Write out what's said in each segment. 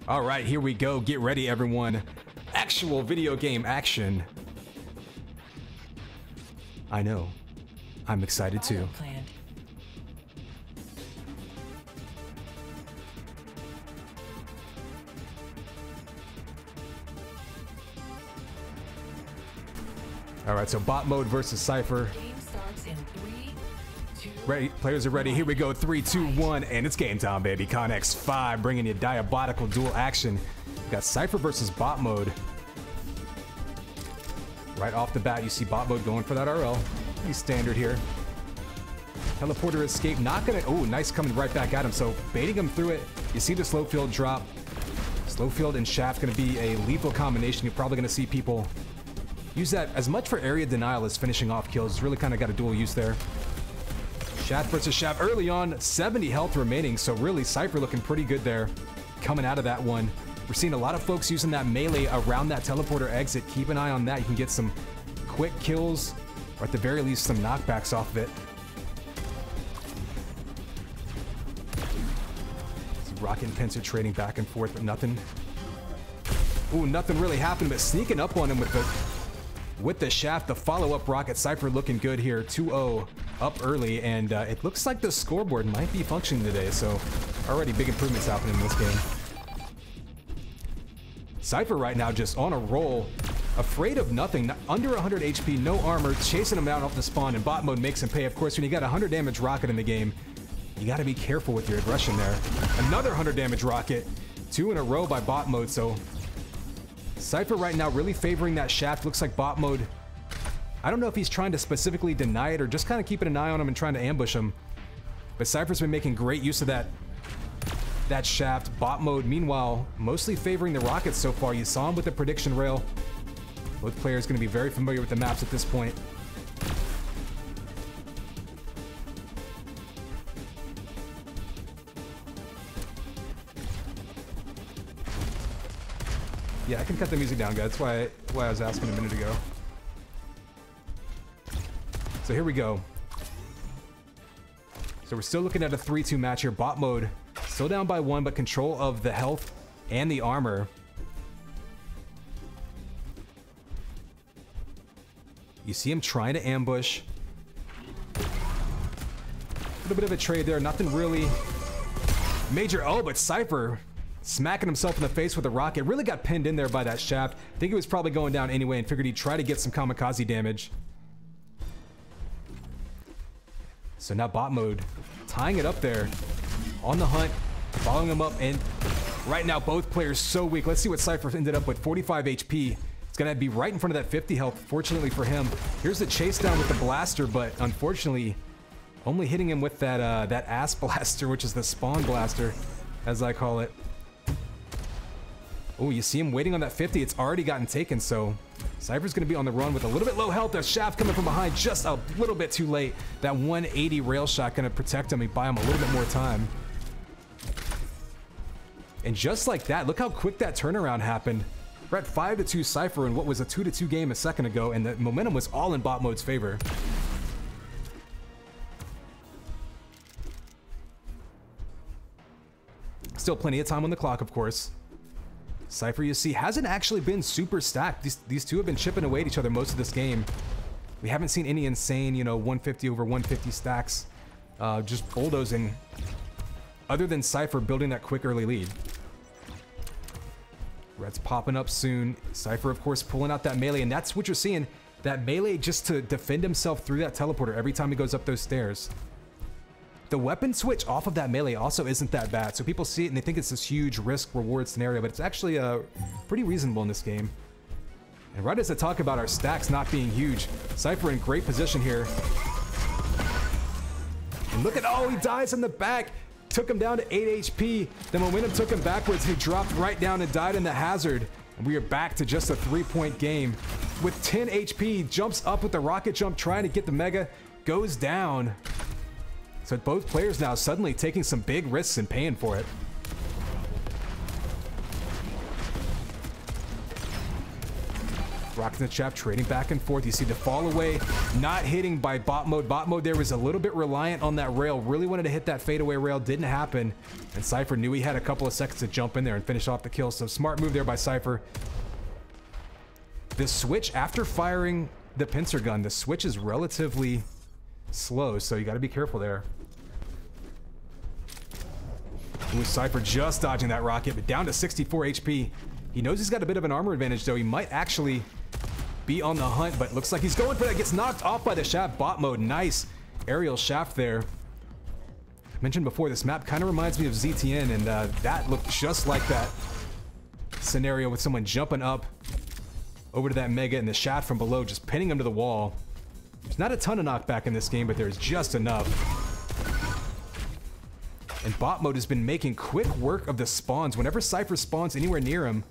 All right, here we go. Get ready, everyone. Actual video game action. I know. I'm excited too. All right, so bot mode versus Cypher. Game starts in 3, 2, Ready, players are ready. Here we go. 3, 2, 1, and it's game time, baby. Connex 5 bringing you diabolical duel action. We got Cypher versus bot mode. Right off the bat, you see bot mode going for that RL. Pretty standard here. Teleporter escape, not gonna. Oh, nice coming right back at him. So baiting him through it. You see the slow field drop. Slow field and shaft gonna be a lethal combination. You're probably gonna see people use that as much for area denial as finishing off kills. It's really kind of got a dual use there. Shaft versus shaft early on, 70 health remaining, so really Cypher looking pretty good there coming out of that one. We're seeing a lot of folks using that melee around that teleporter exit. Keep an eye on that. You can get some quick kills, or at the very least some knockbacks off of it. See Rocket and Pincer trading back and forth, but nothing. Ooh, nothing really happened, but sneaking up on him with the shaft, the follow-up rocket. Cypher looking good here, 2-0 up early, and it looks like the scoreboard might be functioning today, so already big improvements happening in this game. Cypher right now just on a roll, afraid of nothing, under 100 HP, no armor, chasing him out off the spawn, and bot mode makes him pay. Of course, when you got a 100 damage rocket in the game, you got to be careful with your aggression there. Another 100 damage rocket, 2 in a row by bot mode, so Cypher right now really favoring that shaft. Looks like bot mode, I don't know if he's trying to specifically deny it or just kind of keeping an eye on him and trying to ambush him. But Cypher's been making great use of that shaft. Bot mode, meanwhile, mostly favoring the rockets so far. You saw him with the prediction rail. Both players going to be very familiar with the maps at this point. Yeah, I can cut the music down, guys. That's why I was asking a minute ago. So here we go. So we're still looking at a 3-2 match here. Bot mode still down by 1, but control of the health and the armor. You see him trying to ambush. A little bit of a trade there. Nothing really major. Oh, but Cypher smacking himself in the face with a rocket. Really got pinned in there by that shaft. I think he was probably going down anyway and figured he'd try to get some kamikaze damage. So now bot mode tying it up there on the hunt, following him up, and right now both players so weak. Let's see what Cypher ended up with. 45 HP. It's gonna be right in front of that 50 health, fortunately for him. Here's the chase down with the blaster, but unfortunately only hitting him with that that ass blaster, which is the spawn blaster, as I call it. Oh, you see him waiting on that 50. It's already gotten taken, so Cypher's going to be on the run with a little bit low health. A shaft coming from behind just a little bit too late. That 180 rail shot going to protect him and buy him a little bit more time. And just like that, look how quick that turnaround happened. We're at 5-2 Cypher in what was a 2-2 game a second ago, and the momentum was all in bot mode's favor. Still plenty of time on the clock, of course. Cypher, you see, hasn't actually been super stacked. These two have been chipping away at each other most of this game. We haven't seen any insane, you know, 150 over 150 stacks. Just bulldozing. Other than Cypher building that quick early lead. Red's popping up soon. Cypher, of course, pulling out that melee, and that's what you're seeing. That melee just to defend himself through that teleporter every time he goes up those stairs. The weapon switch off of that melee also isn't that bad. So people see it and they think it's this huge risk-reward scenario, but it's actually pretty reasonable in this game. And right as I talk about our stacks not being huge, Cypher in great position here. And look at, oh, he dies in the back. Took him down to 8 HP. The momentum took him backwards. He dropped right down and died in the hazard. And we are back to just a 3-point game. With 10 HP, jumps up with the rocket jump, trying to get the mega, goes down. So both players now suddenly taking some big risks and paying for it. Rockets in the trap, trading back and forth. You see the fall away, not hitting by bot mode. Bot mode there was a little bit reliant on that rail. Really wanted to hit that fadeaway rail, didn't happen. And Cypher knew he had a couple of seconds to jump in there and finish off the kill. So smart move there by Cypher. The switch, after firing the pincer gun, the switch is relatively slow, so you got to be careful there. Ooh, Cypher just dodging that rocket, but down to 64 HP. He knows he's got a bit of an armor advantage, though. He might actually be on the hunt, but looks like he's going for that. Gets knocked off by the shaft. Bot mode. Nice aerial shaft there. I mentioned before, this map kind of reminds me of ZTN, and that looked just like that scenario with someone jumping up over to that Mega and the shaft from below, just pinning him to the wall. There's not a ton of knockback in this game, but there's just enough. And bot mode has been making quick work of the spawns. Whenever Cypher spawns anywhere near him,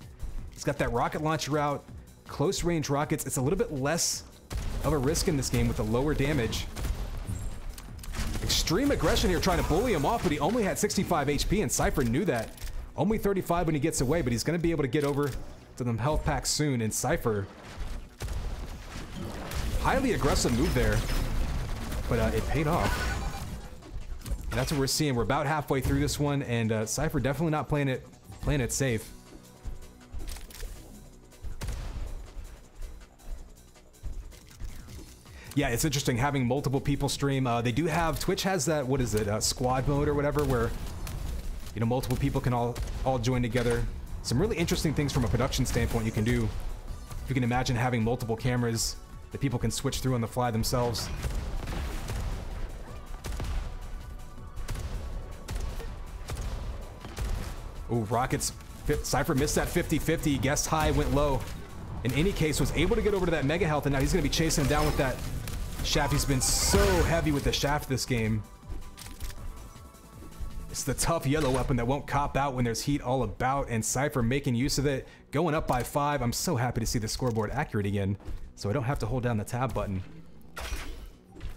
he's got that rocket launcher out, close range rockets. It's a little bit less of a risk in this game with the lower damage. Extreme aggression here trying to bully him off, but he only had 65 HP, and Cypher knew that. Only 35 when he gets away, but he's going to be able to get over to them health packs soon. And Cypher, highly aggressive move there, but it paid off. And that's what we're seeing. We're about halfway through this one, and Cypher definitely not playing it safe. Yeah, it's interesting having multiple people stream. They do have, Twitch has that, what is it, squad mode or whatever, where, you know, multiple people can all join together. Some really interesting things from a production standpoint you can do. If you can imagine having multiple cameras that people can switch through on the fly themselves. Ooh, rockets. Cypher missed that 50-50, guessed high, went low. In any case, was able to get over to that mega health, and now he's going to be chasing him down with that shaft. He's been so heavy with the shaft this game. It's the tough yellow weapon that won't cop out when there's heat all about, and Cypher making use of it, going up by 5. I'm so happy to see the scoreboard accurate again, so I don't have to hold down the tab button.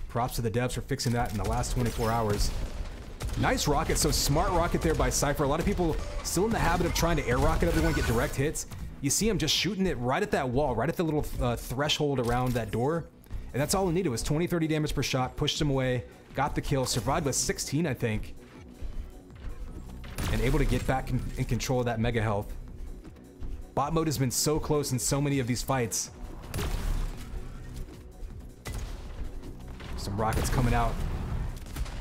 Props to the devs for fixing that in the last 24 hours. Nice rocket, so smart rocket there by Cypher. A lot of people still in the habit of trying to air rocket everyone, get direct hits. You see him just shooting it right at that wall, right at the little threshold around that door. And that's all he needed was 20-30 damage per shot, pushed him away, got the kill, survived with 16, I think. And able to get back in control of that mega health. Bot mode has been so close in so many of these fights. Some rockets coming out.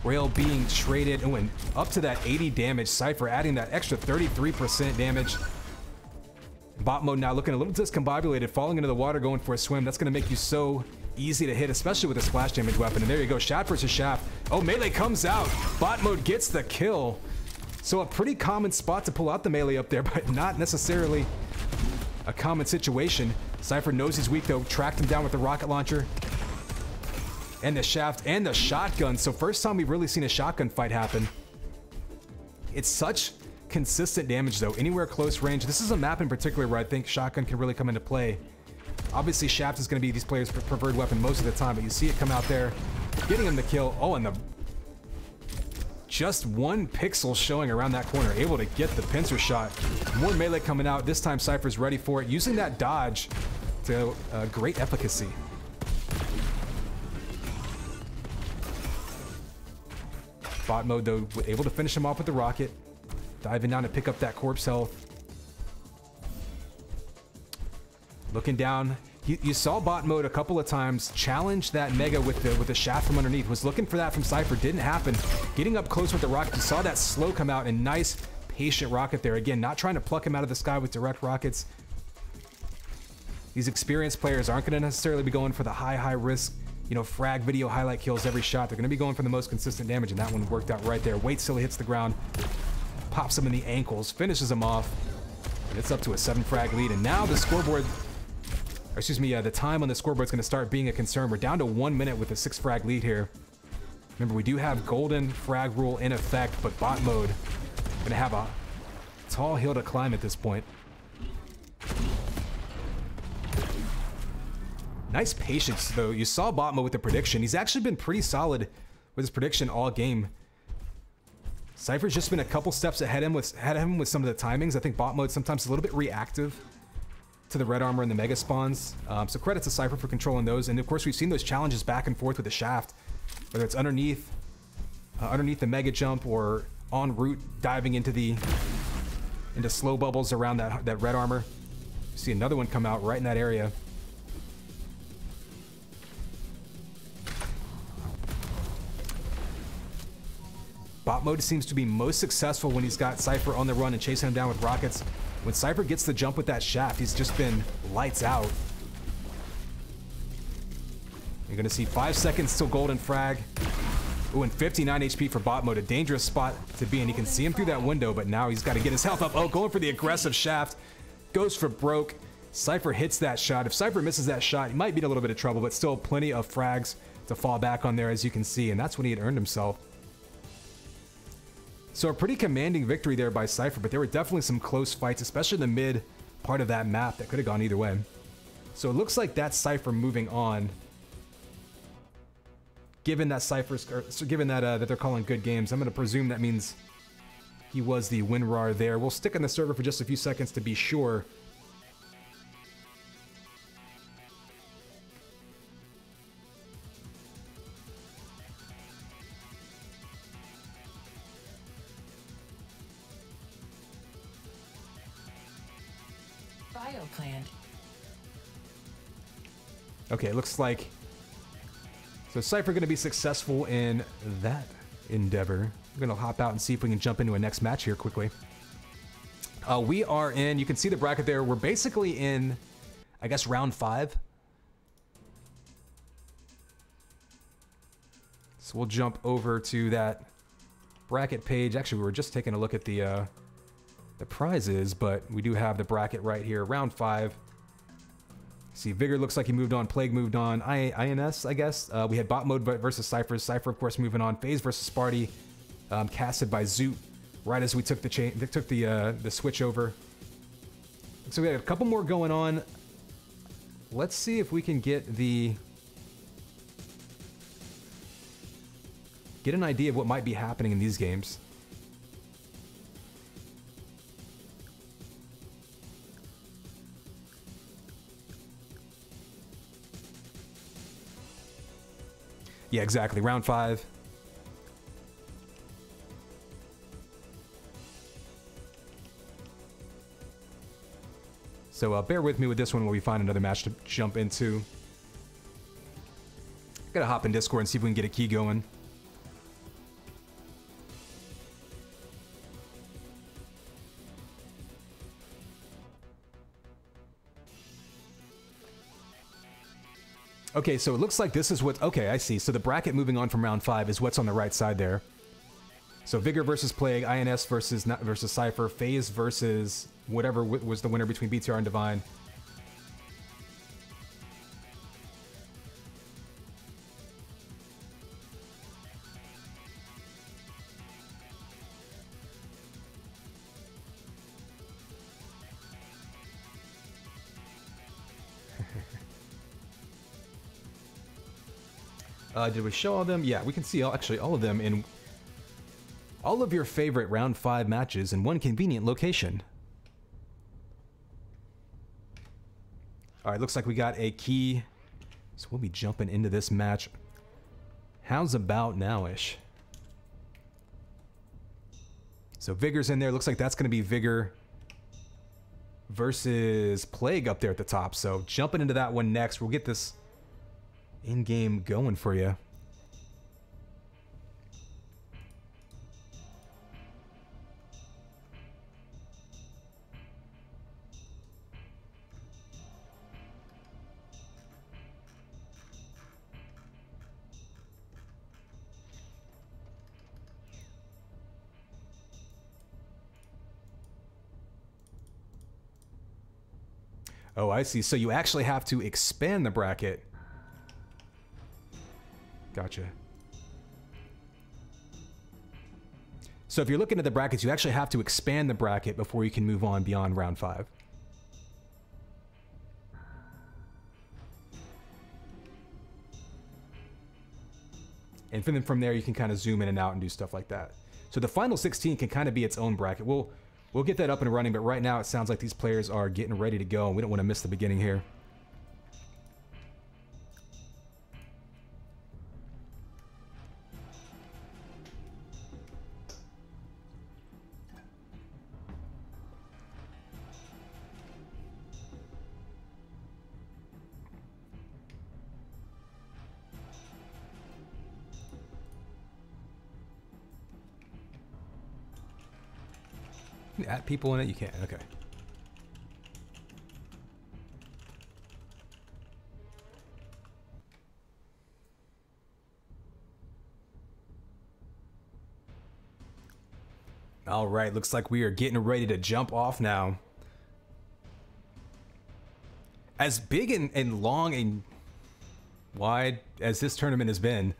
Rail being traded. Oh, and up to that 80 damage. Cypher adding that extra 33% damage. Bot mode now looking a little discombobulated, falling into the water, going for a swim. That's going to make you so easy to hit, especially with a splash damage weapon. And there you go, shaft versus shaft. Oh, melee comes out. Bot mode gets the kill. So a pretty common spot to pull out the melee up there, but not necessarily a common situation. Cypher knows he's weak though, tracked him down with the rocket launcher. And the shaft and the shotgun. So first time we've really seen a shotgun fight happen. It's such consistent damage though, anywhere close range. This is a map in particular where I think shotgun can really come into play. Obviously shaft is going to be these players' preferred weapon most of the time, but you see it come out there, getting him the kill. Oh, and the just one pixel showing around that corner, able to get the pincer shot. More melee coming out. This time Cypher's ready for it, using that dodge to great efficacy. Bot mode though, able to finish him off with the rocket, diving down to pick up that corpse health. Looking down, you saw bot mode a couple of times challenge that mega with the shaft from underneath. Was looking for that from Cypher, didn't happen. Getting up close with the rocket, you saw that slow come out, and nice patient rocket there. Again, not trying to pluck him out of the sky with direct rockets. These experienced players aren't going to necessarily be going for the high risk, you know, frag video highlight kills every shot. They're going to be going for the most consistent damage, and that one worked out right there. Waits till he hits the ground, pops him in the ankles, finishes him off, and it's up to a 7 frag lead. And now the scoreboard, or excuse me, the time on the scoreboard is going to start being a concern. We're down to 1 minute with a 6 frag lead here. Remember, we do have golden frag rule in effect, but bot mode going to have a tall hill to climb at this point. Nice patience, though. You saw bot mode with the prediction. He's actually been pretty solid with his prediction all game. Cypher's just been a couple steps ahead of him with some of the timings. I think bot mode sometimes a little bit reactive to the red armor and the mega spawns. So credit to Cypher for controlling those. And of course, we've seen those challenges back and forth with the shaft, whether it's underneath the mega jump or en route diving into slow bubbles around that red armor. See another one come out right in that area. Bot mode seems to be most successful when he's got Cypher on the run and chasing him down with rockets. When Cypher gets the jump with that shaft, he's just been lights out. You're gonna see 5 seconds till golden frag. Ooh, and 59 HP for bot mode, a dangerous spot to be in. You can see him through that window, but now he's got to get his health up. Oh, going for the aggressive shaft. Goes for broke. Cypher hits that shot. If Cypher misses that shot, he might be in a little bit of trouble, but still plenty of frags to fall back on there, as you can see, and that's when he had earned himself. So a pretty commanding victory there by Cypher, but there were definitely some close fights, especially in the mid part of that map that could have gone either way. So it looks like that's Cypher moving on. Given that that they're calling good games, I'm going to presume that means he was the WinRAR there. We'll stick on the server for just a few seconds to be sure. Bioplant. Okay, it looks like... So Cypher going to be successful in that endeavor. We're going to hop out and see if we can jump into a next match here quickly. We are in, you can see the bracket there. We're basically in, I guess, round 5. So we'll jump over to that bracket page. Actually, we were just taking a look at the prizes, but we do have the bracket right here, round 5. See, Vigor looks like he moved on. Plague moved on. INS, I guess. We had bot mode versus Cypher. Cypher, of course, moving on. Phaze versus Sparty, casted by Zoot, right as we took the switch over. So we had a couple more going on. Let's see if we can get an idea of what might be happening in these games. Yeah, exactly. Round 5. So bear with me with this one while we find another match to jump into. Gotta hop in Discord and see if we can get a key going. Okay, so it looks like this is what... Okay, I see. So the bracket moving on from round 5 is what's on the right side there. So Vigor versus Plague, INS versus Cypher, Phaze versus whatever was the winner between BTR and Divine. Did we show all of them? Yeah, we can see actually all of them in all of your favorite round 5 matches in one convenient location. All right, looks like we got a key. So we'll be jumping into this match. How's about now-ish? So Vigor's in there. Looks like that's going to be Vigor versus Plague up there at the top. So jumping into that one next. We'll get this in-game going for you. Oh, I see. So you actually have to expand the bracket. Gotcha. So if you're looking at the brackets, you actually have to expand the bracket before you can move on beyond round 5. And then from there, you can kind of zoom in and out and do stuff like that. So the final 16 can kind of be its own bracket. We'll We'll get that up and running, but right now it sounds like these players are getting ready to go, and we don't want to miss the beginning here. Add people in it? You can't. Okay. All right. Looks like we are getting ready to jump off now. As big and long and wide as this tournament has been.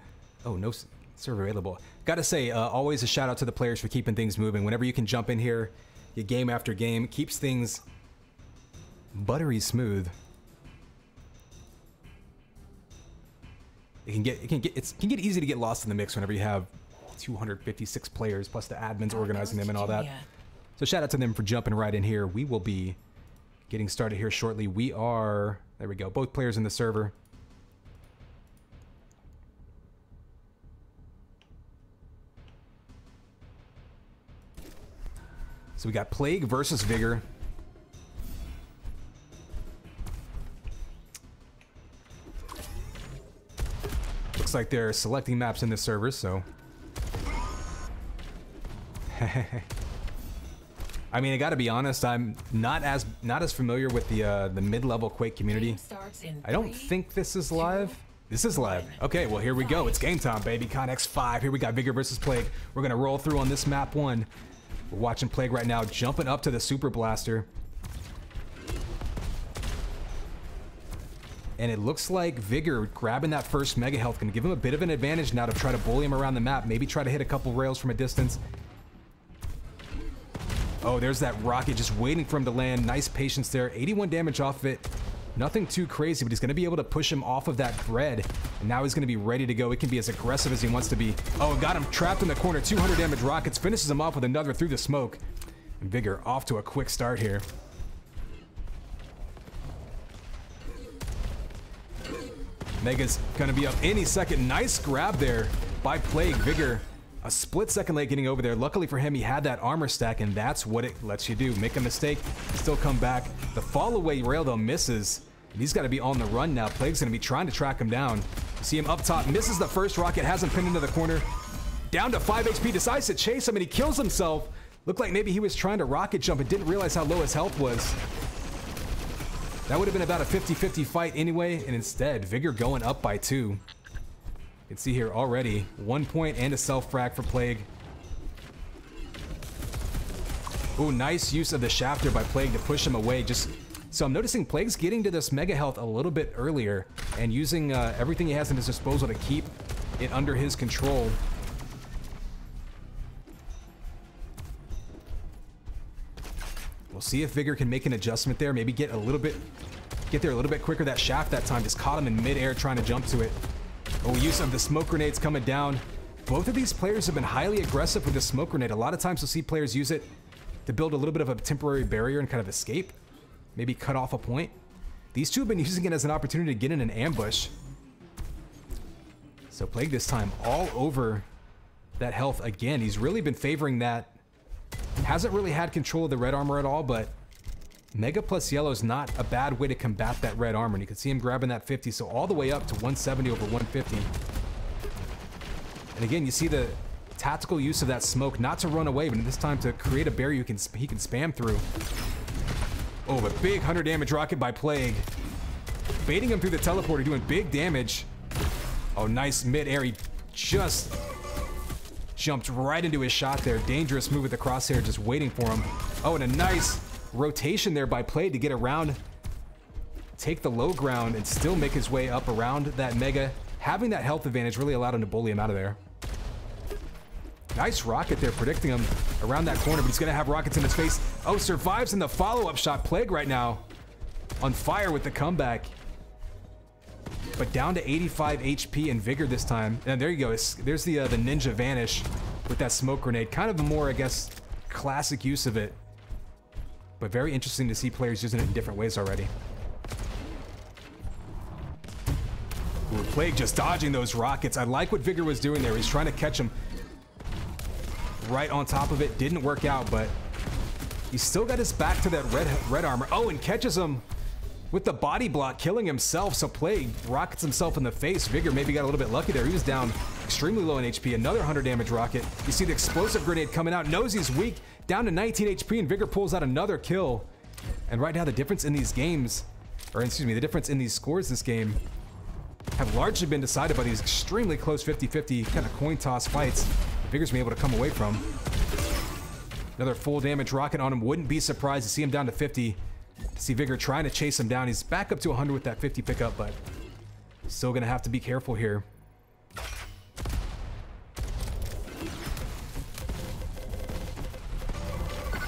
Oh, no server available. Gotta say, always a shout out to the players for keeping things moving. Whenever you can jump in here, get game after game, keeps things buttery smooth. It can get easy to get lost in the mix whenever you have 256 players plus the admins organizing them and all that. So shout out to them for jumping right in here. We will be getting started here shortly. We are, there we go, both players in the server. So we got Plague versus Vigor. Looks like they're selecting maps in this server, so. I mean, I gotta be honest, I'm not as familiar with the mid-level Quake community. I don't think this is live. This is live. Okay, well here we go. It's game time, baby. Connex 5. Here we got Vigor versus Plague. We're gonna roll through on this map 1. We're watching Plague right now, jumping up to the Super Blaster. And it looks like Vigor grabbing that first Mega Health can give him a bit of an advantage now to try to bully him around the map. Maybe try to hit a couple rails from a distance. Oh, there's that rocket just waiting for him to land. Nice patience there. 81 damage off of it. Nothing too crazy, but he's going to be able to push him off of that bread. And now he's going to be ready to go. It can be as aggressive as he wants to be. Oh, got him trapped in the corner. 200 damage rockets. Finishes him off with another through the smoke. And Vigor off to a quick start here. Mega's going to be up any second. Nice grab there by Plague. Vigor, a split second late getting over there. Luckily for him, he had that armor stack, and that's what it lets you do. Make a mistake, still come back. The fall away rail, though, misses. And he's got to be on the run now. Plague's going to be trying to track him down. You see him up top, misses the first rocket, has him pinned into the corner. Down to 5 HP, decides to chase him, and he kills himself. Looked like maybe he was trying to rocket jump and didn't realize how low his health was. That would have been about a 50-50 fight anyway, and instead, Vigor going up by 2. You can see here already, 1 point and a self-frag for Plague. Ooh, nice use of the shafter by Plague to push him away. So I'm noticing Plague's getting to this Mega Health a little bit earlier and using everything he has at his disposal to keep it under his control. We'll see if Vigor can make an adjustment there. Maybe get there a little bit quicker. That shaft that time just caught him in midair trying to jump to it. Oh, use of the smoke grenades coming down. Both of these players have been highly aggressive with the smoke grenade. A lot of times you'll see players use it to build a little bit of a temporary barrier and kind of escape. Maybe cut off a point. These two have been using it as an opportunity to get in an ambush. So Plague this time all over that health again. He's really been favoring that. Hasn't really had control of the red armor at all, but Mega plus yellow is not a bad way to combat that red armor. And you can see him grabbing that 50, so all the way up to 170 over 150. And again, you see the tactical use of that smoke, not to run away, but this time to create a barrier he can spam through. Oh, a big 100 damage rocket by Plague. Baiting him through the teleporter, doing big damage. Oh, nice mid-air. He just jumped right into his shot there. Dangerous move with the crosshair, just waiting for him. Oh, and a nice rotation there by Plague to get around, take the low ground, and still make his way up around that Mega. Having that health advantage really allowed him to bully him out of there. Nice rocket there, predicting him around that corner, but he's going to have rockets in his face. Oh, survives in the follow-up shot. Plague right now on fire with the comeback. But down to 85 HP and Vigor this time. And there you go. There's the Ninja Vanish with that smoke grenade. Kind of a more, I guess, classic use of it. But very interesting to see players using it in different ways already. Ooh, Plague just dodging those rockets. I like what Vigor was doing there. He's trying to catch him right on top of it. Didn't work out, but he's still got his back to that red armor. Oh, and catches him with the body block, killing himself. So Plague rockets himself in the face. Vigor maybe got a little bit lucky there. He was down extremely low in HP. Another 100 damage rocket. You see the explosive grenade coming out. Knows he's weak. Down to 19 HP, and Vigor pulls out another kill. And right now, the difference in these games, or excuse me, the difference in these scores this game have largely been decided by these extremely close 50-50 kind of coin toss fights that Vigor's been able to come away from. Another full damage rocket on him. Wouldn't be surprised to see him down to 50. To see Vigor trying to chase him down. He's back up to 100 with that 50 pickup, but still going to have to be careful here.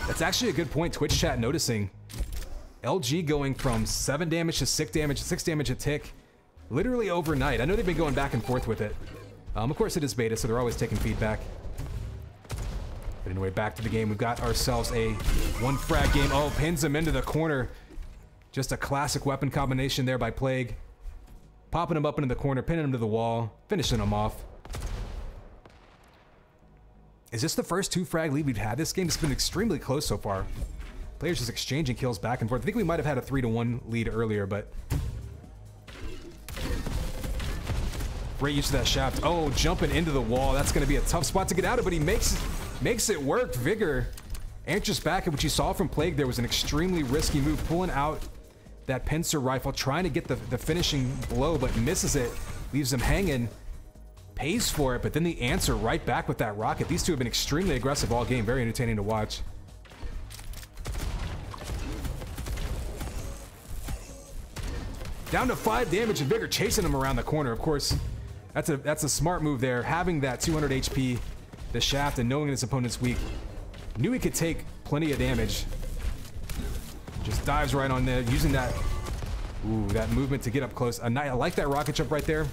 That's actually a good point, Twitch chat noticing. LG going from 7 damage to 6 damage a tick, literally overnight. I know they've been going back and forth with it. Of course it is beta, so they're always taking feedback. But anyway, back to the game. We've got ourselves a 1 frag game. Oh, pins him into the corner. Just a classic weapon combination there by Plague. Popping him up into the corner, pinning him to the wall, finishing him off. Is this the first 2 frag lead we've had this game? It's been extremely close so far. Players just exchanging kills back and forth. I think we might have had a 3-1 lead earlier, but great use of that shaft. Oh, jumping into the wall. That's going to be a tough spot to get out of, but he makes it work. Vigor answers back, and what you saw from Plague there was an extremely risky move, pulling out that pincer rifle, trying to get the finishing blow, but misses it, leaves him hanging. Pays for it, but then the answer right back with that rocket. These two have been extremely aggressive all game. Very entertaining to watch. Down to 5 damage, and Vigor chasing him around the corner. Of course, that's a smart move there. Having that 200 HP, the shaft, and knowing his opponent's weak. Knew he could take plenty of damage. Just dives right on there, using that, that movement to get up close. I like that rocket jump right there.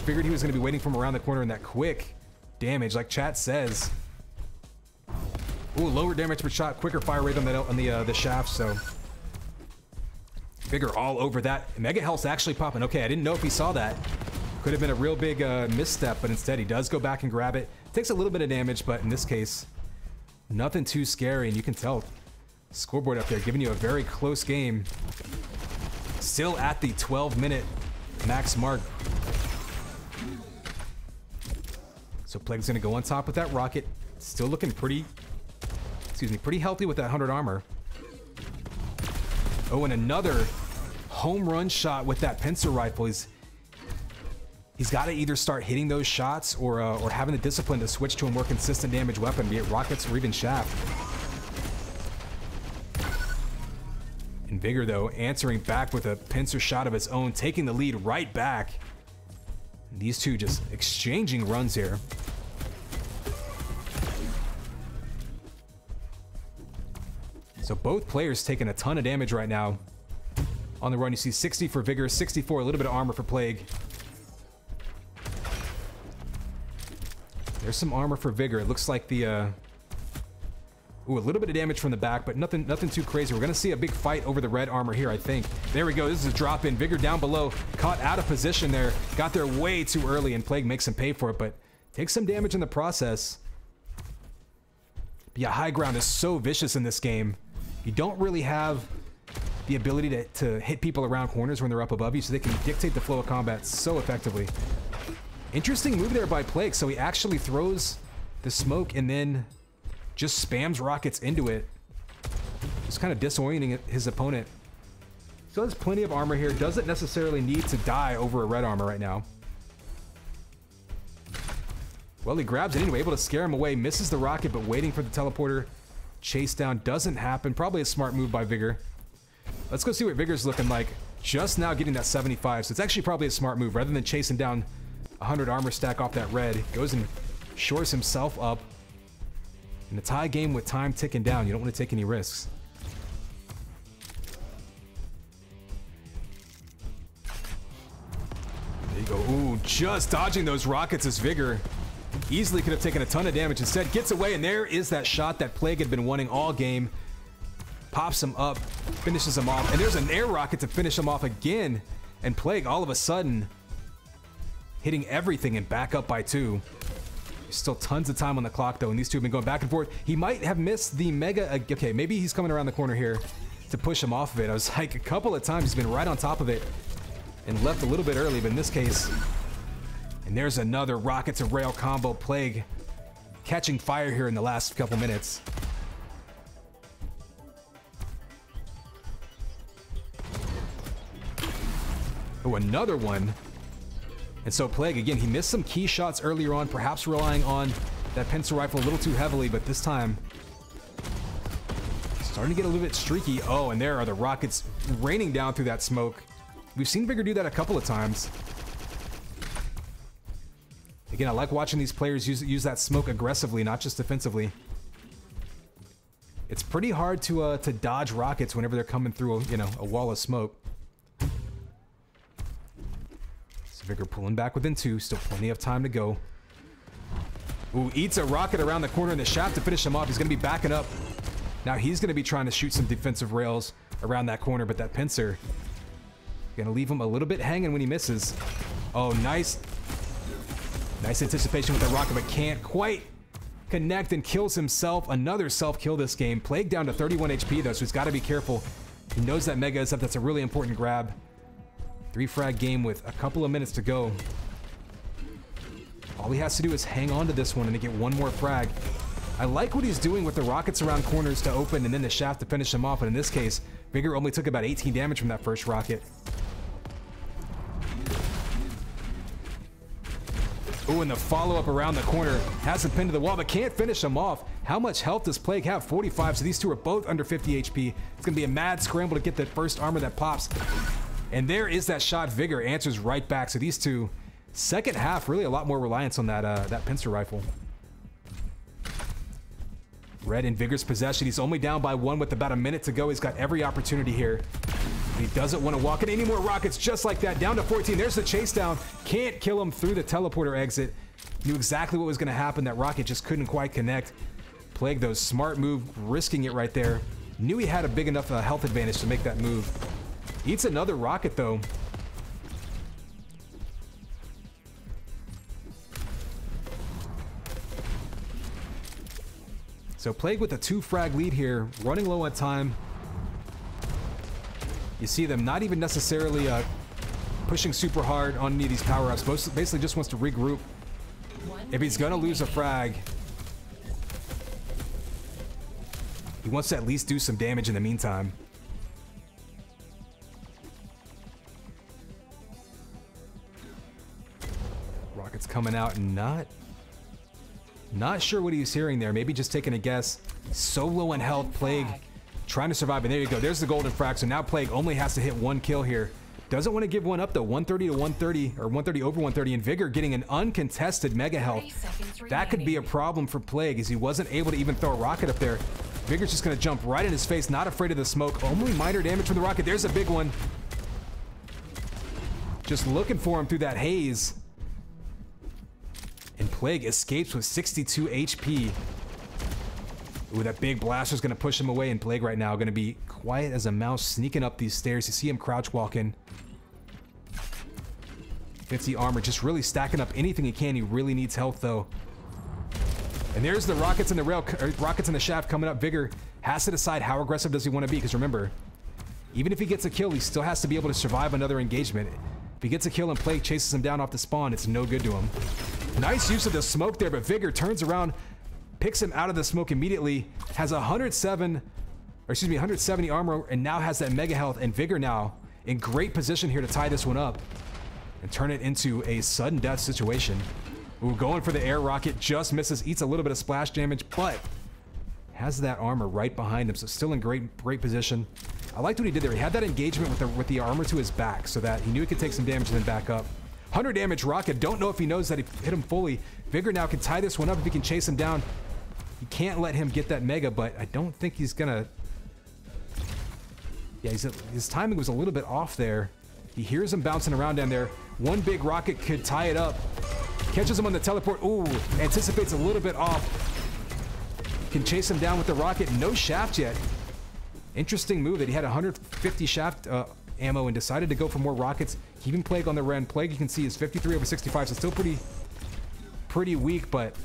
Figured he was going to be waiting for him around the corner, and that quick damage, like chat says. Ooh, lower damage per shot, quicker fire rate on the shaft, so Vigor all over that. Mega health's actually popping. Okay, I didn't know if he saw that. Could have been a real big misstep, but instead he does go back and grab it. Takes a little bit of damage, but in this case, nothing too scary, and you can tell scoreboard up there giving you a very close game. Still at the 12-minute max mark. So Plague's gonna go on top with that rocket. Still looking pretty healthy with that 100 armor. Oh, and another home run shot with that pincer rifle. He's got to either start hitting those shots or having the discipline to switch to a more consistent damage weapon, be it rockets or even shaft. And Vigor, though, answering back with a pincer shot of his own, taking the lead right back. And these two just exchanging runs here. So both players taking a ton of damage right now. On the run, you see 60 for Vigor, 64, a little bit of armor for Plague. There's some armor for Vigor. It looks like the, ooh, a little bit of damage from the back, but nothing too crazy. We're gonna see a big fight over the red armor here, I think. There we go, this is a drop in. Vigor down below, caught out of position there. Got there way too early, and Plague makes him pay for it, but takes some damage in the process. But yeah, high ground is so vicious in this game. You don't really have the ability to hit people around corners when they're up above you, so they can dictate the flow of combat so effectively. Interesting move there by Plague. So he actually throws the smoke and then just spams rockets into it. Just kind of disorienting his opponent. Still has plenty of armor here. Doesn't necessarily need to die over a red armor right now. Well, he grabs it anyway, able to scare him away. Misses the rocket, but waiting for the teleporter. Chase down doesn't happen. Probably a smart move by Vigor. Let's go see what Vigor's looking like. Just now getting that 75, so it's actually probably a smart move. Rather than chasing down 100 armor stack off that red, goes and shores himself up. In a tie game with time ticking down, you don't want to take any risks. There you go. Ooh, just dodging those rockets as Vigor easily could have taken a ton of damage. Instead, gets away, and there is that shot that Plague had been wanting all game. pops him up, finishes him off, and there's an air rocket to finish him off again. And Plague, all of a sudden, hitting everything and back up by 2. There's still tons of time on the clock, though, and these two have been going back and forth. He might have missed the Mega. Okay, maybe he's coming around the corner here to push him off of it. I was like, a couple of times he's been right on top of it and left a little bit early, but in this case... And there's another rocket to rail combo. Plague catching fire here in the last couple minutes. Oh, another one. And so Plague, again, he missed some key shots earlier on, perhaps relying on that pencil rifle a little too heavily, but this time starting to get a little bit streaky. Oh, and there are the rockets raining down through that smoke. We've seen Vigor do that a couple of times. Again, I like watching these players use that smoke aggressively, not just defensively. It's pretty hard to dodge rockets whenever they're coming through, a wall of smoke. So Vigor pulling back within 2, still plenty of time to go. Ooh, eats a rocket around the corner in the shaft to finish him off. He's going to be backing up. Now he's going to be trying to shoot some defensive rails around that corner, but that pincer going to leave him a little bit hanging when he misses. Oh, nice. Nice anticipation with the rocket, but can't quite connect and kills himself. Another self-kill this game. Plague down to 31 HP, though, so he's got to be careful. He knows that Mega is up. That's a really important grab. 3-frag game with a couple of minutes to go. All he has to do is hang on to this one and to get one more frag. I like what he's doing with the rockets around corners to open and then the shaft to finish him off, but in this case, Vigor only took about 18 damage from that first rocket. Ooh, and the follow-up around the corner has him pinned to the wall, but can't finish him off. How much health does Plague have? 45, so these two are both under 50 HP. It's going to be a mad scramble to get that first armor that pops. And there is that shot. Vigor answers right back. So these two, second half, really a lot more reliance on that pincer rifle. Red in Vigor's possession. He's only down by 1 with about a minute to go. He's got every opportunity here. He doesn't want to walk in any more rockets just like that. Down to 14. There's the chase down. Can't kill him through the teleporter exit. Knew exactly what was going to happen. That rocket just couldn't quite connect. Plague, though, smart move, risking it right there. Knew he had a big enough health advantage to make that move. Eats another rocket, though. So Plague with a 2-frag lead here, running low on time. You see them not even necessarily pushing super hard on any of these power-ups. Basically just wants to regroup. If he's going to lose a frag, he wants to at least do some damage in the meantime. Rocket's coming out and not sure what he's hearing there. Maybe just taking a guess. So low in health, Plague trying to survive, and there you go. There's the golden frag. So now Plague only has to hit 1 kill here. Doesn't want to give one up though. 130 to 130, or 130 over 130, and Vigor getting an uncontested mega health. That could be a problem for Plague, as he wasn't able to even throw a rocket up there. Vigor's just going to jump right in his face, not afraid of the smoke. Only minor damage from the rocket. There's a big one. Just looking for him through that haze. And Plague escapes with 62 HP. Ooh, that big blaster's going to push him away, and Plague right now going to be quiet as a mouse, sneaking up these stairs. You see him crouch walking. 50 armor, just really stacking up anything he can. He really needs health, though. And there's the rockets in the rail, rockets in the shaft coming up. Vigor has to decide how aggressive does he want to be, because remember, even if he gets a kill, he still has to be able to survive another engagement. If he gets a kill and Plague chases him down off the spawn, it's no good to him. Nice use of the smoke there, but Vigor turns around, picks him out of the smoke immediately, has 170 armor, and now has that mega health, and Vigor now in great position here to tie this one up and turn it into a sudden death situation. Ooh, going for the air rocket, just misses, eats a little bit of splash damage, but has that armor right behind him, so still in great position. I liked what he did there. He had that engagement with the armor to his back so that he knew he could take some damage and then back up. 100 damage rocket. Don't know if he knows that he hit him fully. Vigor now can tie this one up if he can chase him down. He can't let him get that mega, but I don't think he's gonna... Yeah, his timing was a little bit off there. He hears him bouncing around down there. One big rocket could tie it up. Catches him on the teleport. Ooh, anticipates a little bit off. Can chase him down with the rocket. No shaft yet. Interesting move that he had 150 shaft ammo and decided to go for more rockets. Keeping Plague on the run. Plague, you can see, is 53 over 65, so still pretty weak, but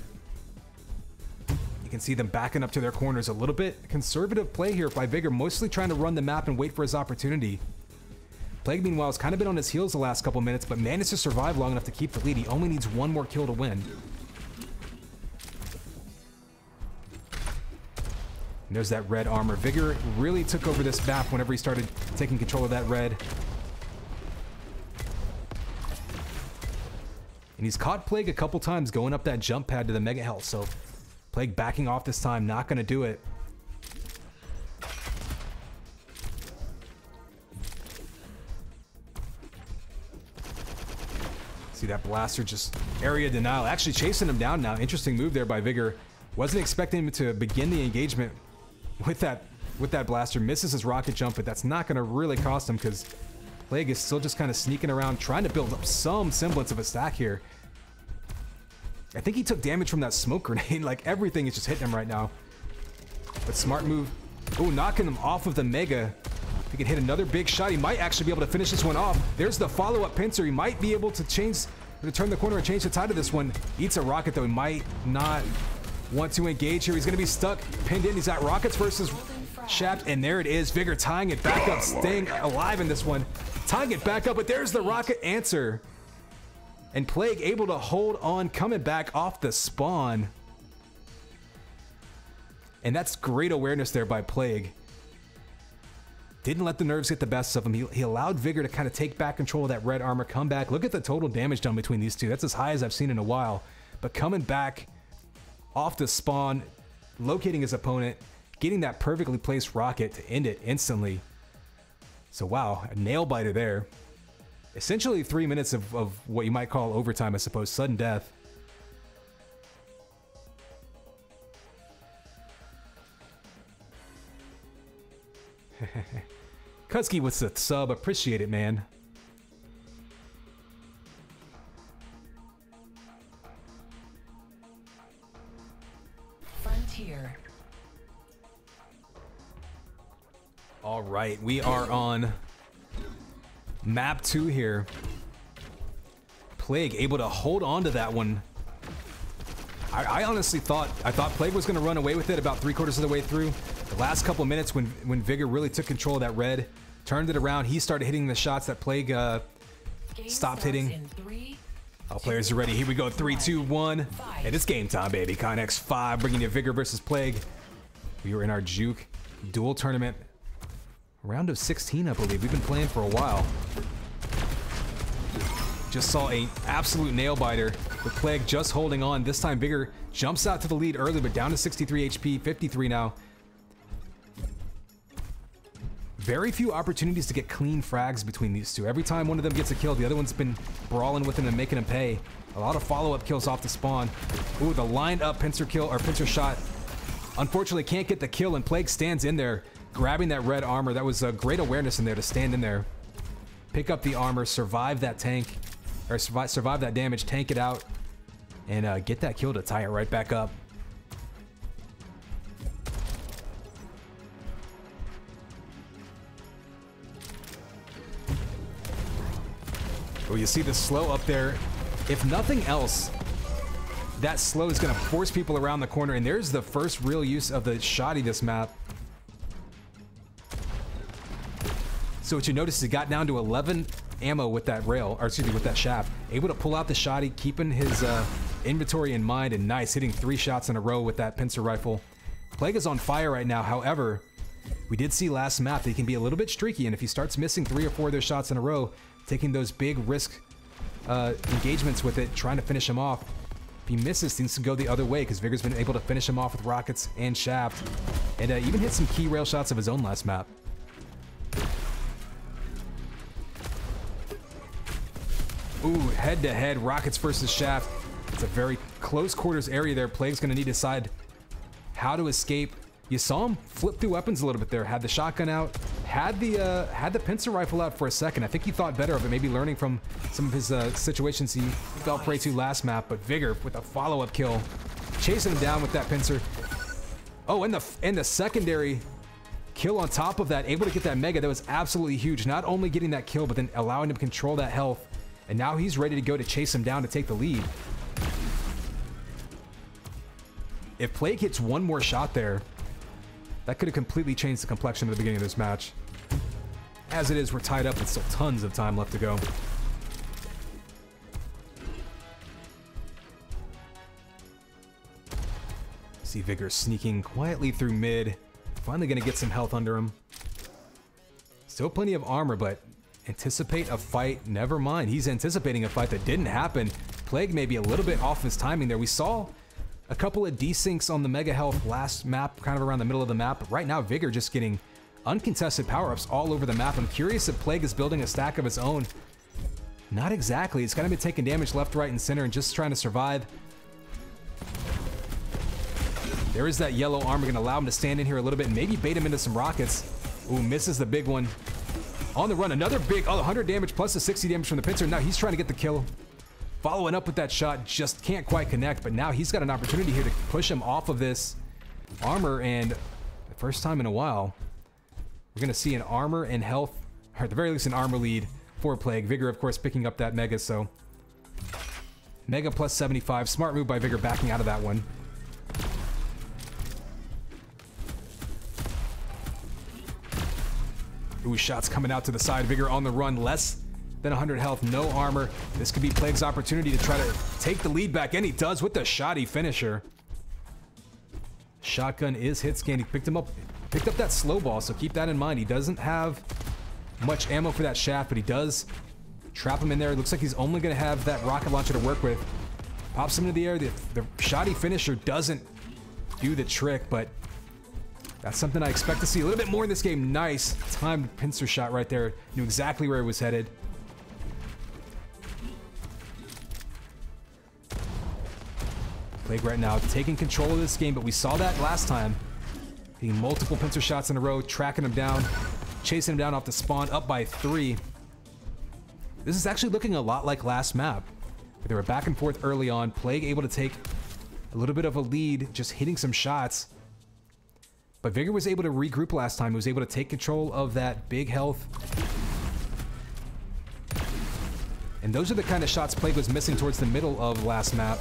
you can see them backing up to their corners a little bit. Conservative play here by Vigor, mostly trying to run the map and wait for his opportunity. Plague, meanwhile, has kind of been on his heels the last couple minutes, but managed to survive long enough to keep the lead. He only needs one more kill to win. And there's that red armor. Vigor really took over this map whenever he started taking control of that red. And he's caught Plague a couple times going up that jump pad to the Mega Health, so Plague backing off this time, not going to do it. See that blaster just area denial. Actually chasing him down now. Interesting move there by Vigor. Wasn't expecting him to begin the engagement with that blaster. Misses his rocket jump, but that's not going to really cost him because Plague is still just kind of sneaking around, trying to build up some semblance of a stack here. I think he took damage from that smoke grenade. Like, everything is just hitting him right now. But smart move. Oh, knocking him off of the Mega. He can hit another big shot. He might actually be able to finish this one off. There's the follow-up pincer. He might be able to turn the corner and change the tide of this one. Eats a rocket, though. He might not want to engage here. He's going to be stuck, pinned in. He's got rockets versus shaft, and there it is. Vigor tying it back up, staying alive in this one. Tying it back up, but there's the rocket answer. And Plague able to hold on, coming back off the spawn. And that's great awareness there by Plague. Didn't let the nerves get the best of him. He allowed Vigor to kind of take back control of that red armor, come back. Look at the total damage done between these two. That's as high as I've seen in a while. But coming back off the spawn, locating his opponent, getting that perfectly placed rocket to end it instantly. So wow, a nail biter there. Essentially 3 minutes of what you might call overtime, I suppose. Sudden death. Kutsky with the sub, appreciate it, man. Frontier. All right, we are on map 2 here. Plague able to hold on to that one. I honestly thought Plague was going to run away with it about 3/4 of the way through. The last couple minutes when Vigor really took control of that red, turned it around, he started hitting the shots that Plague stopped hitting. All players are ready. Here we go. 3, 2, 1. And it's game time, baby. Connex 5 bringing you Vigor versus Plague. We were in our Juke duel tournament. Round of 16, I believe. We've been playing for a while. Just saw an absolute nail biter with Plague just holding on. This time Vigor jumps out to the lead early, but down to 63 HP, 53 now. Very few opportunities to get clean frags between these two. Every time one of them gets a kill, the other one's been brawling with him and making him pay. A lot of follow-up kills off the spawn. Ooh, the lined up pincer kill, or pincer shot. Unfortunately, can't get the kill, and Plague stands in there, grabbing that red armor. That was a great awareness in there to stand in there. Pick up the armor, survive that tank, or survive that damage, tank it out, and get that kill to tie it right back up. Oh, you see the slow up there. If nothing else, that slow is going to force people around the corner, and there's the first real use of the shoddy this map. So what you notice is he got down to 11 ammo with that rail, or excuse me, with that shaft. Able to pull out the shoddy, keeping his inventory in mind, and nice, hitting 3 shots in a row with that pincer rifle. Plague is on fire right now. However, we did see last map that he can be a little bit streaky, and if he starts missing 3 or 4 of those shots in a row, taking those big risk engagements with it, trying to finish him off, if he misses, things can go the other way, because Vigor's been able to finish him off with rockets and shaft, and even hit some key rail shots of his own last map. Ooh, head-to-head, rockets versus shaft. It's a very close quarters area there. Plague's going to need to decide how to escape. You saw him flip through weapons a little bit there. Had the shotgun out, had the pincer rifle out for a second. I think he thought better of it, maybe learning from some of his situations he fell prey to last map. But Vigor with a follow-up kill, chasing him down with that pincer. Oh, and the secondary kill on top of that, able to get that Mega. That was absolutely huge. Not only getting that kill, but then allowing him to control that health. And now he's ready to go to chase him down to take the lead. If Plague hits one more shot there, that could have completely changed the complexion at the beginning of this match. As it is, we're tied up with still tons of time left to go. See Vigor sneaking quietly through mid. Finally going to get some health under him. Still plenty of armor, but anticipate a fight. Never mind. He's anticipating a fight that didn't happen. Plague may be a little bit off his timing there. We saw a couple of desyncs on the Mega Health last map, kind of around the middle of the map. Right now, Vigor just getting uncontested power-ups all over the map. I'm curious if Plague is building a stack of his own. Not exactly. He's kind of been taking damage left, right, and center and just trying to survive. There is that yellow armor, going to allow him to stand in here a little bit and maybe bait him into some rockets. Ooh, misses the big one. On the run, another big, 100 damage plus the 60 damage from the pincer. Now he's trying to get the kill. Following up with that shot, just can't quite connect, but now he's got an opportunity here to push him off of this armor, and the first time in a while, we're going to see an armor and health, or at the very least an armor lead for Plague. Vigor, of course, picking up that Mega, so Mega plus 75. Smart move by Vigor backing out of that one. Ooh, shots coming out to the side. Vigor on the run, less than 100 health, no armor. This could be Plague's opportunity to try to take the lead back, and he does with the shoddy finisher. Shotgun is hit scan. He picked up that slow ball, so keep that in mind. He doesn't have much ammo for that shaft, but he does trap him in there. It looks like he's only going to have that rocket launcher to work with. Pops him into the air. The shoddy finisher doesn't do the trick, but that's something I expect to see a little bit more in this game. Nice timed pincer shot right there. Knew exactly where it was headed. Plague right now taking control of this game, but we saw that last time. Hitting multiple pincer shots in a row, tracking him down, chasing him down off the spawn, up by 3. This is actually looking a lot like last map. They were back and forth early on. Plague able to take a little bit of a lead, just hitting some shots. But Vigor was able to regroup last time. He was able to take control of that big health. And those are the kind of shots Plague was missing towards the middle of last map.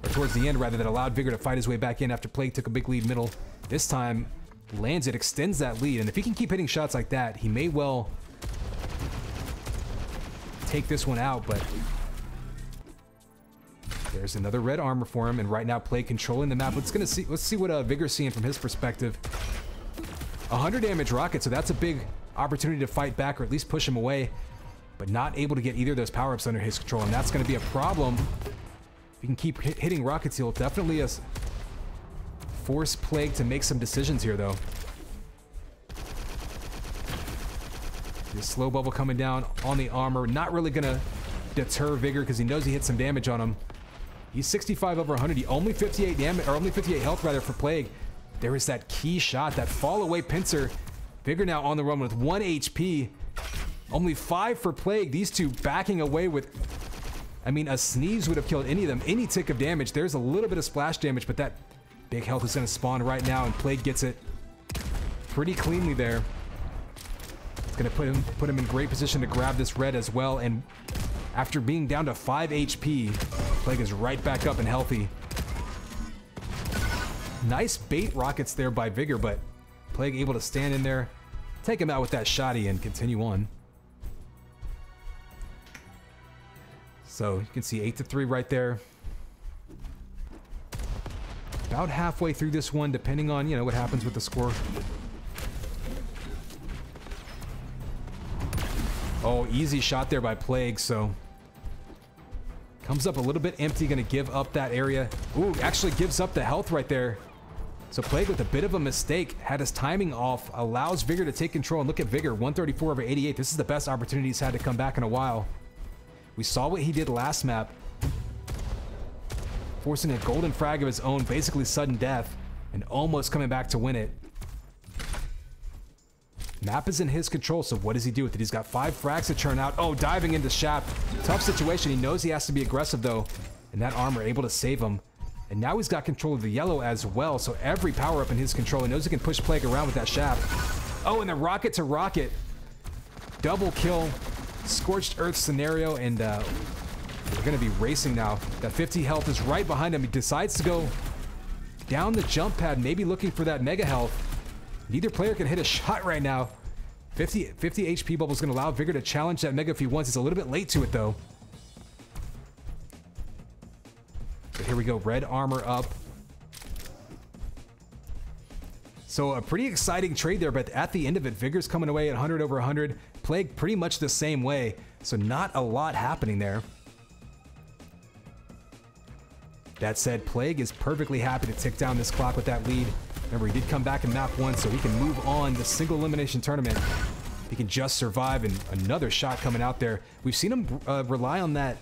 Or towards the end, rather, that allowed Vigor to fight his way back in after Plague took a big lead middle. This time, lands it, extends that lead. And if he can keep hitting shots like that, he may well take this one out, but there's another red armor for him, and right now Plague controlling the map. Let's see what Vigor's seeing from his perspective. 100 damage rocket, so that's a big opportunity to fight back or at least push him away, but not able to get either of those power-ups under his control, and that's going to be a problem. If you can keep hitting rockets, he'll definitely force Plague to make some decisions here, though. The slow bubble coming down on the armor, not really going to deter Vigor because he knows he hit some damage on him. He's 65 over 100. He only 58 damage, or only 58 health rather for Plague. There is that key shot, that fall away pincer. Vigor now on the run with 1 HP. Only 5 for Plague. These two backing away with, I mean, a sneeze would have killed any of them. Any tick of damage. There's a little bit of splash damage, but that big health is going to spawn right now, and Plague gets it pretty cleanly there. It's going to put him in great position to grab this red as well, and after being down to 5 HP, Plague is right back up and healthy. Nice bait rockets there by Vigor, but Plague able to stand in there, take him out with that shoddy, and continue on. So you can see 8-3 right there. About halfway through this one, depending on, what happens with the score. Oh, easy shot there by Plague, so comes up a little bit empty, gonna give up that area. Ooh, actually gives up the health right there. So Plague with a bit of a mistake, had his timing off, allows Vigor to take control, and look at Vigor, 134 over 88. This is the best opportunity he's had to come back in a while. We saw what he did last map, forcing a golden frag of his own, basically sudden death, and almost coming back to win it. Map is in his control, so what does he do with it? He's got 5 frags to churn out. Oh, diving into shaft. Tough situation. He knows he has to be aggressive, though, and that armor able to save him. And now he's got control of the yellow as well, so every power-up in his control. He knows he can push Plague around with that shaft. Oh, and the rocket to rocket. Double kill. Scorched Earth scenario, and we're going to be racing now. That 50 health is right behind him. He decides to go down the jump pad, maybe looking for that mega health. Neither player can hit a shot right now. 50 HP bubble is going to allow Vigor to challenge that mega if he wants. It's a little bit late to it, though. But here we go. Red armor up. So a pretty exciting trade there, but at the end of it, Vigor's coming away at 100 over 100. Plague pretty much the same way, so not a lot happening there. That said, Plague is perfectly happy to tick down this clock with that lead. Remember, he did come back in map 1, so he can move on the single elimination tournament. He can just survive, and another shot coming out there. We've seen him rely on that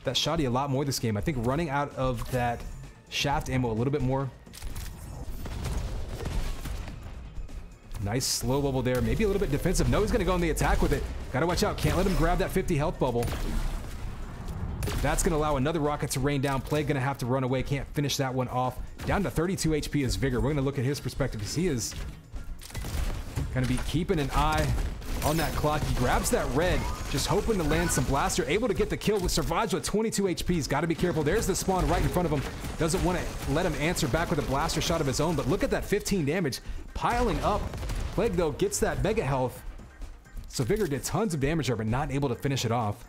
shotty a lot more this game. I think running out of that shaft ammo a little bit more. Nice slow bubble there. Maybe a little bit defensive. No, he's going to go on the attack with it. Gotta watch out. Can't let him grab that 50 health bubble. That's going to allow another rocket to rain down. Plague going to have to run away. Can't finish that one off. Down to 32 HP is Vigor. We're going to look at his perspective because he is going to be keeping an eye on that clock. He grabs that red, just hoping to land some blaster. Able to get the kill with survives with 22 HP. He's got to be careful. There's the spawn right in front of him. Doesn't want to let him answer back with a blaster shot of his own, but look at that 15 damage piling up. Plague, though, gets that mega health. So Vigor did tons of damage there, but not able to finish it off.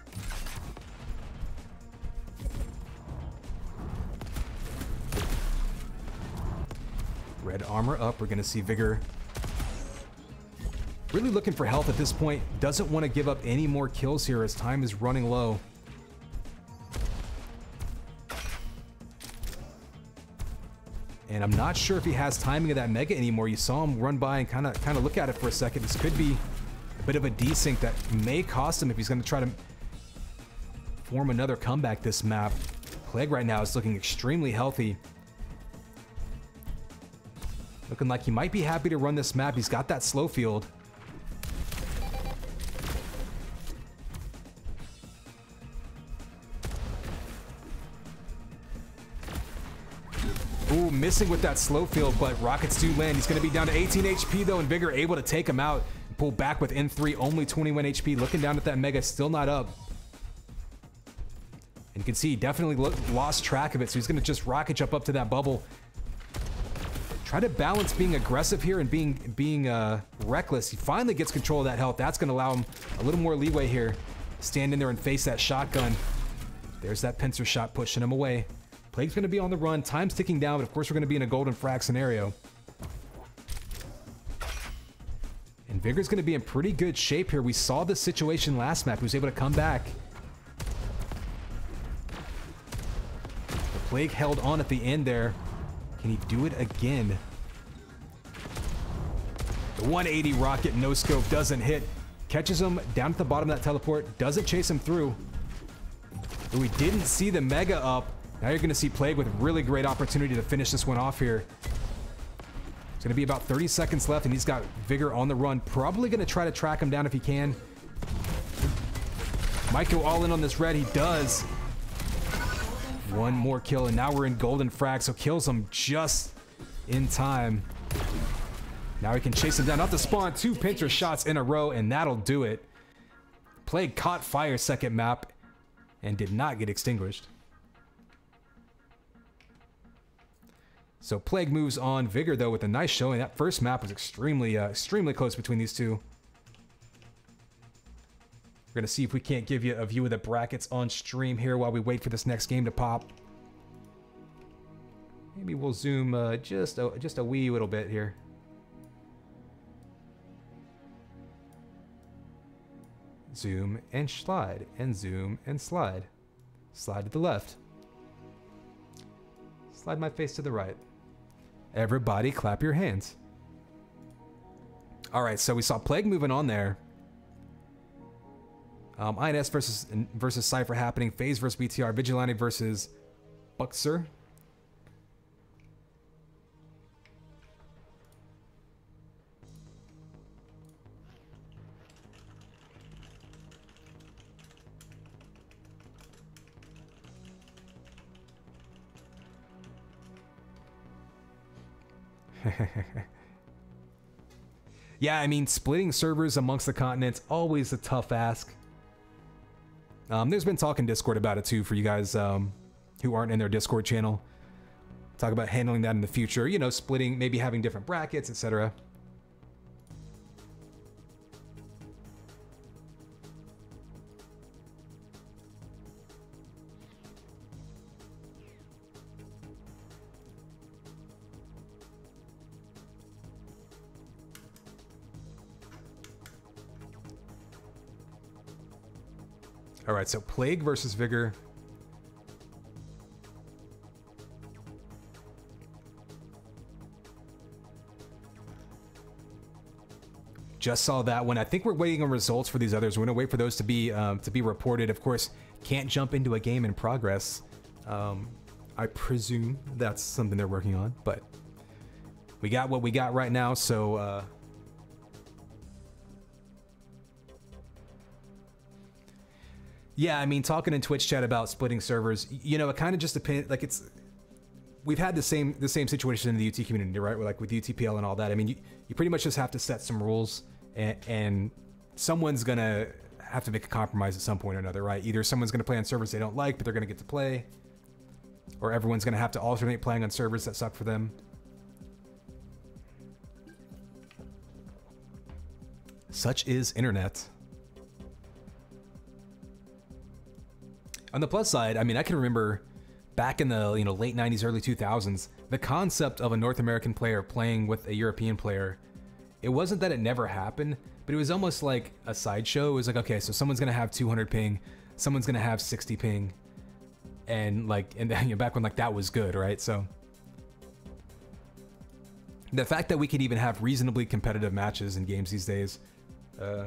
Red armor up. We're going to see Vigor really looking for health at this point. Doesn't want to give up any more kills here as time is running low. And I'm not sure if he has timing of that mega anymore. You saw him run by and kind of look at it for a second. This could be a bit of a desync that may cost him if he's going to try to form another comeback this map. Plague right now is looking extremely healthy. Looking like he might be happy to run this map. He's got that slow field. Ooh, missing with that slow field, but rockets do land. He's going to be down to 18 HP, though, and Vigor able to take him out and pull back with N3, only 21 HP. Looking down at that mega, still not up. And you can see he definitely lost track of it, so he's going to just rocket jump up to that bubble. Try to balance being aggressive here and being reckless. He finally gets control of that health. That's going to allow him a little more leeway here. Stand in there and face that shotgun. There's that pincer shot pushing him away. Plague's going to be on the run. Time's ticking down, but of course we're going to be in a golden frag scenario. And Vigor's going to be in pretty good shape here. We saw this situation last map. He was able to come back. The Plague held on at the end there. Can he do it again? The 180 rocket no scope doesn't hit. Catches him down at the bottom of that teleport. Doesn't chase him through. But we didn't see the mega up. Now you're going to see Plague with really great opportunity to finish this one off here. It's going to be about 30 seconds left, and he's got Vigor on the run. Probably going to try to track him down if he can. Might go all in on this red. He does. One more kill, and now we're in golden frag, so kills him just in time. Now he can chase him down. Not to spawn 2 pincer shots in a row, and that'll do it. Plague caught fire second map and did not get extinguished. So Plague moves on. Vigor, though, with a nice showing. That first map was extremely close between these two. We're going to see if we can't give you a view of the brackets on stream here while we wait for this next game to pop. Maybe we'll zoom just a wee little bit here. Zoom and slide, and zoom and slide. Slide to the left. Slide my face to the right. Everybody clap your hands. All right, so we saw Plague moving on there. INS versus Cypher happening. Phaze versus BTR. Vigilante versus Buxer. Yeah, I mean, splitting servers amongst the continents, always a tough ask. There's been talk in Discord about it too for you guys who aren't in their Discord channel. Talk about handling that in the future, you know, splitting, maybe having different brackets, etc. All right, so Plague versus Vigor. Just saw that one. I think we're waiting on results for these others. We're gonna wait for those to be reported. Of course, can't jump into a game in progress. I presume that's something they're working on, but we got what we got right now. So yeah, I mean, talking in Twitch chat about splitting servers, you know, it kind of just depends. Like we've had the same situation in the UT community, right? Like with UTPL and all that. I mean, you pretty much just have to set some rules, and someone's gonna have to make a compromise at some point or another, right? Either someone's gonna play on servers they don't like, but they're gonna get to play, or everyone's gonna have to alternate playing on servers that suck for them. Such is internet. On the plus side, I mean, I can remember back in the late 90s, early 2000s, the concept of a North American player playing with a European player, it wasn't that it never happened, but it was almost like a sideshow. It was like, okay, so someone's gonna have 200 ping, someone's gonna have 60 ping, and back when like that was good, right? So the fact that we can even have reasonably competitive matches in games these days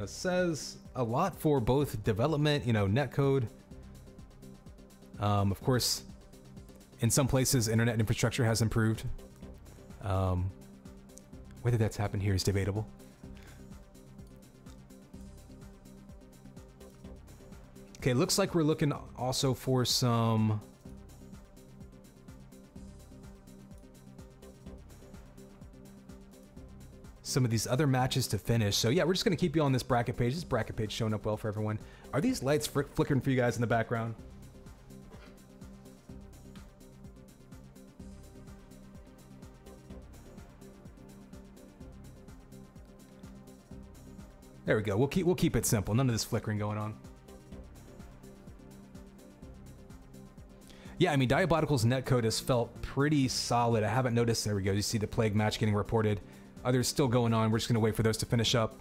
says a lot for both development, netcode. Of course, in some places, internet infrastructure has improved. Whether that's happened here is debatable. Okay, looks like we're looking also for some of these other matches to finish. So yeah, we're just gonna keep you on this bracket page. This bracket page showing up well for everyone. Are these lights flickering for you guys in the background? There we go. We'll keep it simple. None of this flickering going on. Yeah, I mean, Diabotical's netcode has felt pretty solid. I haven't noticed. There we go. You see the Plague match getting reported. Others still going on. We're just gonna wait for those to finish up.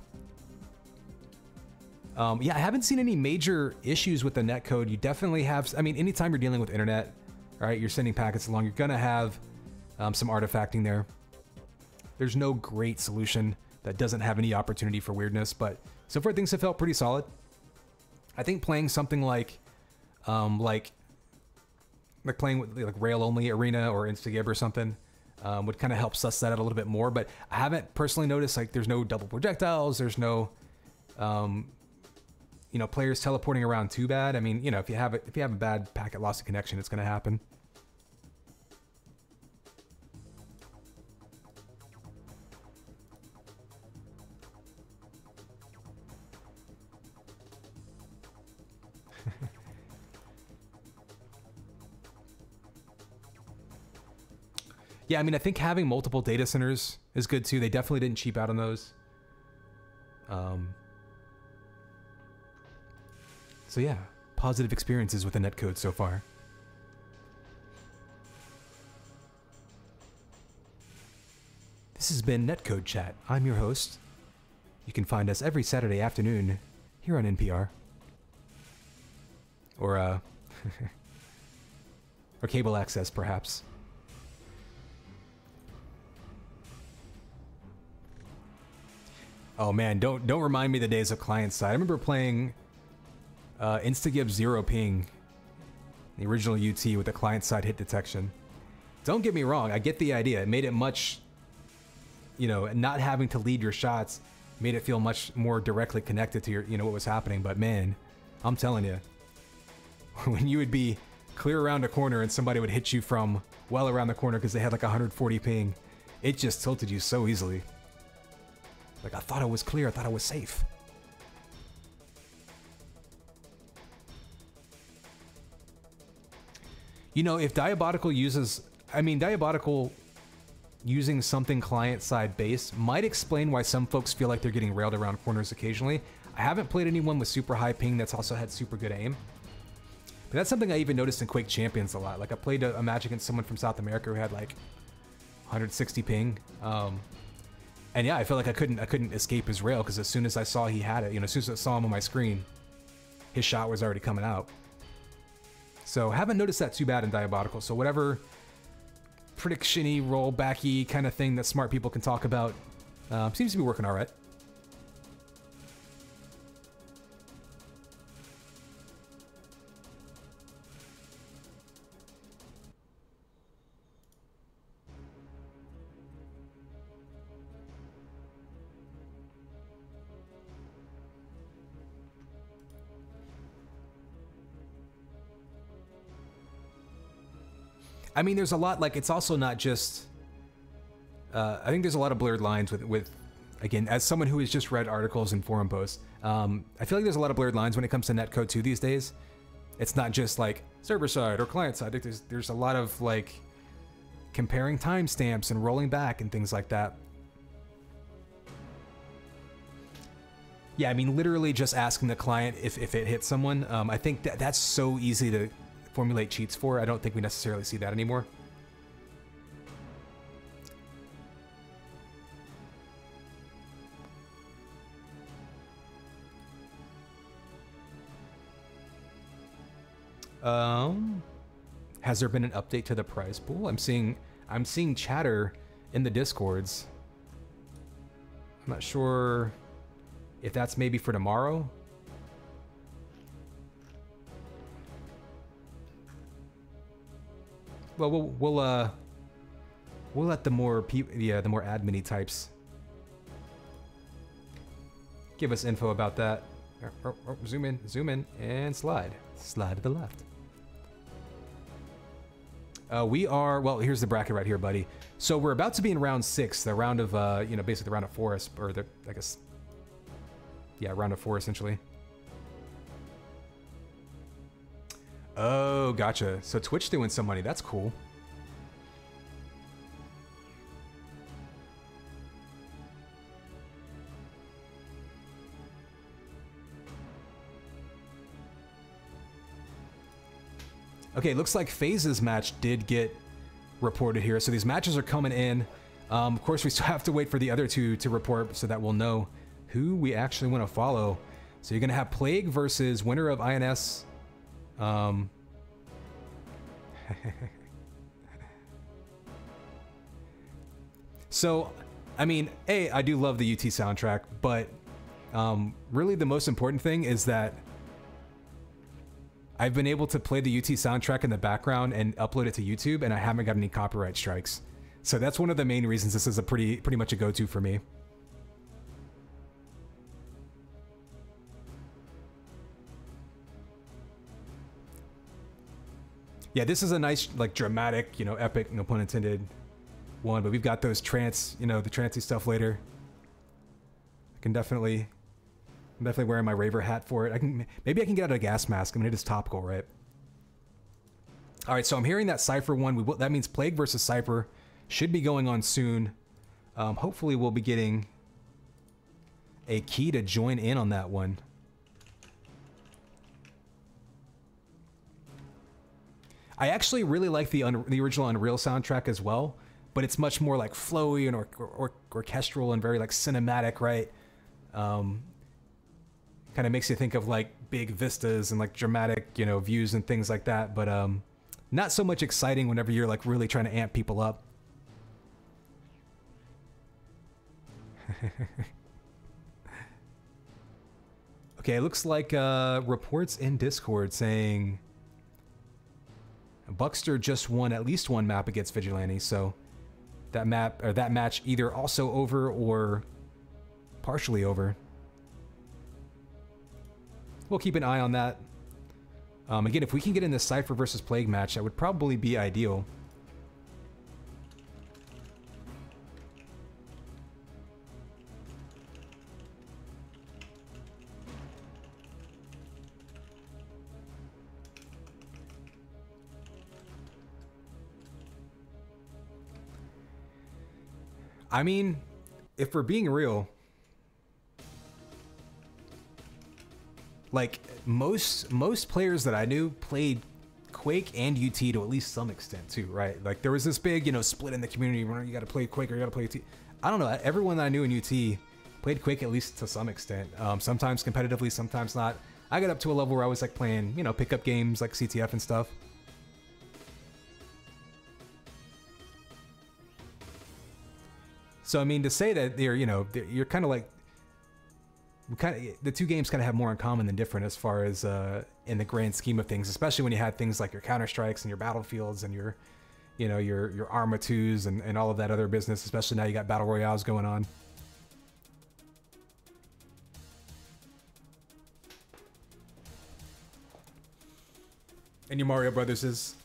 Yeah, I haven't seen any major issues with the netcode. You definitely have. I mean, anytime you're dealing with internet, right? You're sending packets along. You're gonna have some artifacting there. There's no great solution that doesn't have any opportunity for weirdness, but so far things have felt pretty solid. I think playing something like playing with like rail only arena or instagib or something would kind of help suss that out a little bit more. But I haven't personally noticed like there's no double projectiles, there's no players teleporting around too bad. I mean, if you have a bad packet loss of connection, it's going to happen. Yeah, I mean, I think having multiple data centers is good too. They definitely didn't cheap out on those. So yeah, positive experiences with the netcode so far. This has been Netcode Chat. I'm your host. You can find us every Saturday afternoon here on NPR. Or, or cable access, perhaps. Oh man, don't remind me the days of client side. I remember playing instagib 0 ping, the original UT with the client side hit detection. Don't get me wrong, I get the idea. It made it much, not having to lead your shots made it feel much more directly connected to your, what was happening. But man, I'm telling you, when you would be clear around a corner and somebody would hit you from well around the corner because they had like 140 ping, it just tilted you so easily. Like, I thought I was clear, I thought I was safe. You know, if Diabotical uses... I mean, Diabotical using something client-side base might explain why some folks feel like they're getting railed around corners occasionally. I haven't played anyone with super high ping that's also had super good aim. But that's something I even noticed in Quake Champions a lot. Like, I played a match against someone from South America who had, like, 160 ping. And yeah, I felt like I couldn't escape his rail, because as soon as I saw he had it, you know, as soon as I saw him on my screen, his shot was already coming out. So haven't noticed that too bad in Diabotical. So whatever prediction-y, rollback-y kind of thing that smart people can talk about seems to be working all right. I mean, there's a lot, like, it's also not just, I think there's a lot of blurred lines with, again, as someone who has just read articles and forum posts, I feel like there's a lot of blurred lines when it comes to netcode too these days. It's not just, like, server side or client side. There's a lot of, like, comparing timestamps and rolling back and things like that. Yeah, I mean, literally just asking the client if it hits someone, I think that's so easy to formulate cheats for. I don't think we necessarily see that anymore. Has there been an update to the prize pool? I'm seeing chatter in the discords. I'm not sure if that's maybe for tomorrow. Well, we'll let the more the more admin-y types give us info about that. Zoom in, and slide to the left. We are, well, here's the bracket right here, buddy. So we're about to be in round 6, the round of you know, basically the round of 4, or the, I guess, yeah, round of 4 essentially. Oh, gotcha. So Twitch doing some money. That's cool. Okay, looks like Phaze's match did get reported here. So these matches are coming in. Of course, we still have to wait for the other two to report so that we'll know who we actually want to follow. So you're going to have Plague versus winner of INS. So, I mean, I do love the UT soundtrack, but really the most important thing is that I've been able to play the UT soundtrack in the background and upload it to YouTube, and I haven't got any copyright strikes. So that's one of the main reasons this is a pretty much a go-to for me. Yeah, this is a nice, like, dramatic, you know, epic, no pun intended, one, but we've got those trance, you know, the trancey stuff later. I'm definitely wearing my Raver hat for it. Maybe I can get out a gas mask. I mean, it is topical, right? All right, so I'm hearing that Cypher one. That means Plague versus Cypher should be going on soon. Hopefully we'll be getting a key to join in on that one. I actually really like the original Unreal soundtrack as well, but it's much more like flowy and orchestral and very like cinematic, right? Kind of makes you think of like big vistas and like dramatic, you know, views and things like that, but not so much exciting whenever you're like really trying to amp people up. Okay, it looks like reports in Discord saying Buckster just won at least one map against Vigilante, so that map or that match either also over or partially over. We'll keep an eye on that. Again, if we can get in this Cypher versus Plague match, that would probably be ideal. I mean, if we're being real, like most players that I knew played Quake and UT to at least some extent too, right? Like there was this big, you know, split in the community. You got to play Quake or you got to play UT. I don't know. Everyone that I knew in UT played Quake at least to some extent. Sometimes competitively, sometimes not. I got up to a level where I was like playing, you know, pickup games like CTF and stuff. So I mean, to say that they're, you know, you're kind of like, the two games kind of have more in common than different as far as in the grand scheme of things, especially when you had things like your Counter-Strikes and your Battlefields and your, you know, your Arma 2s and all of that other business, especially now you got Battle Royales going on. And your Mario Brotherses.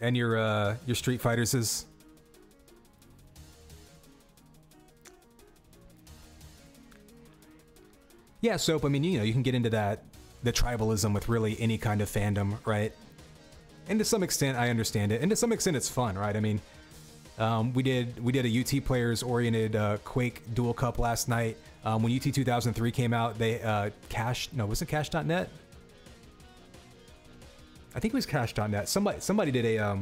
And your Street Fighters's. Yeah, Soap, I mean, you know, you can get into that, the tribalism with really any kind of fandom, right? And to some extent, I understand it. And to some extent, it's fun, right? I mean, we did a UT players-oriented Quake Duel Cup last night. When UT 2003 came out, they Cash, no, was it Cash.net? I think it was Cash.net. Somebody did a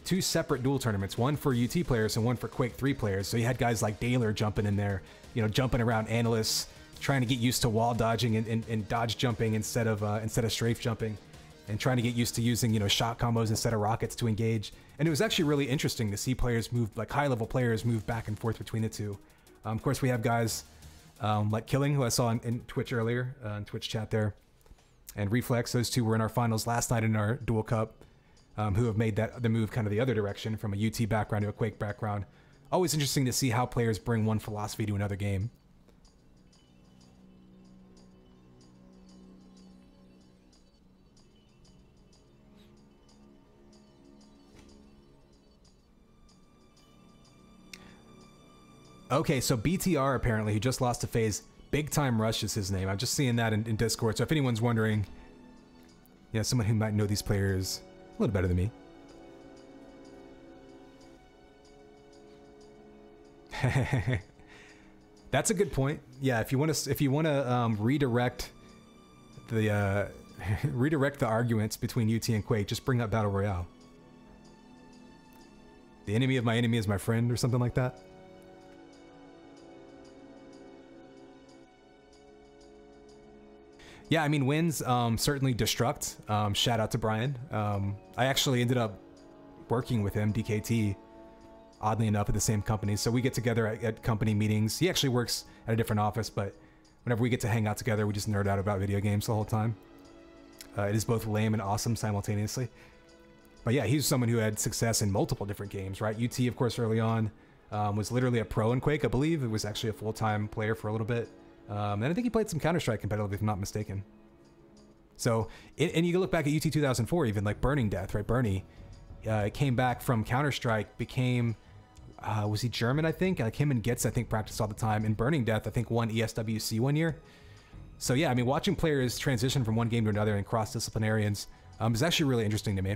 two separate duel tournaments, one for UT players and one for Quake 3 players. So you had guys like Daler jumping in there, you know, jumping around analysts, trying to get used to wall dodging and dodge jumping instead of strafe jumping, and trying to get used to using, you know, shot combos instead of rockets to engage. And it was actually really interesting to see players move, like high-level players move back and forth between the two. Of course, we have guys like Killing, who I saw in Twitch earlier, in Twitch chat there, and Reflex. Those two were in our finals last night in our Duel Cup, who have made the move kind of the other direction from a UT background to a Quake background. Always interesting to see how players bring one philosophy to another game. Okay, so BTR apparently, who just lost to Phaze, Big Time Rush is his name. I'm just seeing that in Discord. So if anyone's wondering, yeah, someone who might know these players a little better than me. That's a good point. Yeah, if you want to redirect the redirect the arguments between UT and Quake, just bring up Battle Royale. The enemy of my enemy is my friend, or something like that. Yeah, I mean, wins, certainly Destruct. Shout out to Brian. I actually ended up working with him, DKT, oddly enough, at the same company. So we get together at company meetings. He actually works at a different office, but whenever we get to hang out together, we just nerd out about video games the whole time. It is both lame and awesome simultaneously. But yeah, he's someone who had success in multiple different games, right? UT, of course, early on, was literally a pro in Quake, I believe. It was actually a full-time player for a little bit. And I think he played some Counter-Strike competitively, if I'm not mistaken. So, and you can look back at UT 2004, even like Burning Death, right? Bernie came back from Counter-Strike, became, was he German, I think? Like him and Gitz, I think, practiced all the time. And Burning Death, I think, won ESWC one year. So yeah, I mean, watching players transition from one game to another and cross-disciplinarians is actually really interesting to me.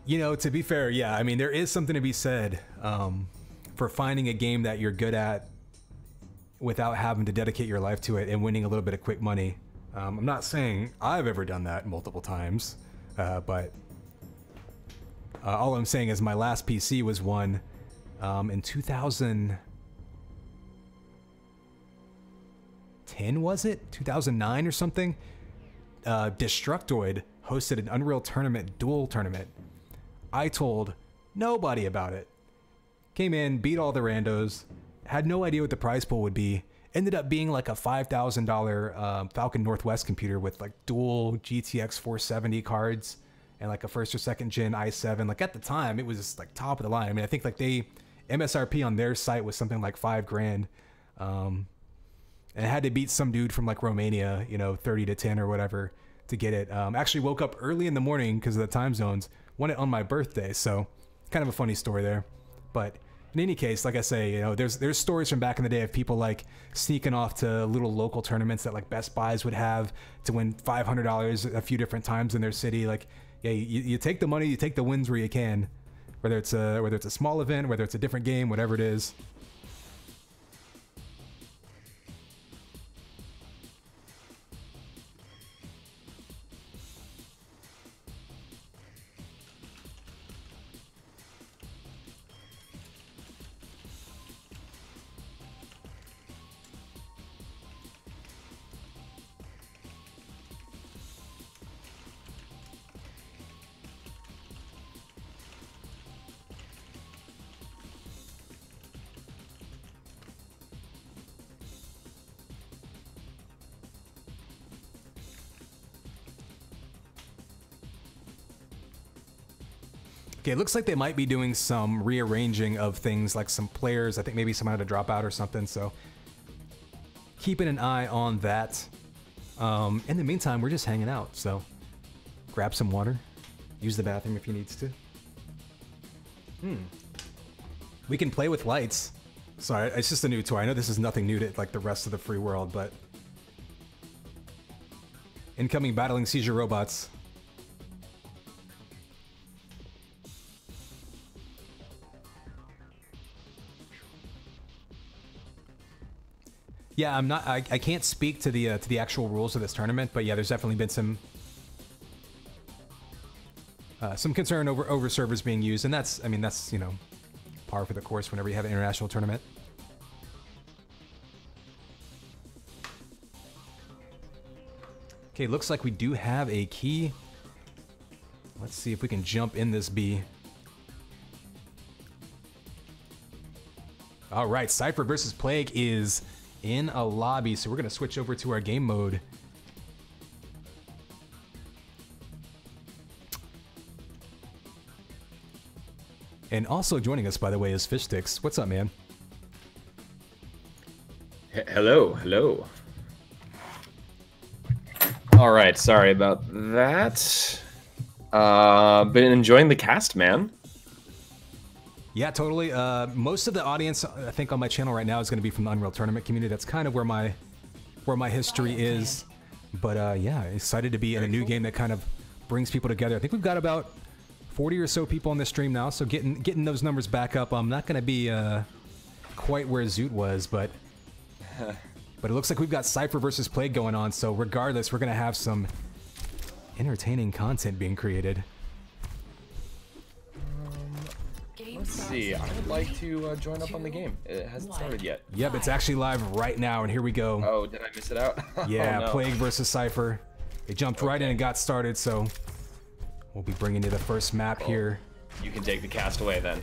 You know, to be fair, yeah, I mean, there is something to be said for finding a game that you're good at without having to dedicate your life to it and winning a little bit of quick money. I'm not saying I've ever done that multiple times, but all I'm saying is my last PC was won in 2010, was it? 2009 or something? Destructoid hosted an Unreal Tournament duel tournament. I told Nobody about it. Came in, beat all the randos, had no idea what the prize pool would be. Ended up being like a $5,000 Falcon Northwest computer with like dual GTX 470 cards and like a first or second gen i7. Like at the time, it was just like top of the line. I mean, I think like MSRP on their site was something like $5,000. And it had to beat some dude from like Romania, you know, 30 to 10 or whatever to get it. Actually woke up early in the morning because of the time zones, won it on my birthday. So kind of a funny story there. But in any case, like I say, you know, there's stories from back in the day of people like sneaking off to little local tournaments that like Best Buys would have to win $500 a few different times in their city. Like, yeah, you take the money, you take the wins where you can, whether it's a small event, whether it's a different game, whatever it is. Okay, it looks like they might be doing some rearranging of things, like some players. I think maybe someone had to drop out or something, so keeping an eye on that. In the meantime, we're just hanging out, so grab some water, use the bathroom if you needs to. We can play with lights. Sorry, it's just a new toy. I know this is nothing new to like the rest of the free world, but incoming battling seizure robots. Yeah, I can't speak to the actual rules of this tournament, but yeah, there's definitely been some concern over servers being used, and that's, I mean, that's, you know, par for the course whenever you have an international tournament. Okay, looks like we do have a key. Let's see if we can jump in this bee. All right, Cypher versus Plague is in a lobby, so we're gonna switch over to our game mode. And also joining us, by the way, is Fish Sticks. What's up, man? Hello, hello. All right, sorry about that. Been enjoying the cast, man. Yeah, totally. Most of the audience, I think, on my channel right now is going to be from the Unreal Tournament community. That's kind of where my history is. But yeah, excited to be in a new game that kind of brings people together. I think we've got about 40 or so people on this stream now, so getting those numbers back up. I'm not going to be quite where Zoot was, but it looks like we've got Cypher versus Plague going on. So regardless, we're going to have some entertaining content being created. Let's see. I would like to join up on the game. It hasn't started yet. Yep, it's actually live right now, and here we go. Oh, did I miss it out? Yeah, oh, no. Plague versus Cypher. They jumped right in and got started, so we'll be bringing you the first map here. You can take the cast away then.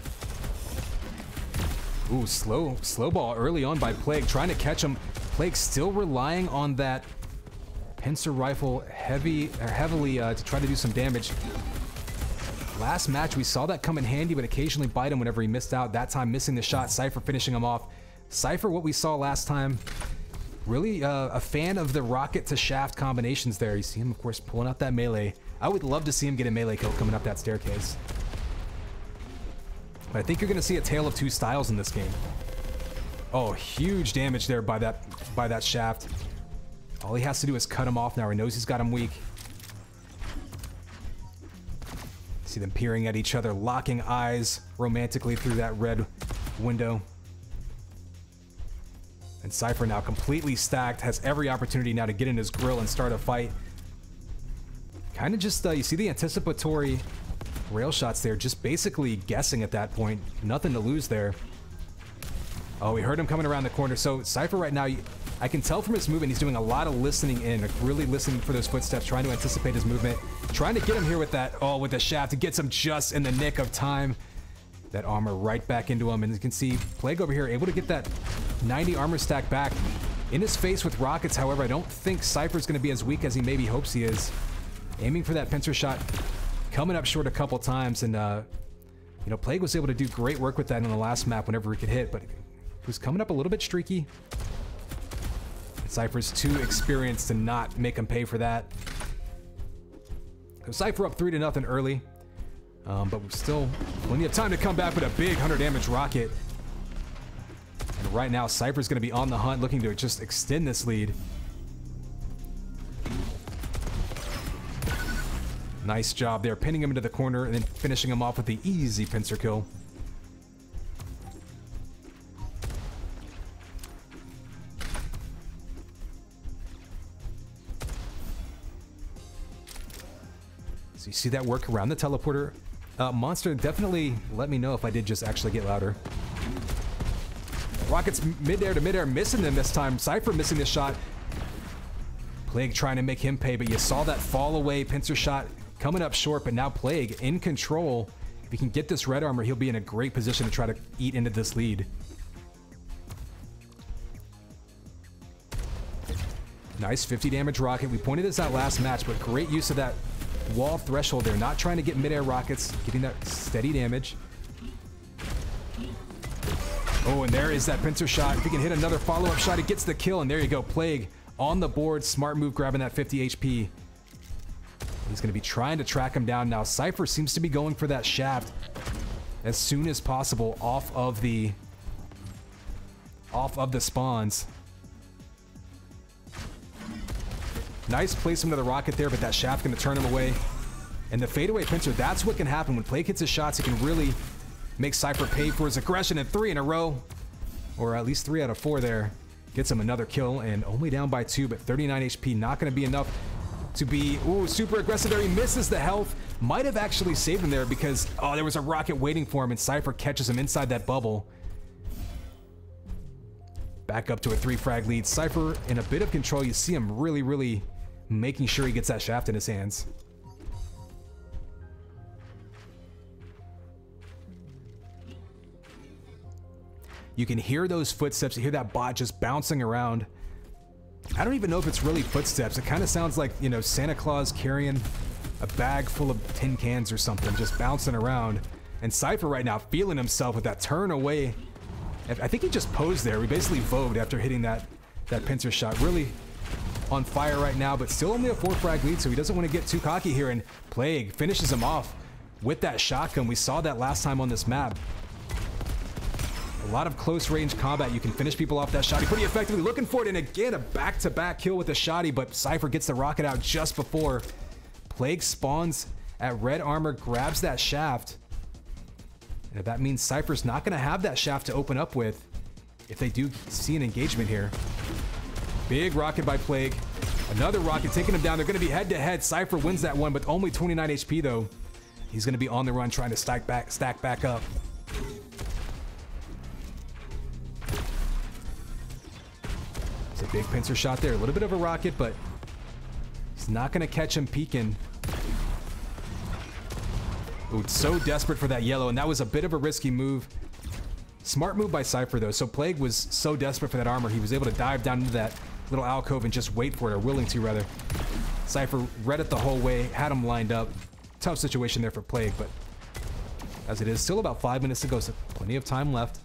Ooh, slow ball early on by Plague, trying to catch him. Plague still relying on that pincer rifle heavily to try to do some damage. Last match, we saw that come in handy, but occasionally bite him whenever he missed out. That time missing the shot, Cypher finishing him off. Cypher, what we saw last time, really a fan of the rocket to shaft combinations there. You see him, of course, pulling out that melee. I would love to see him get a melee kill coming up that staircase. But I think you're going to see a tale of two styles in this game. Oh, huge damage there by that shaft. All he has to do is cut him off now. He knows he's got him weak. See them peering at each other, locking eyes romantically through that red window. And Cypher now completely stacked, has every opportunity now to get in his grill and start a fight. Kind of just, you see the anticipatory rail shots there, just basically guessing at that point. Nothing to lose there. Oh, we heard him coming around the corner. So Cypher right now, I can tell from his movement, he's doing a lot of listening in, like really listening for those footsteps, trying to anticipate his movement, trying to get him here with that, with the shaft. It gets him just in the nick of time. That armor right back into him, and you can see Plague over here able to get that 90 armor stack back. In his face with rockets, however, I don't think Cypher's going to be as weak as he maybe hopes he is. Aiming for that pincer shot, coming up short a couple times, and you know, Plague was able to do great work with that in the last map whenever he could hit, but he was coming up a little bit streaky. Cypher's too experienced to not make him pay for that. So Cypher up 3-0 early. But we're still plenty of time to come back with a big 100 damage rocket. And right now, Cypher's going to be on the hunt, looking to just extend this lead. Nice job there, pinning him into the corner and then finishing him off with the easy pincer kill. So you see that work around the teleporter. Monster, definitely let me know if I did just actually get louder. Rockets mid-air to mid-air, missing them this time. Cypher missing this shot. Plague trying to make him pay, but you saw that fall away pincer shot coming up short, but now Plague in control. If he can get this red armor, he'll be in a great position to try to eat into this lead. Nice 50 damage rocket. We pointed this out last match, but great use of that wall threshold there, not trying to get mid-air rockets, getting that steady damage. Oh, and there is that pincer shot. If he can hit another follow-up shot, he gets the kill, and there you go. Plague on the board. Smart move, grabbing that 50 HP. He's going to be trying to track him down now. Cypher seems to be going for that shaft as soon as possible off of the spawns. Nice placement of the rocket there, but that shaft going to turn him away. And the fadeaway pincer, that's what can happen. When Plague hits his shots, he can really make Cypher pay for his aggression, and 3 in a row. Or at least 3 out of 4 there. Gets him another kill, and only down by 2, but 39 HP. Not going to be enough to be, ooh, super aggressive there. He misses the health. Might have actually saved him there because, oh, there was a rocket waiting for him, and Cypher catches him inside that bubble. Back up to a 3-frag lead. Cypher in a bit of control. You see him really making sure he gets that shaft in his hands. You can hear those footsteps. You hear that bot just bouncing around. I don't even know if it's really footsteps. It kind of sounds like, you know, Santa Claus carrying a bag full of tin cans or something, just bouncing around. And Cypher right now feeling himself with that turn away. I think he just posed there. We basically vogued after hitting that pincer shot. Really on fire right now, but still only a 4-frag lead, so he doesn't want to get too cocky here, and Plague finishes him off with that shotgun. We saw that last time on this map. A lot of close range combat. You can finish people off that shotty pretty effectively. Looking for it, and again, a back-to-back kill with a shotty, but Cypher gets the rocket out just before. Plague spawns at red armor, grabs that shaft. And that means Cypher's not going to have that shaft to open up with if they do see an engagement here. Big rocket by Plague. Another rocket taking him down. They're going to be head-to-head. Cypher wins that one, but only 29 HP, though. He's going to be on the run trying to stack back up. It's a big pincer shot there. A little bit of a rocket, but he's not going to catch him peeking. Ooh, so desperate for that yellow, and that was a bit of a risky move. Smart move by Cypher, though. So Plague was so desperate for that armor, he was able to dive down into that little alcove and just wait for it, or willing to, rather. Cypher read it the whole way, had him lined up. Tough situation there for Plague, but as it is, still about 5 minutes to go, so plenty of time left.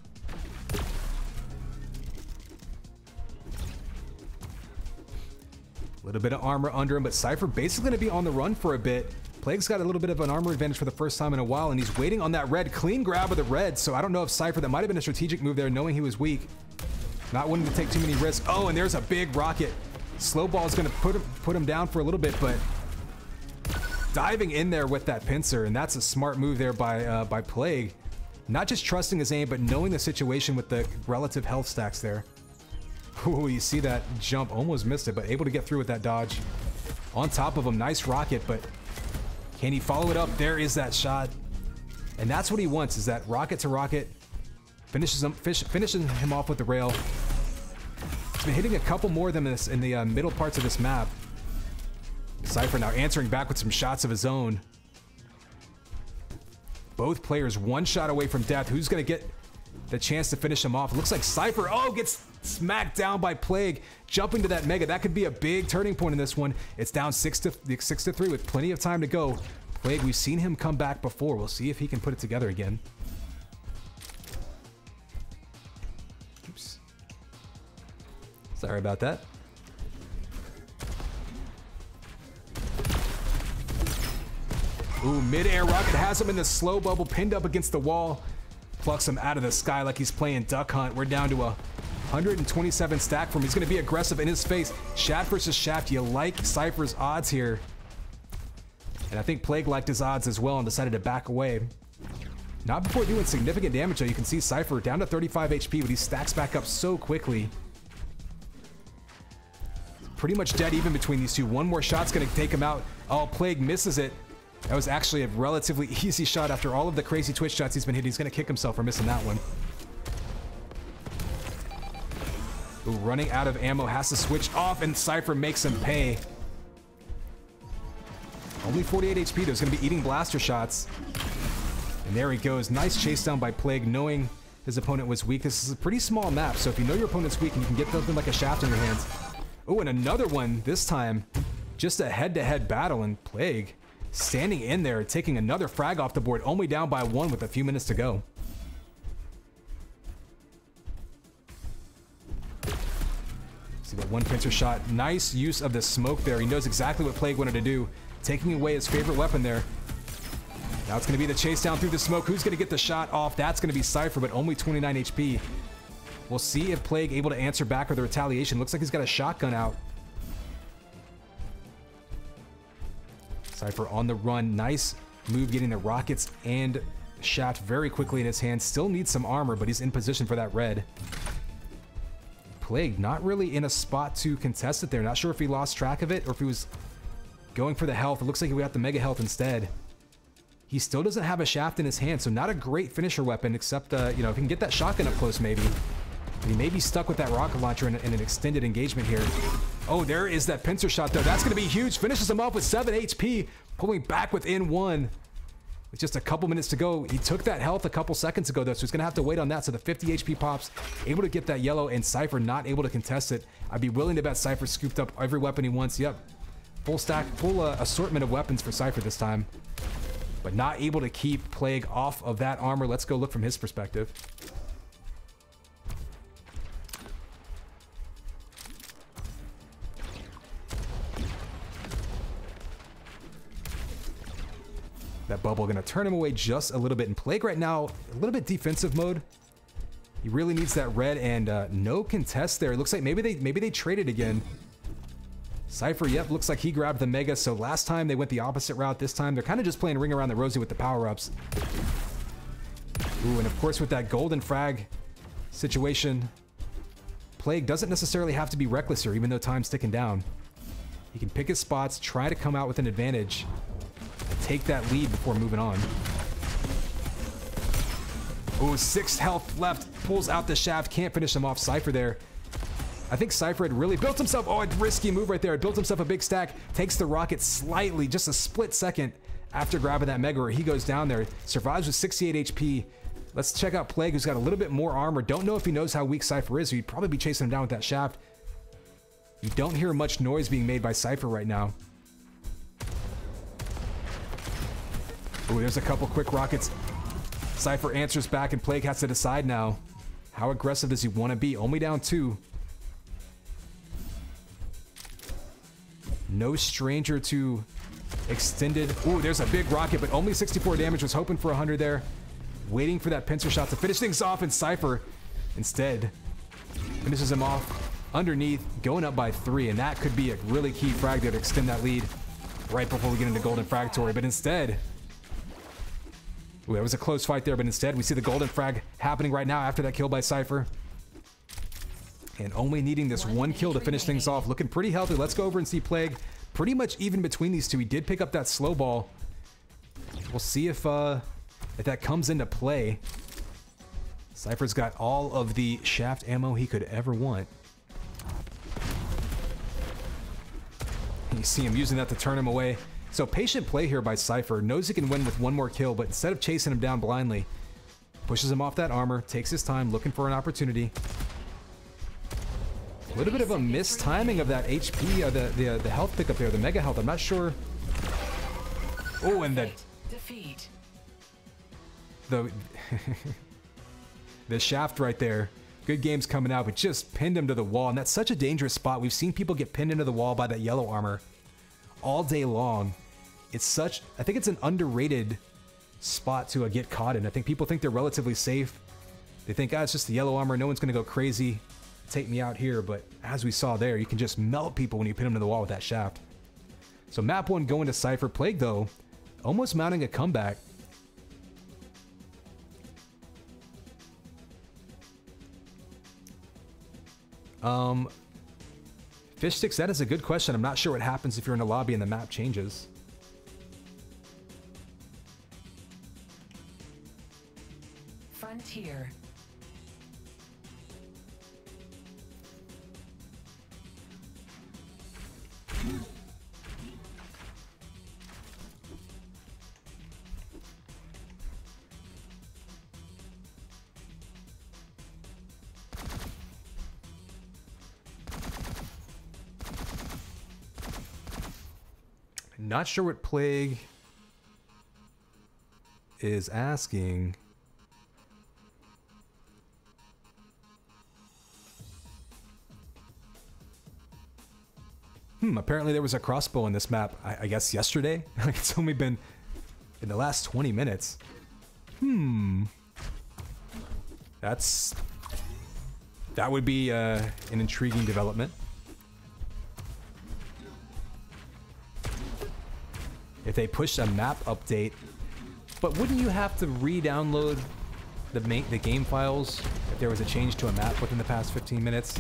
A little bit of armor under him, but Cypher basically going to be on the run for a bit. Plague's got a little bit of an armor advantage for the first time in a while, and he's waiting on that red. Clean grab of the red, so I don't know if Cypher, that might have been a strategic move there, knowing he was weak. Not wanting to take too many risks. Oh, and there's a big rocket. Slowball is going to put him down for a little bit, but diving in there with that pincer, and that's a smart move there by Plague. Not just trusting his aim, but knowing the situation with the relative health stacks there. Ooh, you see that jump, almost missed it, but able to get through with that dodge. On top of him, nice rocket, but can he follow it up? There is that shot. And that's what he wants, is that rocket to rocket. Finishes him off with the rail. He's been hitting a couple more of them in the middle parts of this map. Cypher now answering back with some shots of his own. Both players one shot away from death. Who's going to get the chance to finish him off? It looks like Cypher, oh, gets smacked down by Plague, jumping to that Mega. That could be a big turning point in this one. It's down 6-3 with plenty of time to go. Plague, we've seen him come back before. We'll see if he can put it together again. Oops. Sorry about that. Ooh, mid-air rocket has him in the slow bubble, pinned up against the wall. Plucks him out of the sky like he's playing Duck Hunt. We're down to a 127 stack for him. He's going to be aggressive in his face. Shaft versus Shaft. You like Cypher's odds here. And I think Plague liked his odds as well and decided to back away. Not before doing significant damage, though. You can see Cypher down to 35 HP, but he stacks back up so quickly. Pretty much dead even between these two. One more shot's going to take him out. Oh, Plague misses it. That was actually a relatively easy shot after all of the crazy Twitch shots he's been hitting. He's going to kick himself for missing that one. Ooh, running out of ammo, has to switch off, and Cypher makes him pay. Only 48 HP, though. He's going to be eating blaster shots. And there he goes. Nice chase down by Plague, knowing his opponent was weak. This is a pretty small map, so if you know your opponent's weak and you can get something like a Shaft in your hands. Oh, and another one this time. Just a head-to-head battle, and Plague standing in there, taking another frag off the board, only down by one with a few minutes to go. See that one pincer shot. Nice use of the smoke there. He knows exactly what Plague wanted to do, taking away his favorite weapon there. Now it's going to be the chase down through the smoke. Who's going to get the shot off? That's going to be Cypher, but only 29 HP. We'll see if Plague able to answer back with a retaliation. Looks like he's got a shotgun out. Cypher on the run. Nice move getting the rockets and Shaft very quickly in his hand. Still needs some armor, but he's in position for that red. Plague not really in a spot to contest it there. Not sure if he lost track of it or if he was going for the health. It looks like he got the mega health instead. He still doesn't have a Shaft in his hand, so not a great finisher weapon, except, you know, if he can get that shotgun up close maybe. And he may be stuck with that rocket launcher in an extended engagement here. Oh, there is that pincer shot, though. That's going to be huge. Finishes him off with 7 HP, pulling back within 1. With just a couple minutes to go. He took that health a couple seconds ago, though, so he's going to have to wait on that. So the 50 HP pops, able to get that yellow, and Cypher not able to contest it. I'd be willing to bet Cypher scooped up every weapon he wants. Yep. Full stack, full assortment of weapons for Cypher this time. But not able to keep Plague off of that armor. Let's go look from his perspective. That bubble going to turn him away just a little bit. And Plague right now, a little bit defensive mode. He really needs that red, and no contest there. It looks like maybe they traded again. Cypher, yep, looks like he grabbed the Mega. So last time they went the opposite route. This time they're kind of just playing ring around the rosy with the power-ups. Ooh, and of course with that golden frag situation, Plague doesn't necessarily have to be reckless here, even though time's ticking down. He can pick his spots, try to come out with an advantage, take that lead before moving on. Ooh, 6 health left. Pulls out the Shaft. Can't finish him off. Cypher there. I think Cypher had really built himself. Oh, a risky move right there. It built himself a big stack. Takes the rocket slightly, just a split second after grabbing that Mega, where he goes down there. Survives with 68 HP. Let's check out Plague, who's got a little bit more armor. Don't know if he knows how weak Cypher is, so he'd probably be chasing him down with that Shaft. You don't hear much noise being made by Cypher right now. Ooh, there's a couple quick rockets. Cypher answers back, and Plague has to decide now. How aggressive does he want to be? Only down 2. No stranger to extended. Ooh, there's a big rocket, but only 64 damage. Was hoping for 100 there. Waiting for that pincer shot to finish things off, and Cypher instead finishes him off underneath, going up by 3, and that could be a really key frag there to extend that lead right before we get into Golden Fragtory, but instead... Ooh, that was a close fight there, but instead we see the golden frag happening right now after that kill by Cypher. And only needing this one kill to finish things off. Looking pretty healthy. Let's go over and see Plague. Pretty much even between these two. He did pick up that slow ball. We'll see if that comes into play. Cypher's got all of the Shaft ammo he could ever want. You see him using that to turn him away. So patient play here by Cypher. Knows he can win with one more kill, but instead of chasing him down blindly, pushes him off that armor, takes his time, looking for an opportunity. A little bit of a mistiming of that HP, the health pickup there, the mega health. I'm not sure. Oh, and the defeat. The shaft right there. Good games coming out, but just pinned him to the wall, and that's such a dangerous spot. We've seen people get pinned into the wall by that yellow armor all day long. It's such, I think it's an underrated spot to get caught in. I think people think they're relatively safe. They think, it's just the yellow armor, no one's gonna go crazy, take me out here, but as we saw there, you can just melt people when you pin them to the wall with that shaft. So map 1 going to Cypher. Plague though, almost mounting a comeback. Fish sticks, that is a good question. I'm not sure what happens if you're in a lobby and the map changes. Frontier. Not sure what Plague is asking. Apparently there was a crossbow in this map, I guess yesterday? Like it's only been in the last 20 minutes. That would be an intriguing development. If they push a map update, but wouldn't you have to re-download the game files if there was a change to a map within the past 15 minutes?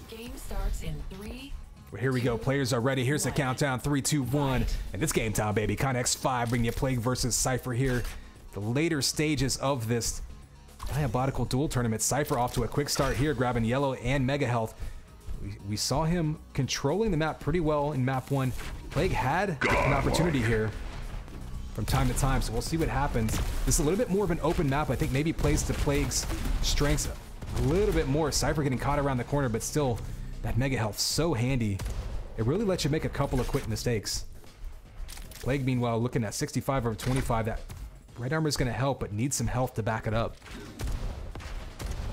Game starts in 3. Well, here we go. Players are ready. Here's the countdown. 3, 2, 1. And it's game time, baby. Connex 5 bring you Plague versus Cypher here. The later stages of this Diabotical Duel tournament. Cypher off to a quick start here, grabbing yellow and mega health. We saw him controlling the map pretty well in map 1. Plague had an opportunity here from time to time, so we'll see what happens. This is a little bit more of an open map. I think maybe plays to Plague's strengths a little bit more. Cypher getting caught around the corner, but still, that mega health so handy. It really lets you make a couple of quick mistakes. Plague, meanwhile, looking at 65 over 25. That red armor is going to help, but needs some health to back it up.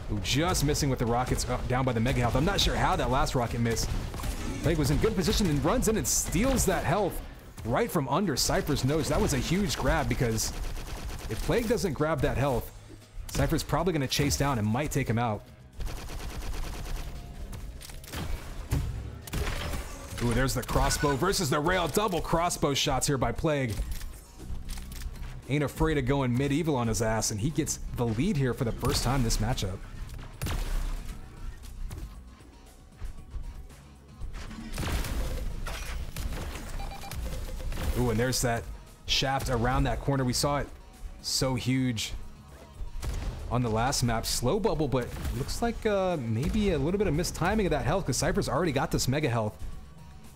Ooh, just missing with the rockets down by the mega health. I'm not sure how that last rocket missed. Plague was in good position and runs in and steals that health right from under Cypher's nose. That was a huge grab, because if Plague doesn't grab that health, Cypher's probably going to chase down and might take him out. Ooh, there's the crossbow versus the rail. Double crossbow shots here by Plague. Ain't afraid of going medieval on his ass, and he gets the lead here for the first time this matchup. Ooh, and there's that shaft around that corner. We saw it so huge on the last map. Slow bubble, but looks like maybe a little bit of mistiming of that health, because Cypher's already got this mega health.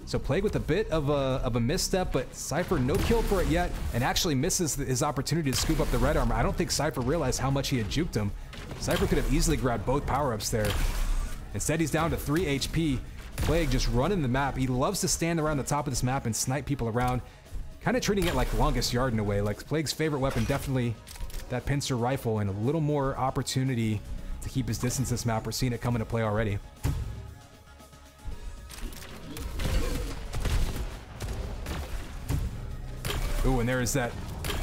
So Plague with a bit of a misstep, but Cypher no kill for it yet, and actually misses his opportunity to scoop up the red armor. I don't think Cypher realized how much he had juked him. Cypher could have easily grabbed both power-ups there. Instead, he's down to 3 HP. Plague just running the map. He loves to stand around the top of this map and snipe people around. Kind of treating it like longest yard in a way. Like Plague's favorite weapon, definitely that pincer rifle, and a little more opportunity to keep his distance this map. We're seeing it come into play already. Ooh, and there is that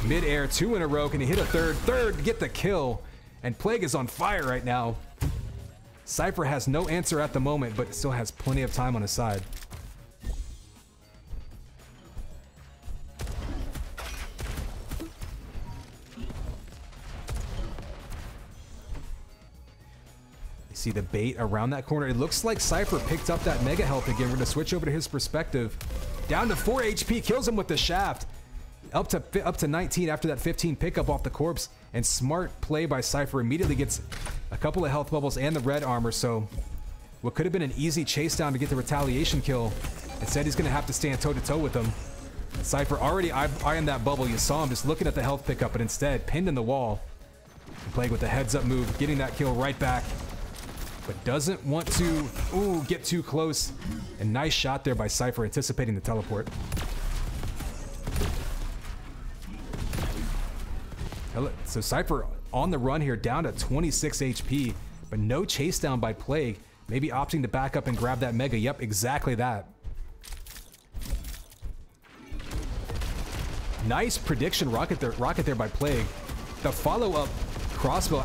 mid-air 2 in a row. Can he hit a third to get the kill? And Plague is on fire right now. Cypher has no answer at the moment, but still has plenty of time on his side. You see the bait around that corner. It looks like Cypher picked up that mega health again. We're going to switch over to his perspective. Down to 4 HP, kills him with the shaft. Up to 19 after that 15 pickup off the corpse, and smart play by Cypher. Immediately gets a couple of health bubbles and the red armor, so what could have been an easy chase down to get the retaliation kill. Instead, he's going to have to stand toe-to-toe with him. Cypher already eyeing that bubble. You saw him just looking at the health pickup, but instead, pinned in the wall. Plague with the heads-up move, getting that kill right back. But doesn't want to, get too close. And nice shot there by Cypher, anticipating the teleport. So Cypher on the run here, down to 26 HP, but no chase down by Plague. Maybe opting to back up and grab that Mega. Yep, exactly that. Nice prediction rocket there by Plague. The follow-up crossbow,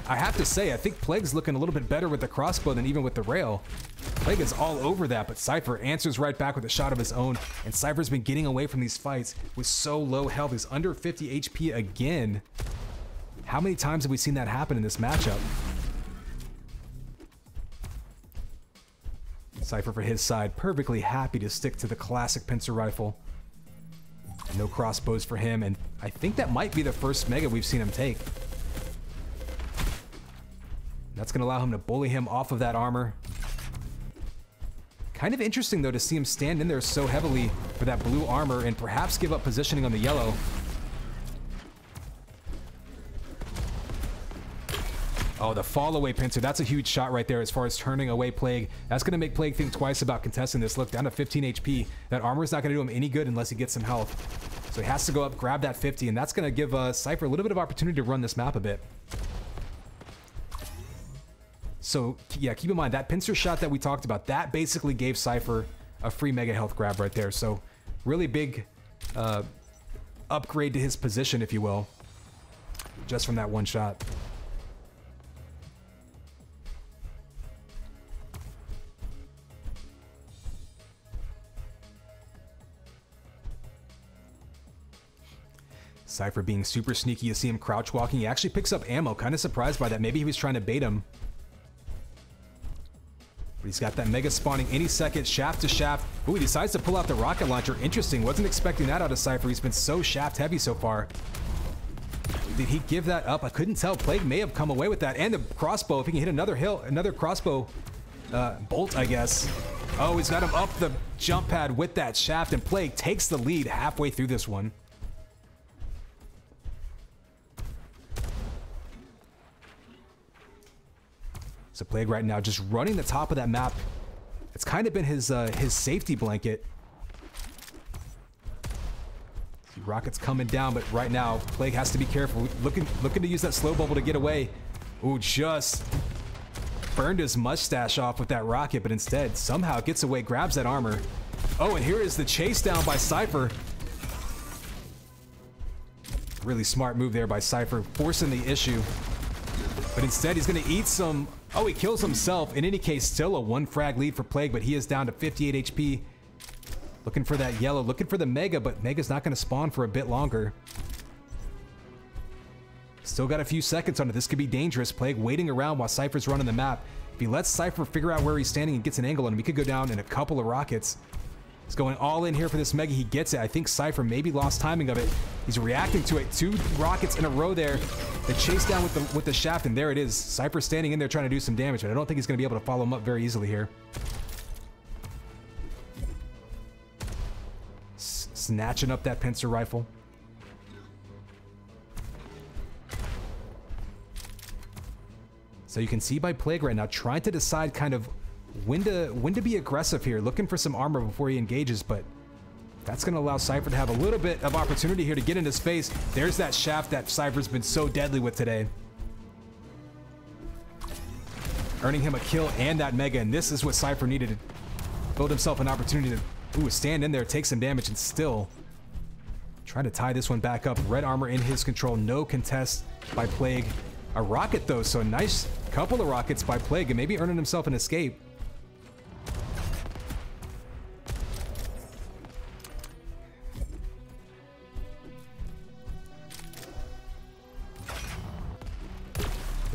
I have to say, I think Plague's looking a little bit better with the crossbow than even with the rail. Plague is all over that, but Cypher answers right back with a shot of his own, and Cypher's been getting away from these fights with so low health. He's under 50 HP again. How many times have we seen that happen in this matchup? Cypher for his side, perfectly happy to stick to the classic pincer rifle. No crossbows for him, and I think that might be the first Mega we've seen him take. That's going to allow him to bully him off of that armor. Kind of interesting, though, to see him stand in there so heavily for that blue armor and perhaps give up positioning on the yellow. Oh, the fall away pincer. That's a huge shot right there as far as turning away Plague. That's going to make Plague think twice about contesting this. Look, down to 15 HP. That armor is not going to do him any good unless he gets some health. So he has to go up, grab that 50, and that's going to give Cypher a little bit of opportunity to run this map a bit. So, yeah, keep in mind, that pincer shot that we talked about, that basically gave Cypher a free Mega health grab right there. So, really big upgrade to his position, if you will, just from that one shot. Cypher being super sneaky. You see him crouch walking. He actually picks up ammo. Kind of surprised by that. Maybe he was trying to bait him. But he's got that Mega spawning any second, shaft to shaft. Ooh, he decides to pull out the rocket launcher. Interesting. Wasn't expecting that out of Cypher. He's been so shaft heavy so far. Did he give that up? I couldn't tell. Plague may have come away with that. And the crossbow, if he can hit another crossbow bolt, I guess. Oh, he's got him up the jump pad with that shaft, and Plague takes the lead halfway through this one. So Plague right now just running the top of that map. It's kind of been his safety blanket. See rockets coming down, but right now Plague has to be careful. Looking to use that slow bubble to get away. Ooh, just burned his mustache off with that rocket, but instead somehow gets away, grabs that armor. Oh, and here is the chase down by Cypher. Really smart move there by Cypher, forcing the issue. But instead he's going to eat some. Oh, he kills himself. In any case, still a 1 frag lead for Plague, but he is down to 58 HP. Looking for that yellow, looking for the Mega, but Mega's not going to spawn for a bit longer. Still got a few seconds on it. This could be dangerous. Plague waiting around while Cypher's running the map. If he lets Cypher figure out where he's standing and gets an angle on him, he could go down in a couple of rockets. He's going all in here for this Mega. He gets it. I think Cypher maybe lost timing of it. He's reacting to it. 2 rockets in a row there. The chase down with the shaft, and there it is. Cypher standing in there trying to do some damage, but I don't think he's going to be able to follow him up very easily here. Snatching up that pincer rifle. So you can see by Plague right now trying to decide kind of when to be aggressive here, looking for some armor before he engages, but that's going to allow Cypher to have a little bit of opportunity here to get in his face. There's that shaft that Cypher's been so deadly with today. Earning him a kill and that Mega, and this is what Cypher needed to build himself an opportunity to stand in there, take some damage, and still try to tie this one back up. Red armor in his control, no contest by Plague. A rocket though, so a nice couple of rockets by Plague, and maybe earning himself an escape.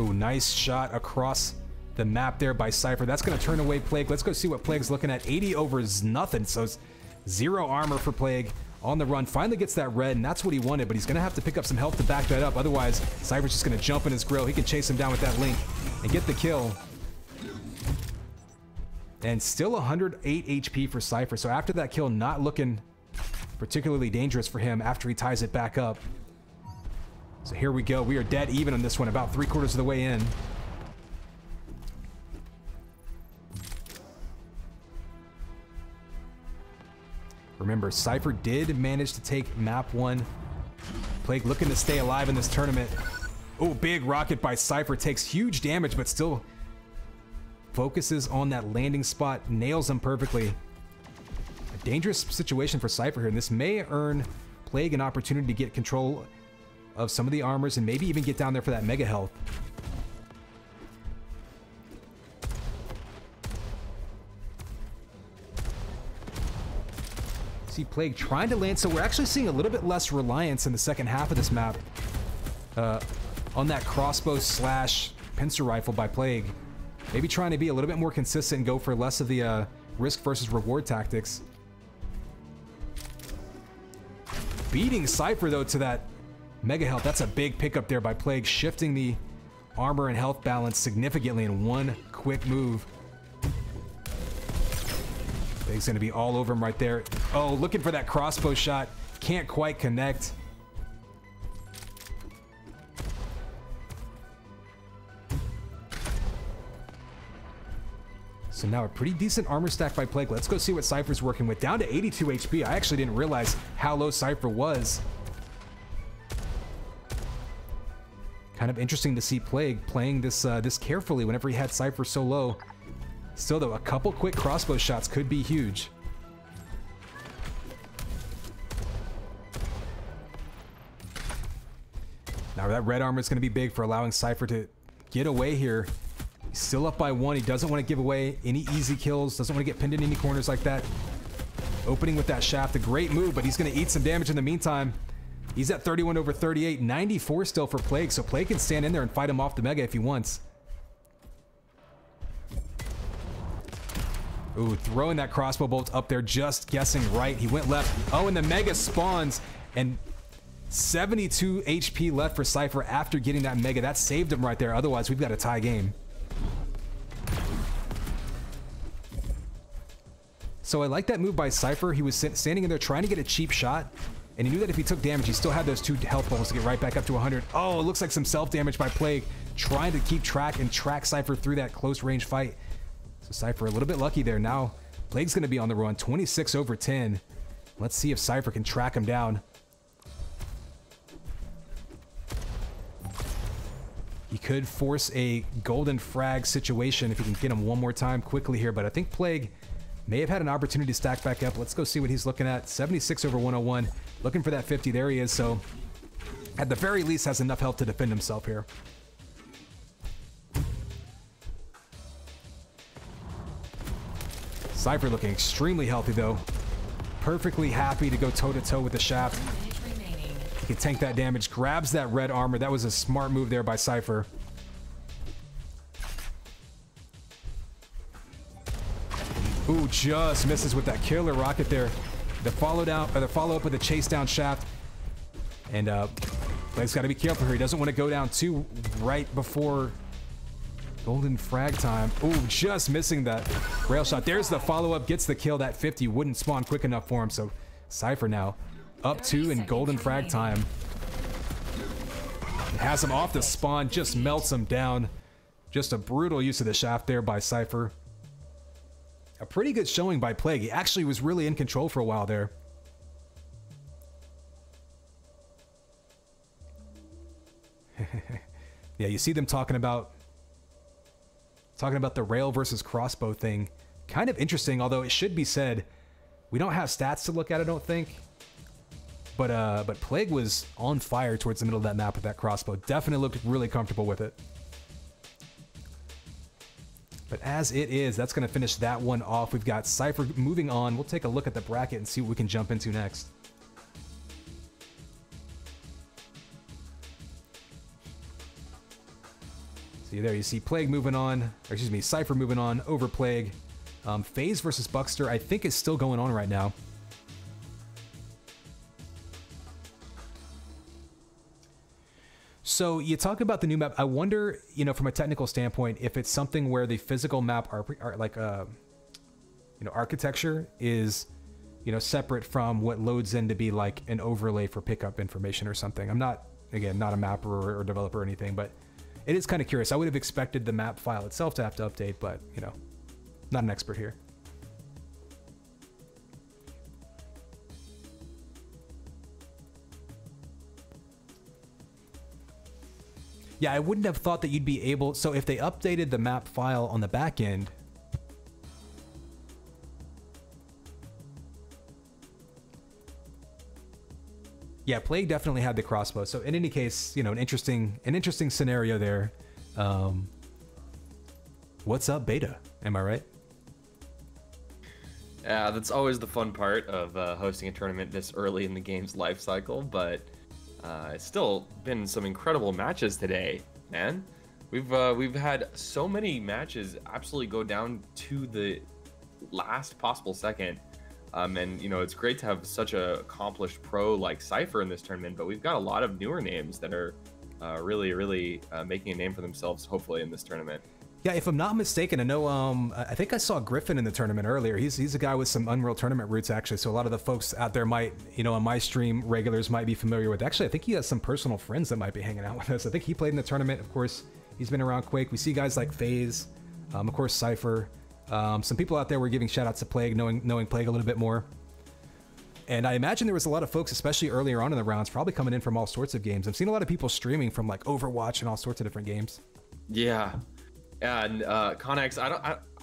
Ooh, nice shot across the map there by Cypher. That's going to turn away Plague. Let's go see what Plague's looking at. 80 over is nothing, so it's 0 armor for Plague. On the run, finally gets that red, and that's what he wanted, but he's going to have to pick up some health to back that up. Otherwise, Cypher's just going to jump in his grill. He can chase him down with that link and get the kill. And still 108 HP for Cypher. So after that kill, not looking particularly dangerous for him after he ties it back up. So here we go. We are dead even on this one, about 3/4 of the way in. Remember, Cypher did manage to take map 1. Plague looking to stay alive in this tournament. Oh, big rocket by Cypher. Takes huge damage, but still focuses on that landing spot. Nails him perfectly. A dangerous situation for Cypher here, and this may earn Plague an opportunity to get control of some of the armors and maybe even get down there for that mega health. See Plague trying to land, so we're actually seeing a little bit less reliance in the second half of this map on that crossbow slash pincer rifle by Plague. Maybe trying to be a little bit more consistent and go for less of the risk versus reward tactics. Beating Cypher though to that mega health. That's a big pickup there by Plague, shifting the armor and health balance significantly in one quick move. Plague's gonna be all over him right there. Oh, looking for that crossbow shot. Can't quite connect. So now a pretty decent armor stack by Plague. Let's go see what Cypher's working with. Down to 82 HP. I actually didn't realize how low Cypher was. Kind of interesting to see Plague playing this this carefully whenever he had Cypher so low. Still though, a couple quick crossbow shots could be huge. Now that red armor is going to be big for allowing Cypher to get away here. He's still up by 1. He doesn't want to give away any easy kills. Doesn't want to get pinned in any corners like that. Opening with that shaft, a great move, but he's going to eat some damage in the meantime. He's at 31 over 38, 94 still for Plague, so Plague can stand in there and fight him off the mega if he wants. Ooh, throwing that crossbow bolt up there, just guessing right. He went left. Oh, and the mega spawns, and 72 HP left for Cypher after getting that mega. That saved him right there. Otherwise, we've got a tie game. So I like that move by Cypher. He was standing in there trying to get a cheap shot, and he knew that if he took damage, he still had those 2 health balls to get right back up to 100. Oh, it looks like some self-damage by Plague, trying to keep track and track Cypher through that close-range fight. So Cypher a little bit lucky there. Now, Plague's going to be on the run, 26 over 10. Let's see if Cypher can track him down. He could force a golden frag situation if he can get him one more time quickly here, but I think Plague may have had an opportunity to stack back up. Let's go see what he's looking at. 76 over 101. Looking for that 50. There he is. So at the very least has enough health to defend himself here. Cypher looking extremely healthy though. Perfectly happy to go toe-to-toe with the shaft. He can tank that damage. Grabs that red armor. That was a smart move there by Cypher. Ooh, just misses with that killer rocket there. The follow-up with the chase down shaft. And Plague's got to be careful here. He doesn't want to go down too right before golden frag time. Ooh, just missing that rail shot. There's the follow-up. Gets the kill. That 50 wouldn't spawn quick enough for him. So Cypher now up 2 in golden frag time. Has him off the spawn. Just melts him down. Just a brutal use of the shaft there by Cypher. A pretty good showing by Plague. He actually was really in control for a while there. Yeah, you see them talking about the rail versus crossbow thing. Kind of interesting, although it should be said, we don't have stats to look at, I don't think. But Plague was on fire towards the middle of that map with that crossbow. Definitely looked really comfortable with it. But as it is, that's going to finish that one off. We've got Cypher moving on. We'll take a look at the bracket and see what we can jump into next. See there, you see Plague moving on, or excuse me, Cypher moving on over Plague. Phaze versus Buckster, I think, is still going on right now. So you talk about the new map. I wonder, you know, from a technical standpoint, if it's something where the physical map are like architecture is, separate from what loads in to be like an overlay for pickup information or something. I'm not, again, not a mapper or developer or anything, but it is kind of curious. I would have expected the map file itself to have to update, but, not an expert here. Yeah, I wouldn't have thought that you'd be able... So if they updated the map file on the back end... Yeah, Plague definitely had the crossbow. So in any case, an interesting scenario there. What's up, beta? Am I right? Yeah, that's always the fun part of hosting a tournament this early in the game's life cycle, but... it's still been some incredible matches today, man. We've had so many matches absolutely go down to the last possible second. And it's great to have such a accomplished pro like Cypher in this tournament, but we've got a lot of newer names that are really making a name for themselves, hopefully, in this tournament. Yeah, if I'm not mistaken, I know, I think I saw Griffin in the tournament earlier. He's a guy with some Unreal Tournament roots, actually, so a lot of the folks out there might, on my stream, regulars might be familiar with. Actually, I think he has some personal friends that might be hanging out with us. I think he played in the tournament, of course. He's been around Quake. We see guys like Phaze, of course, Cypher. Some people out there were giving shout-outs to Plague, knowing Plague a little bit more. And I imagine there was a lot of folks, especially earlier on in the rounds, probably coming in from all sorts of games. I've seen a lot of people streaming from, like, Overwatch and all sorts of different games. Yeah. And Connex,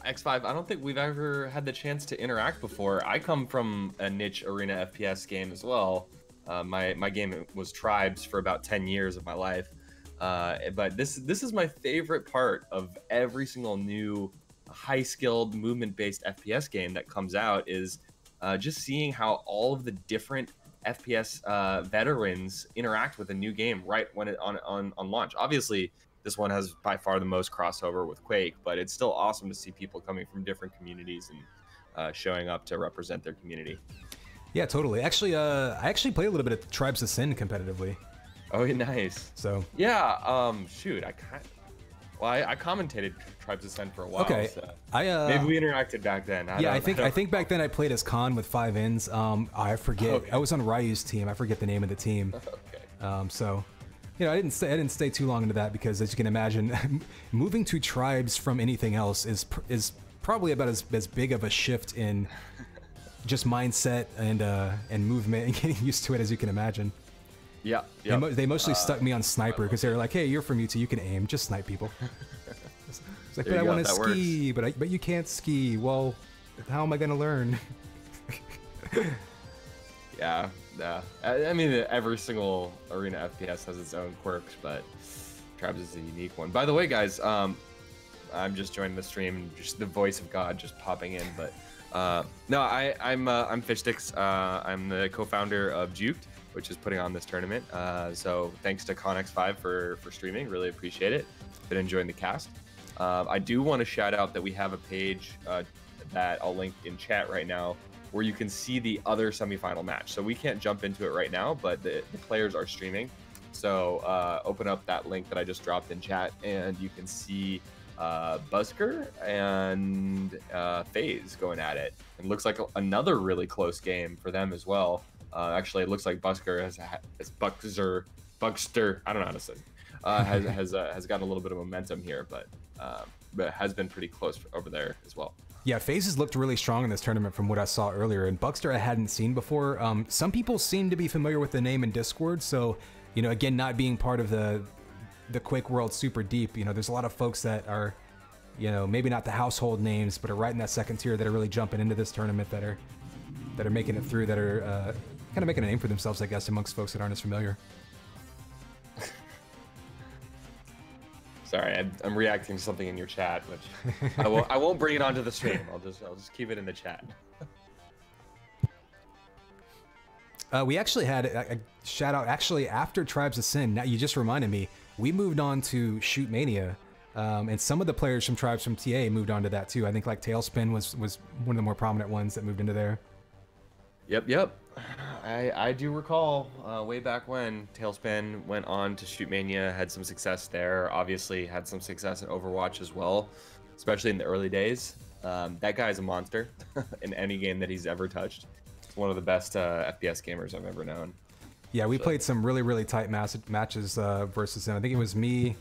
X5, I don't think we've ever had the chance to interact before. I come from a niche arena FPS game as well. My game was Tribes for about 10 years of my life. But this is my favorite part of every single new high-skilled movement-based FPS game that comes out is just seeing how all of the different FPS veterans interact with a new game right when it on launch. Obviously, this one has by far the most crossover with Quake, but it's still awesome to see people coming from different communities and showing up to represent their community. Yeah, totally. Actually, I actually played a little bit of Tribes of Sin competitively. Oh, nice. So yeah, shoot, I commentated Tribes of Sin for a while. Okay, so maybe we interacted back then. I think back then I played as Khan with 5 Ns. I forget. Okay. I was on Ryu's team. I forget the name of the team. Okay. So. I didn't stay too long into that because, as you can imagine, moving to Tribes from anything else is probably about as big of a shift in just mindset and movement and getting used to it as you can imagine. Yeah. They mostly stuck me on sniper because they were like, "Hey, you're from UT, you can aim, just snipe people." It's like, but I want to ski, but you can't ski. Well, how am I gonna learn? Yeah. I mean, every single arena FPS has its own quirks, but Tribes is a unique one. By the way, guys, I'm just joining the stream, just the voice of God just popping in. But no, I'm Fishsticks. I'm the co-founder of Juked, which is putting on this tournament. So thanks to Connex5 for streaming. Really appreciate it. Been enjoying the cast. I do want to shout out that we have a page that I'll link in chat right now, where you can see the other semifinal match. So we can't jump into it right now, but the players are streaming. So open up that link that I just dropped in chat, and you can see Busker and Phaze going at it. It looks like another really close game for them as well. Actually, it looks like Busker has Buckster, I don't know how to say, has got a little bit of momentum here, but has been pretty close over there as well. Yeah, Phaze has looked really strong in this tournament from what I saw earlier, and Buckster I hadn't seen before. Some people seem to be familiar with the name in Discord, so, again, not being part of the Quake world super deep, there's a lot of folks that are, maybe not the household names, but are right in that second tier that are really jumping into this tournament, that are making it through, that are kind of making a name for themselves, I guess, amongst folks that aren't as familiar. Sorry, I'm reacting to something in your chat, which I won't bring it onto the stream. I'll just keep it in the chat. We actually had a shout out actually after Tribes of Sin. Now you just reminded me. We moved on to Shoot Mania, and some of the players from Tribes from TA moved on to that too. I think like Tailspin was one of the more prominent ones that moved into there. Yep. I do recall way back when Tailspin went on to Shoot Mania, had some success there. Obviously had some success in Overwatch as well, especially in the early days. That guy's a monster in any game that he's ever touched. He's one of the best FPS gamers I've ever known. Yeah, we played some really tight matches versus him. I think it was me,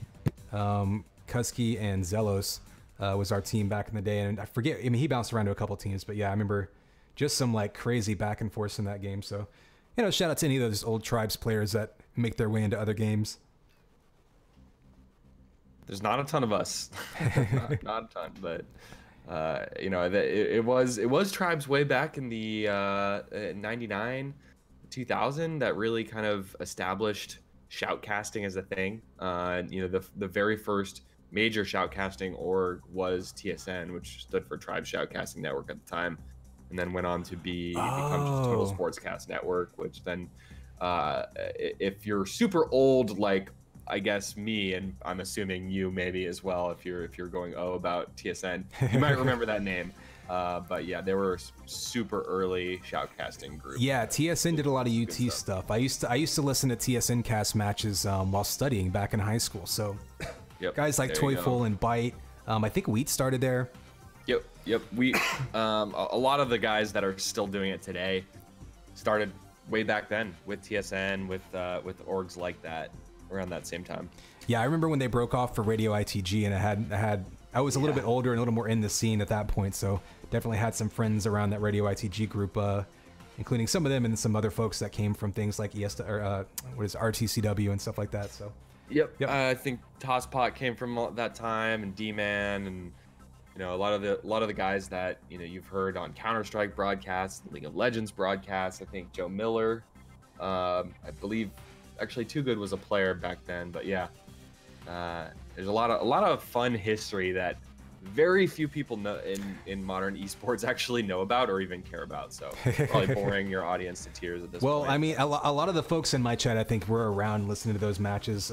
Kusky, and Zelos was our team back in the day. And I forget, I mean, he bounced around to a couple teams, but yeah, I remember just some like crazy back and forth in that game. So, you know, shout out to any of those old Tribes players that make their way into other games. There's not a ton of us, not a ton, but you know, it was Tribes way back in the 99, 2000 that really kind of established shoutcasting as a thing. You know, the very first major shoutcasting org was TSN, which stood for Tribe Shoutcasting Network at the time, and then went on to become Total Sportscast Network, which then, if you're super old, like I guess me, and I'm assuming you maybe as well, if you're going about TSN, you might remember that name. But yeah, they were super early shoutcasting group. Yeah, TSN did a lot of UT stuff. I used to listen to TSN cast matches while studying back in high school. So guys like Toyful and Bite, I think Wheat started there. Yep. We a lot of the guys that are still doing it today started way back then with TSN, with orgs like that around that same time. Yeah, I remember when they broke off for Radio ITG, and I was a little bit older and a little more in the scene at that point, so definitely had some friends around that Radio ITG group, including some of them and some other folks that came from things like RTCW and stuff like that. So. Yep. I think Tosspot came from that time, and D-Man, and you know, a lot of the guys that, you know, you've heard on Counter-Strike broadcasts, League of Legends broadcasts. I think Joe Miller, I believe, actually Too Good was a player back then, but yeah. There's a lot of fun history that very few people know in modern esports actually know about or even care about. So probably boring your audience to tears at this point. Well, I mean, a lot of the folks in my chat, I think, were around listening to those matches.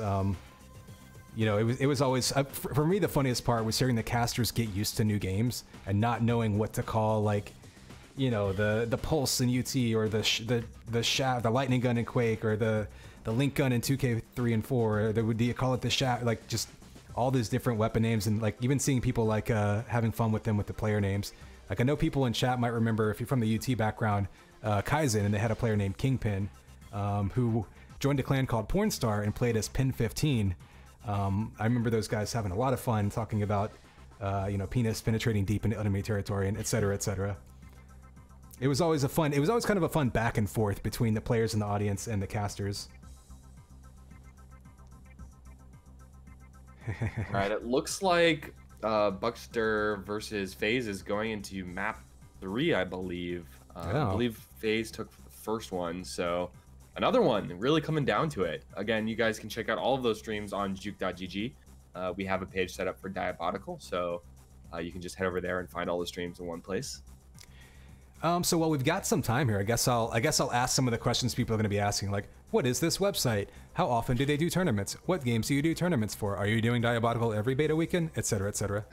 You know, it was always for me, the funniest part was hearing the casters get used to new games and not knowing what to call, like, you know, the Pulse in UT, or the Shaft, the Lightning Gun in Quake, or the Link Gun in 2K3 and 4, or do you call it the Shaft? Like, just all these different weapon names, and like even seeing people like having fun with them with the player names. Like, I know people in chat might remember, if you're from the UT background, Kaizen, and they had a player named Kingpin, who joined a clan called Pornstar and played as Pin 15. I remember those guys having a lot of fun talking about, you know, penis penetrating deep into enemy territory, and et cetera, et cetera. It was always kind of a fun back and forth between the players in the audience and the casters. All right, it looks like Buckster versus Phaze is going into map 3, I believe. I believe Phaze took the first one, so another one really coming down to it. Again, you guys can check out all of those streams on Juked.gg. We have a page set up for Diabolical, so you can just head over there and find all the streams in one place. So while we've got some time here, I guess I'll ask some of the questions people are going to be asking, like, what is this website? How often do they do tournaments? What games do you do tournaments for? Are you doing Diabolical every beta weekend? Et cetera, et cetera.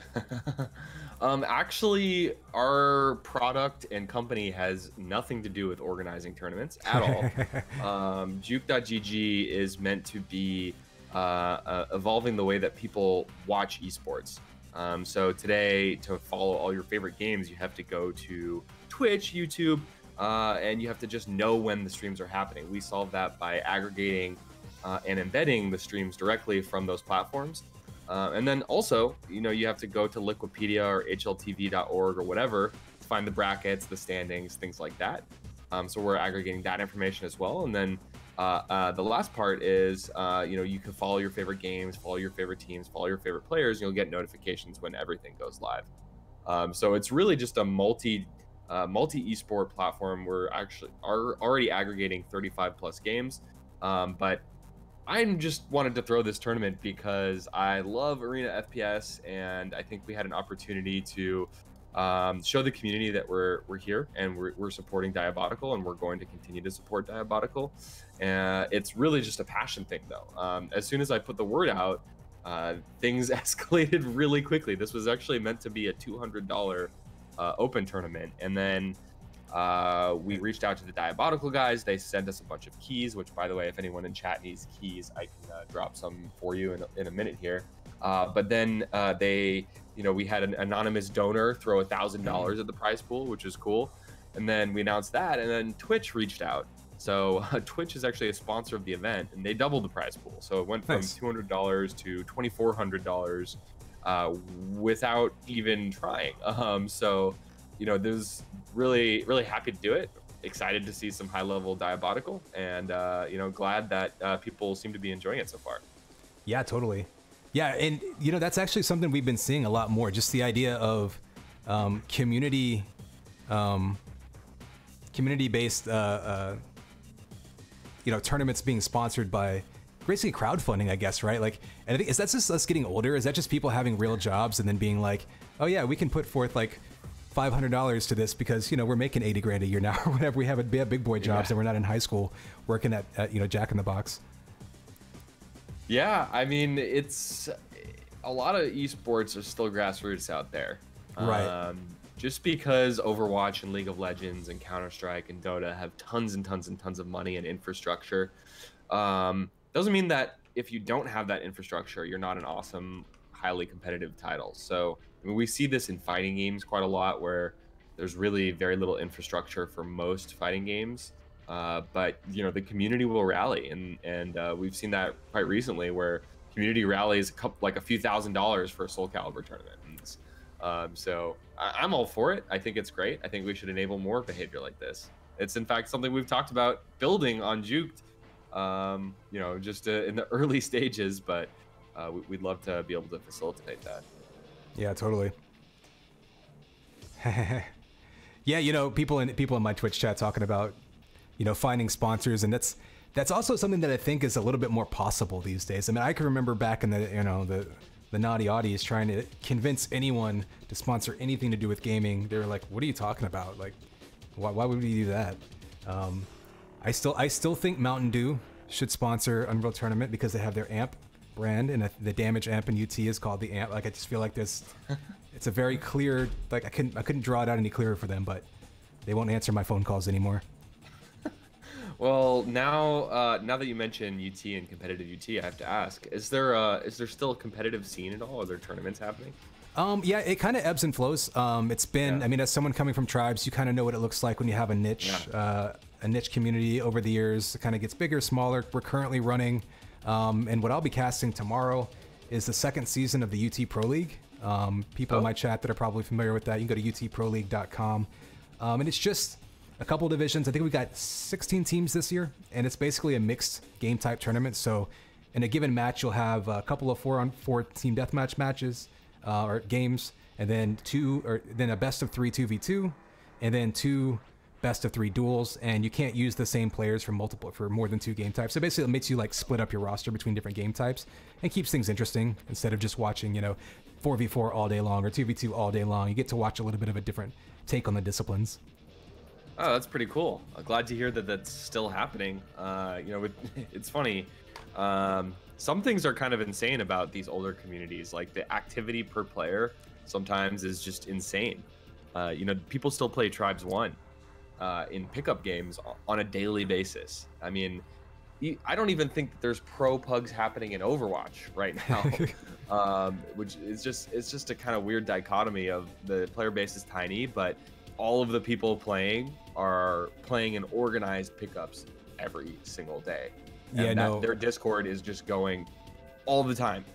Actually, our product and company has nothing to do with organizing tournaments at all. Juke.gg is meant to be evolving the way that people watch esports. So today, to follow all your favorite games, you have to go to Twitch, YouTube, and you have to just know when the streams are happening. We solve that by aggregating and embedding the streams directly from those platforms. And then also, you know, you have to go to Liquipedia or hltv.org or whatever to find the brackets, the standings, things like that. So we're aggregating that information as well. And then the last part is, you know, you can follow your favorite games, follow your favorite teams, follow your favorite players, and you'll get notifications when everything goes live. So it's really just a multi esport platform. We're actually already aggregating 35 plus games, but I just wanted to throw this tournament because I love Arena FPS, and I think we had an opportunity to show the community that we're here and we're supporting Diabolical, and we're going to continue to support Diabolical. It's really just a passion thing, though. As soon as I put the word out, things escalated really quickly. This was actually meant to be a $200 open tournament, and then we reached out to the Diabolical guys. They sent us a bunch of keys, which, by the way, if anyone in chat needs keys, I can drop some for you in a minute here. But then they, we had an anonymous donor throw $1,000 at the prize pool, which is cool. And then we announced that, and then Twitch reached out. So Twitch is actually a sponsor of the event, and they doubled the prize pool. So it went from $200 to $2,400 without even trying. So, there's really, really happy to do it. Excited to see some high-level Diabotical, and glad that people seem to be enjoying it so far. Yeah, totally. Yeah, and that's actually something we've been seeing a lot more. Just the idea of community-based tournaments being sponsored by basically crowdfunding, I guess, right? Like, and I think, is that just us getting older? Is that just people having real jobs and then being like, oh yeah, we can put forth like $500 to this because we're making 80 grand a year now or whatever. We have big boy jobs and we're not in high school working at Jack in the Box. Yeah, I mean, it's a lot of esports are still grassroots out there, right? Just because Overwatch and League of Legends and Counter-Strike and Dota have tons and tons and tons of money and infrastructure, doesn't mean that if you don't have that infrastructure, you're not an awesome, highly competitive title. So I mean, we see this in fighting games quite a lot, where there's really very little infrastructure for most fighting games, but the community will rally, and we've seen that quite recently, where community rallies like a few $1,000s for a Soul Calibur tournament. So I'm all for it. I think it's great. I think we should enable more behavior like this. It's in fact something we've talked about building on Juked, just in the early stages, but we'd love to be able to facilitate that. Yeah, totally. Yeah, people in my Twitch chat talking about, finding sponsors, and that's also something that I think is a little bit more possible these days. I mean, I can remember back in the naughty oddies trying to convince anyone to sponsor anything to do with gaming. They were like, what are you talking about? Like, why would we do that? I still think Mountain Dew should sponsor Unreal Tournament because they have their amp brand, and the damage amp in UT is called the amp. Like, I just feel like it's a very clear, like I couldn't draw it out any clearer for them, but they won't answer my phone calls anymore. Well, now that you mention UT and competitive UT, I have to ask: is there still a competitive scene at all? Are there tournaments happening? Yeah, it kind of ebbs and flows. It's been, I mean, as someone coming from tribes, you kind of know what it looks like when you have a niche community over the years. It kind of gets bigger, smaller. We're currently running, and what I'll be casting tomorrow is the second season of the UT Pro League. People in my chat that are probably familiar with that, you can go to utproleague.com, and it's just a couple divisions. I think we got 16 teams this year, and it's basically a mixed game type tournament. So in a given match, you'll have a couple of 4-on-4 team deathmatch matches or games, and then a best of 3 2v2, and then 2 best of 3 duels. And you can't use the same players for more than 2 game types. So basically, it makes you like split up your roster between different game types and keeps things interesting instead of just watching 4v4 all day long or 2v2 all day long. You get to watch a little bit of a different take on the disciplines. Oh, that's pretty cool. Glad to hear that that's still happening. It's funny. Some things are kind of insane about these older communities. Like the activity per player sometimes is just insane. People still play Tribes 1 in pickup games on a daily basis. I mean, I don't even think that there's pro pugs happening in Overwatch right now, which is just a kind of weird dichotomy of the player base is tiny, but all of the people playing are playing in organized pickups every single day. And their Discord is just going all the time.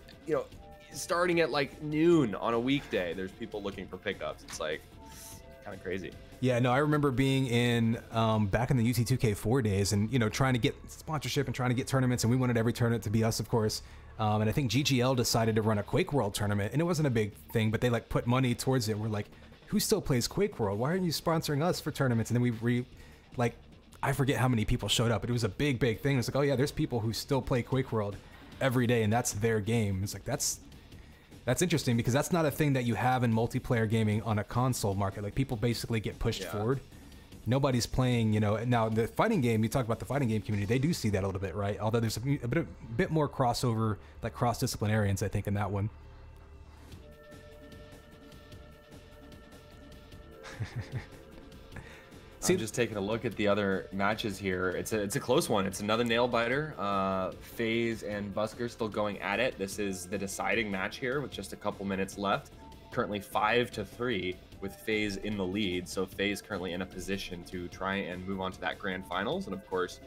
Starting at like noon on a weekday, there's people looking for pickups. It's like kind of crazy. Yeah, no, I remember being in back in the UT2K4 days, and trying to get sponsorship and trying to get tournaments, and we wanted every tournament to be us, of course. And I think GGL decided to run a Quake World tournament, and it wasn't a big thing, but they like put money towards it. We're like, who still plays Quake World? Why aren't you sponsoring us for tournaments? And then I forget how many people showed up, but it was a big thing. It's like, oh yeah, there's people who still play Quake World every day, and that's their game. It's like, that's interesting, because that's not a thing that you have in multiplayer gaming on a console market. Like, people basically get pushed forward. Nobody's playing, now the fighting game, you talk about the fighting game community, they do see that a little bit, right? Although there's a bit more crossover, like cross-disciplinarians, I think, in that one. See, I'm just taking a look at the other matches here. It's a close one. It's another nail biter. Phaze and Busker still going at it. This is the deciding match here with just a couple minutes left. Currently 5-3 with Phaze in the lead. So Phaze currently in a position to try and move on to that grand finals. And of course,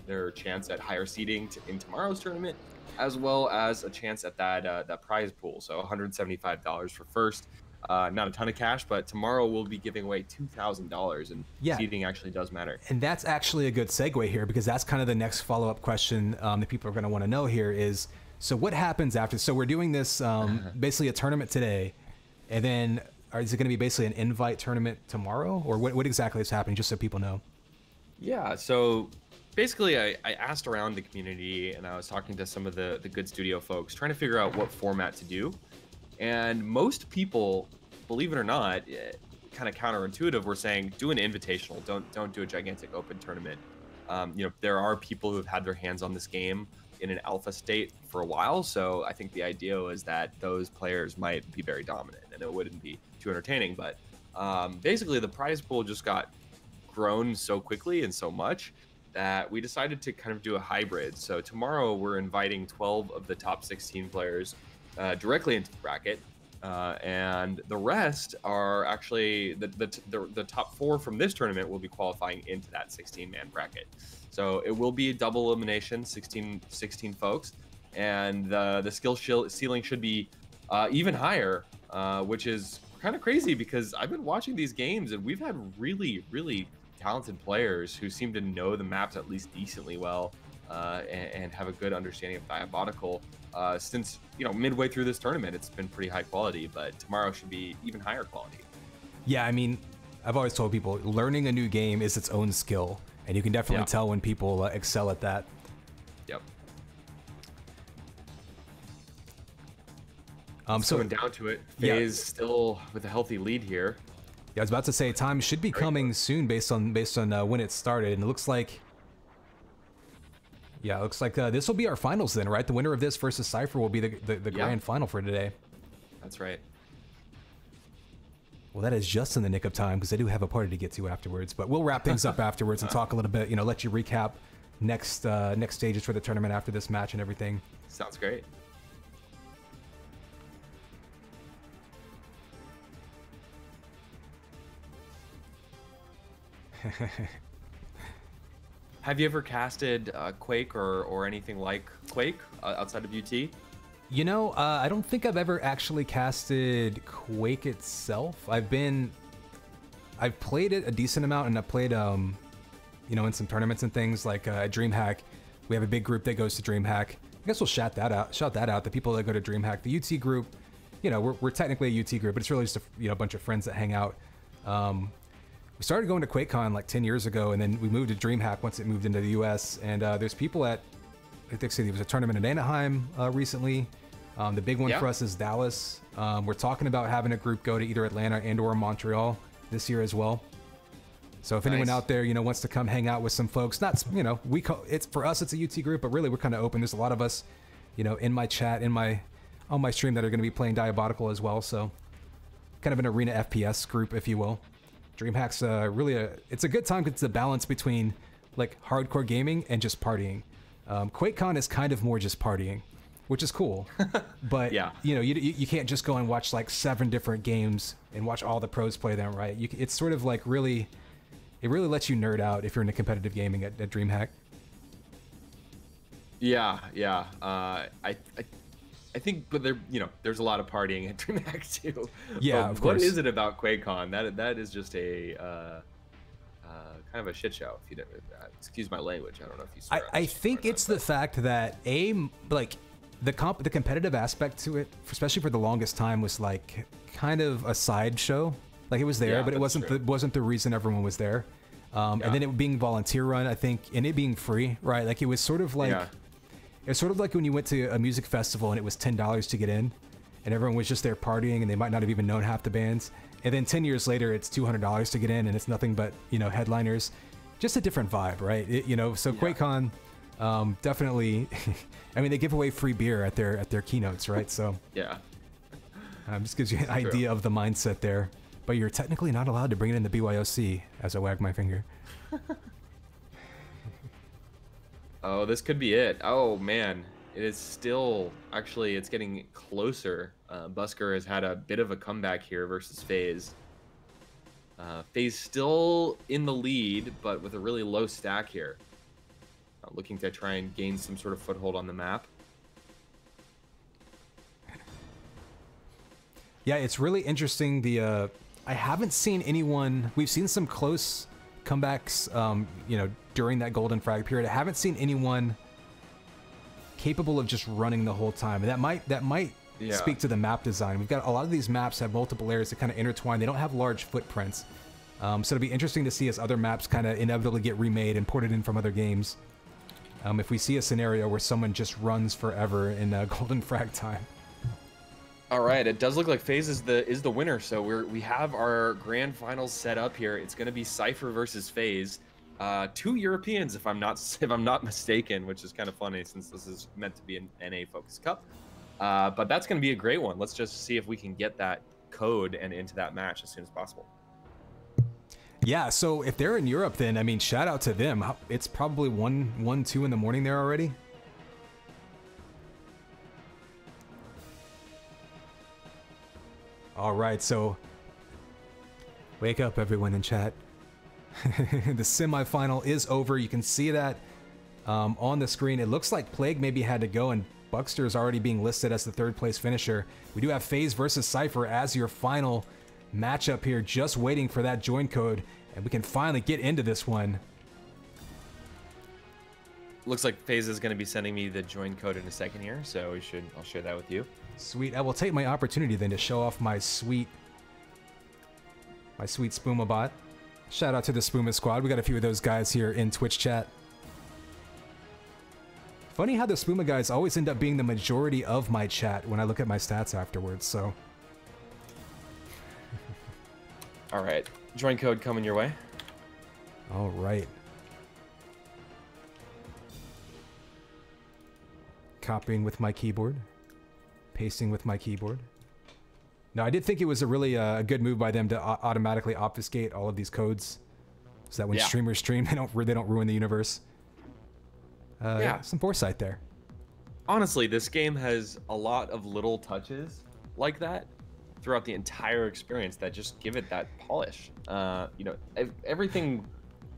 their chance at higher seeding in tomorrow's tournament, as well as a chance at that prize pool. So $175 for first. Not a ton of cash, but tomorrow we'll be giving away $2,000, and seeding actually does matter. And that's actually a good segue here, because that's kind of the next follow-up question that people are going to want to know here is, so what happens after? So we're doing this basically a tournament today, and then is it going to be basically an invite tournament tomorrow, or what exactly is happening, just so people know? Yeah, so basically I asked around the community, and I was talking to some of the good studio folks, trying to figure out what format to do. And most people, believe it or not, kind of counterintuitive, were saying do an invitational. Don't do a gigantic open tournament. You know, there are people who have had their hands on this game in an alpha state for a while, so I think the idea was that those players might be very dominant, and it wouldn't be too entertaining. But basically, the prize pool just got grown so quickly and so much that we decided to kind of do a hybrid. So tomorrow we're inviting 12 of the top 16 players directly into the bracket, and the rest are actually the top 4 from this tournament will be qualifying into that 16-man bracket. So it will be a double elimination, 16 folks, and the skill ceiling should be even higher, which is kind of crazy because I've been watching these games and we've had really talented players who seem to know the maps at least decently well, and have a good understanding of Diabotical. Since, you know, midway through this tournament, it's been pretty high quality, but tomorrow should be even higher quality. Yeah, I mean, I've always told people learning a new game is its own skill, and you can definitely tell when people excel at that. Yep. So going down to it, Phaze still with a healthy lead here. Yeah, I was about to say time should be coming soon based on when it started, and it looks like. Yeah, it looks like this will be our finals then, right? The winner of this versus Cypher will be the grand final for today. That's right. Well, that is just in the nick of time because I do have a party to get to afterwards. But we'll wrap things up afterwards and talk a little bit. You know, let you recap next stages for the tournament after this match and everything. Sounds great. Have you ever casted Quake or anything like Quake outside of UT? You know, I don't think I've ever actually casted Quake itself. I've played it a decent amount, and I've played, you know, in some tournaments and things like DreamHack. We have a big group that goes to DreamHack. I guess we'll shout that out. The people that go to DreamHack, the UT group, you know, we're technically a UT group, but it's really just a bunch of friends that hang out. We started going to QuakeCon like 10 years ago, and then we moved to DreamHack once it moved into the US. And there's people at, I think there was a tournament in Anaheim recently. The big one for us is Dallas. We're talking about having a group go to either Atlanta and or Montreal this year as well. So if anyone out there, you know, wants to come hang out with some folks, not, you know, it's for us, it's a UT group, but really we're kind of open. There's a lot of us, you know, in my chat, on my stream that are going to be playing Diabotical as well. So kind of an arena FPS group, if you will. DreamHack's really it's a good time because it's a balance between like hardcore gaming and just partying. QuakeCon is kind of more just partying, which is cool. But you know, you can't just go and watch like 7 different games and watch all the pros play them, right? It's sort of like it really lets you nerd out if you're into competitive gaming at DreamHack. Yeah. I think, but there's a lot of partying at DreamHack too. Yeah, of course. What is it about QuakeCon? That is just a kind of a shit show. If you don't, excuse my language. I don't know if you swear. I think it's the fact that like the competitive aspect to it, especially for the longest time, was like kind of a sideshow. Like it was there, but it wasn't the reason everyone was there. And then it being volunteer run, I think, and it being free, right? Like it was sort of like. It's sort of like when you went to a music festival and it was $10 to get in, and everyone was just there partying, and they might not have even known half the bands. And then 10 years later, it's $200 to get in, and it's nothing but, you know, headliners. Just a different vibe, right? You know, so QuakeCon, definitely. I mean, they give away free beer at their keynotes, right? So yeah, just gives you an idea of the mindset there. But you're technically not allowed to bring it in the BYOC, as I wag my finger. Oh, this could be it. Oh, man. It is still... Actually, it's getting closer. Busker has had a bit of a comeback here versus Phaze. Phaze still in the lead, but with a really low stack here. Looking to try and gain some sort of foothold on the map. Yeah, it's really interesting. I haven't seen anyone... We've seen some close comebacks, you know, during that golden frag period. I haven't seen anyone capable of just running the whole time. And that might speak to the map design. We've got a lot of these maps have multiple areas that kind of intertwine. They don't have large footprints. So it'll be interesting to see as other maps kind of inevitably get remade and ported in from other games. If we see a scenario where someone just runs forever in golden frag time. All right, it does look like Phaze is the winner. So we have our grand finals set up here. It's going to be Cypher versus Phaze. Two Europeans, if I'm not mistaken, which is kind of funny since this is meant to be an NA focused cup. But that's going to be a great one. Let's just see if we can get that code and into that match as soon as possible. Yeah, so if they're in Europe, then I mean, shout out to them. It's probably 2 in the morning there already. All right, so wake up, everyone in chat. The semifinal is over. You can see that on the screen. It looks like Plague maybe had to go, and Buckster is already being listed as the 3rd place finisher. We do have Phaze versus Cypher as your final matchup here, just waiting for that join code, and we can finally get into this one. Looks like Phaze is going to be sending me the join code in a second here, so I'll share that with you. Sweet. I will take my opportunity then to show off my sweet Spuma bot. Shout out to the Spuma squad. We got a few of those guys here in Twitch chat. Funny how the Spuma guys always end up being the majority of my chat when I look at my stats afterwards, so. All right, join code coming your way. All right. Copying with my keyboard. Pasting with my keyboard. No, I did think it was a really good move by them to automatically obfuscate all of these codes, so that when streamers stream, they don't ruin the universe. Yeah, some foresight there. Honestly, this game has a lot of little touches like that throughout the entire experience that just give it that polish. You know, everything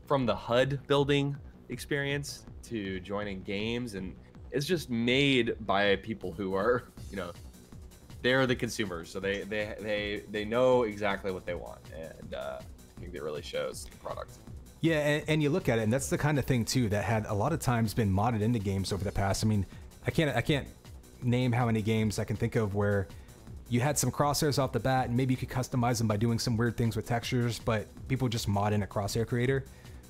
from the HUD building experience to joining games, and it's just made by people who are, you know, they're the consumers, so they know exactly what they want, and I think it really shows the product. Yeah, and you look at it, and that's the kind of thing too that had a lot of times been modded into games over the past. I mean, I can't name how many games I can think of where you had some crosshairs off the bat, and maybe you could customize them by doing some weird things with textures, but people just mod in a crosshair creator.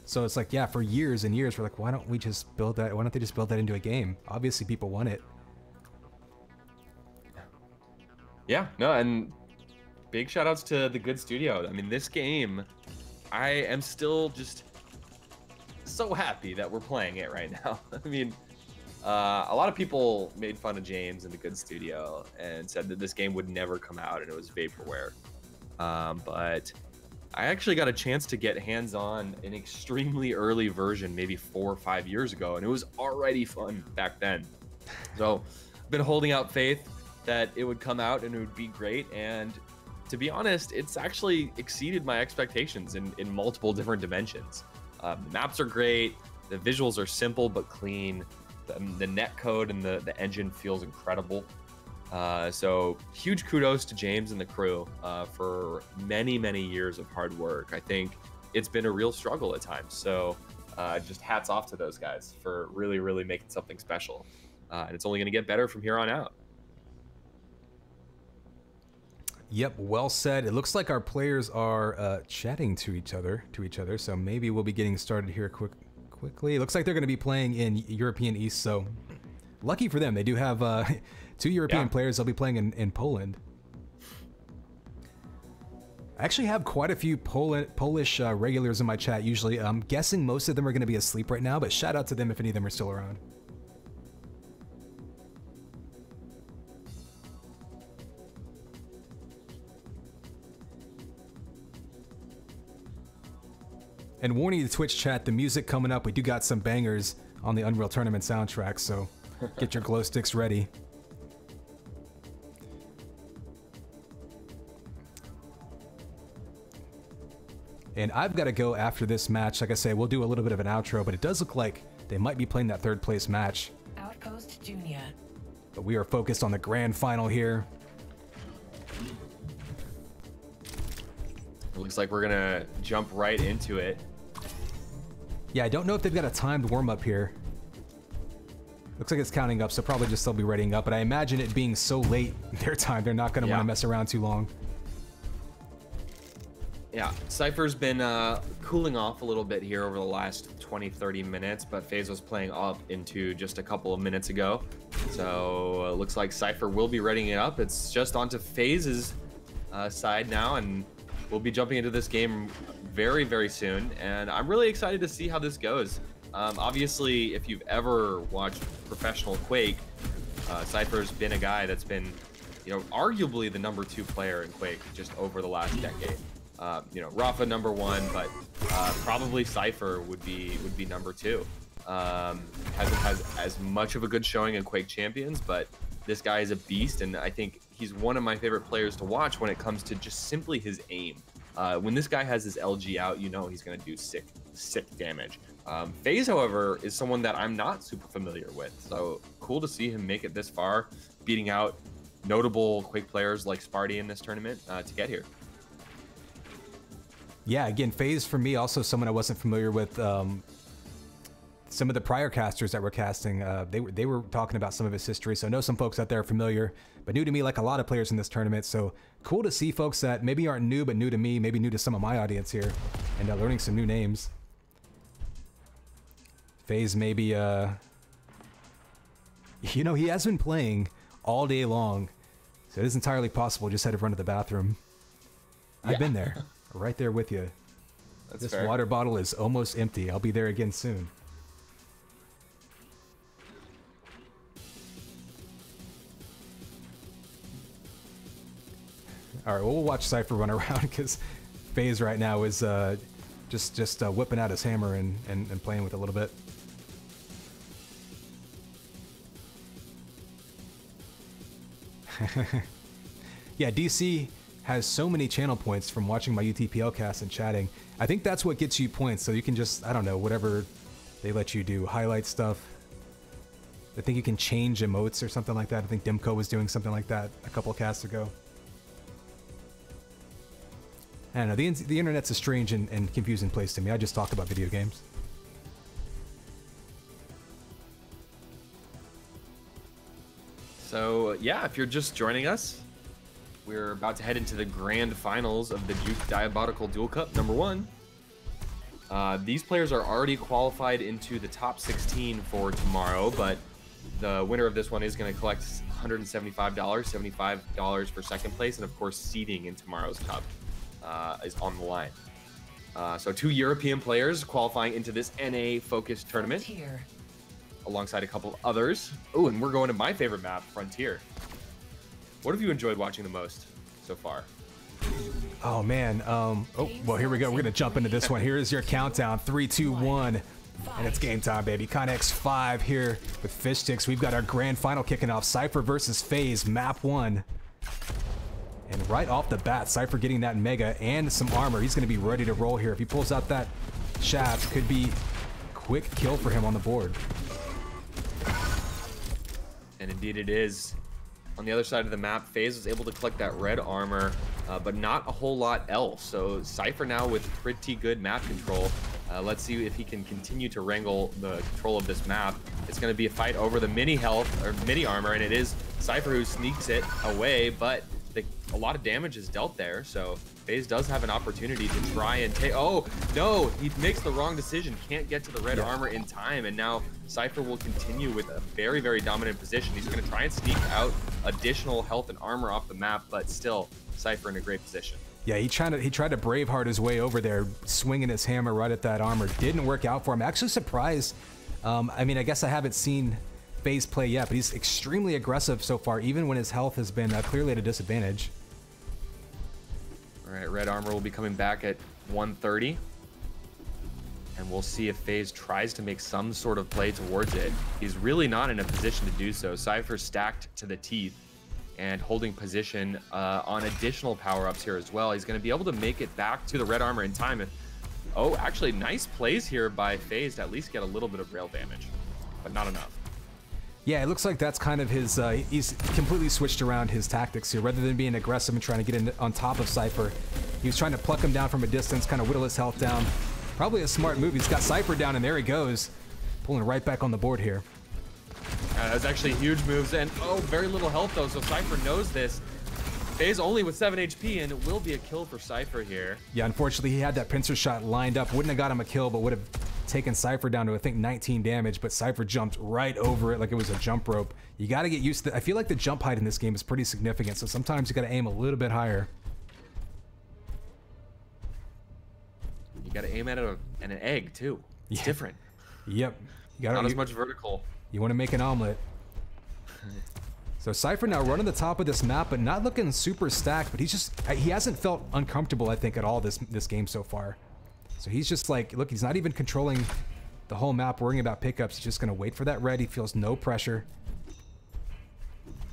So it's like, yeah, for years and years, we're like, why don't we just build that? Why don't they just build that into a game? Obviously, people want it. Yeah, no, and big shout outs to the good studio. I mean, this game, I am still just so happy that we're playing it right now. I mean, a lot of people made fun of James and the good studio and said that this game would never come out and it was vaporware. But I actually got a chance to get hands on an extremely early version, maybe 4 or 5 years ago, and it was already fun back then. So I've been holding out faith that it would come out and it would be great, and to be honest, it's actually exceeded my expectations in multiple different dimensions. The maps are great, the visuals are simple but clean, the net code and the engine feels incredible. So huge kudos to James and the crew for many years of hard work. I think it's been a real struggle at times, so just hats off to those guys for really making something special, and it's only going to get better from here on out. Yep, well said. It looks like our players are chatting to each other, so maybe we'll be getting started here quickly. It looks like they're going to be playing in European East, so lucky for them. They do have 2 European players. They'll be playing in Poland. I actually have quite a few Polish regulars in my chat usually. I'm guessing most of them are going to be asleep right now, but shout out to them if any of them are still around. And warning the Twitch chat, the music coming up, we do got some bangers on the Unreal Tournament soundtrack, so get your glow sticks ready. And I've got to go after this match. Like I say, we'll do a little bit of an outro, but it does look like they might be playing that third place match. Outpost Junior. But we are focused on the grand final here. It looks like we're gonna jump right into it. Yeah, I don't know if they've got a timed warm-up here. Looks like it's counting up, so probably just they'll be readying up. But I imagine it being so late their time, they're not going to want to mess around too long. Yeah, Cypher's been cooling off a little bit here over the last 20-30 minutes, but Phaze was playing up into just a couple of minutes ago. So it looks like Cypher will be readying it up. It's just onto Phaze's side now, and we'll be jumping into this game very, very soon, and I'm really excited to see how this goes. Obviously, if you've ever watched professional Quake, Cypher's been a guy that's been, you know, arguably the #2 player in Quake just over the last decade. You know, Rafa #1, but probably Cypher would be #2. Hasn't had as much of a good showing in Quake Champions, but this guy is a beast, and I think he's one of my favorite players to watch when it comes to just simply his aim. When this guy has his LG out, you know he's going to do sick damage. Phaze, however, is someone that I'm not super familiar with, so cool to see him make it this far, beating out notable Quake players like Sparty in this tournament to get here. Yeah, again, Phaze for me, also someone I wasn't familiar with. Some of the prior casters that were casting, they were talking about some of his history, so I know some folks out there are familiar, but new to me, like a lot of players in this tournament. So cool to see folks that maybe aren't new, but new to me, maybe new to some of my audience here, and learning some new names. Phaze maybe, you know, he has been playing all day long, so it is entirely possible. Just had to run to the bathroom. I've been there, right there with you. That's this fair. water bottle is almost empty. I'll be there again soon. All right, well, we'll watch Cypher run around because Phaze right now is just whipping out his hammer and playing with it a little bit. Yeah, DC has so many channel points from watching my UTPL cast and chatting. I think that's what gets you points, so you can just, I don't know, whatever they let you do, highlight stuff. I think you can change emotes or something like that. I think Dimco was doing something like that a couple casts ago. I don't know, the internet's a strange and confusing place to me. I just talk about video games. So yeah, if you're just joining us, we're about to head into the grand finals of the Juked Diabotical Duel Cup #1. These players are already qualified into the top 16 for tomorrow, but the winner of this one is going to collect $175, $75 for second place, and of course seeding in tomorrow's cup is on the line. So 2 European players qualifying into this NA-focused tournament, alongside a couple of others. Oh, and we're going to my favorite map, Frontier. What have you enjoyed watching the most so far? Oh man, oh, well, here we go. We're gonna jump into this one. Here is your countdown, 3, 2, 1, and it's game time, baby. Connex 5 here with Fish Sticks. We've got our grand final kicking off. Cypher versus Phaze, map 1. And right off the bat, Cypher getting that mega and some armor. He's gonna be ready to roll here. If he pulls out that shaft, could be quick kill for him on the board. And indeed it is. On the other side of the map, Phaze was able to collect that red armor, but not a whole lot else. So Cypher now with pretty good map control. Let's see if he can continue to wrangle the control of this map. It's going to be a fight over the mini health, or mini armor, and it is Cypher who sneaks it away, but a lot of damage is dealt there, so Phaze does have an opportunity to try and take... Oh, no! He makes the wrong decision. Can't get to the red armor in time, and now Cypher will continue with a very, very dominant position. He's going to try and sneak out additional health and armor off the map, but still, Cypher in a great position. Yeah, he tried to Braveheart his way over there, swinging his hammer right at that armor. Didn't work out for him. Actually surprised. I mean, I guess I haven't seen Phaze play yet, but he's extremely aggressive so far, even when his health has been clearly at a disadvantage. All right, red armor will be coming back at 130. And we'll see if Phaze tries to make some sort of play towards it. He's really not in a position to do so. Cypher stacked to the teeth and holding position on additional power-ups here as well. He's going to be able to make it back to the red armor in time. Oh, actually, nice plays here by Phaze to at least get a little bit of rail damage, but not enough. Yeah, it looks like that's kind of his, he's completely switched around his tactics here. Rather than being aggressive and trying to get in on top of Cypher, he was trying to pluck him down from a distance, kind of whittle his health down. Probably a smart move. He's got Cypher down, and there he goes, pulling right back on the board here. That's actually huge moves, and oh, very little health though, so Cypher knows this. Phaze only with 7 HP, and it will be a kill for Cypher here. Yeah, unfortunately, he had that pincer shot lined up. Wouldn't have got him a kill, but would have taken Cypher down to, I think, 19 damage, but Cypher jumped right over it like it was a jump rope. You got to get used to I feel like the jump height in this game is pretty significant, so sometimes you got to aim a little bit higher. You got to aim at an egg, too. It's different. Yep. You gotta, not as much vertical. You want to make an omelet. So Cypher now running the top of this map, but not looking super stacked, but he hasn't felt uncomfortable, I think, at all this game so far. So he's just like, look, he's not even controlling the whole map, worrying about pickups. He's just going to wait for that red. He feels no pressure.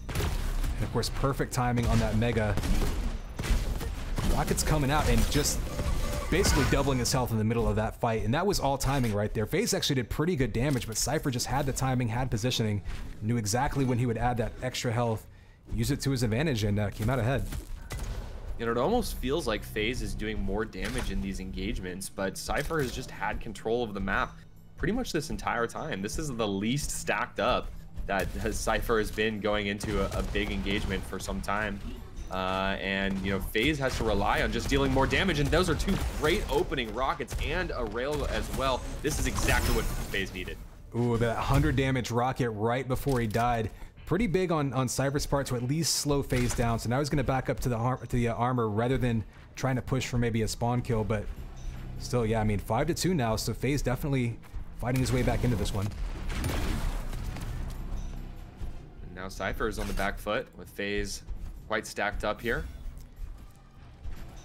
And of course, perfect timing on that Mega. Rocket's coming out and just basically doubling his health in the middle of that fight. And that was all timing right there. Phaze actually did pretty good damage, but Cypher just had the timing, had positioning, knew exactly when he would add that extra health, use it to his advantage, and came out ahead. You know, it almost feels like Phaze is doing more damage in these engagements, but Cypher has just had control of the map pretty much this entire time. This is the least stacked up that Cypher has been going into a big engagement for some time. And, you know, Phaze has to rely on just dealing more damage, and those are two great opening rockets and a rail as well. This is exactly what Phaze needed. Ooh, that 100 damage rocket right before he died. Pretty big on Cypher's part to at least slow Phaze down. So now he's going to back up to the armor rather than trying to push for maybe a spawn kill. But still, yeah, I mean, 5-2 now, so Phaze definitely fighting his way back into this one. And now Cypher is on the back foot with Phaze quite stacked up here.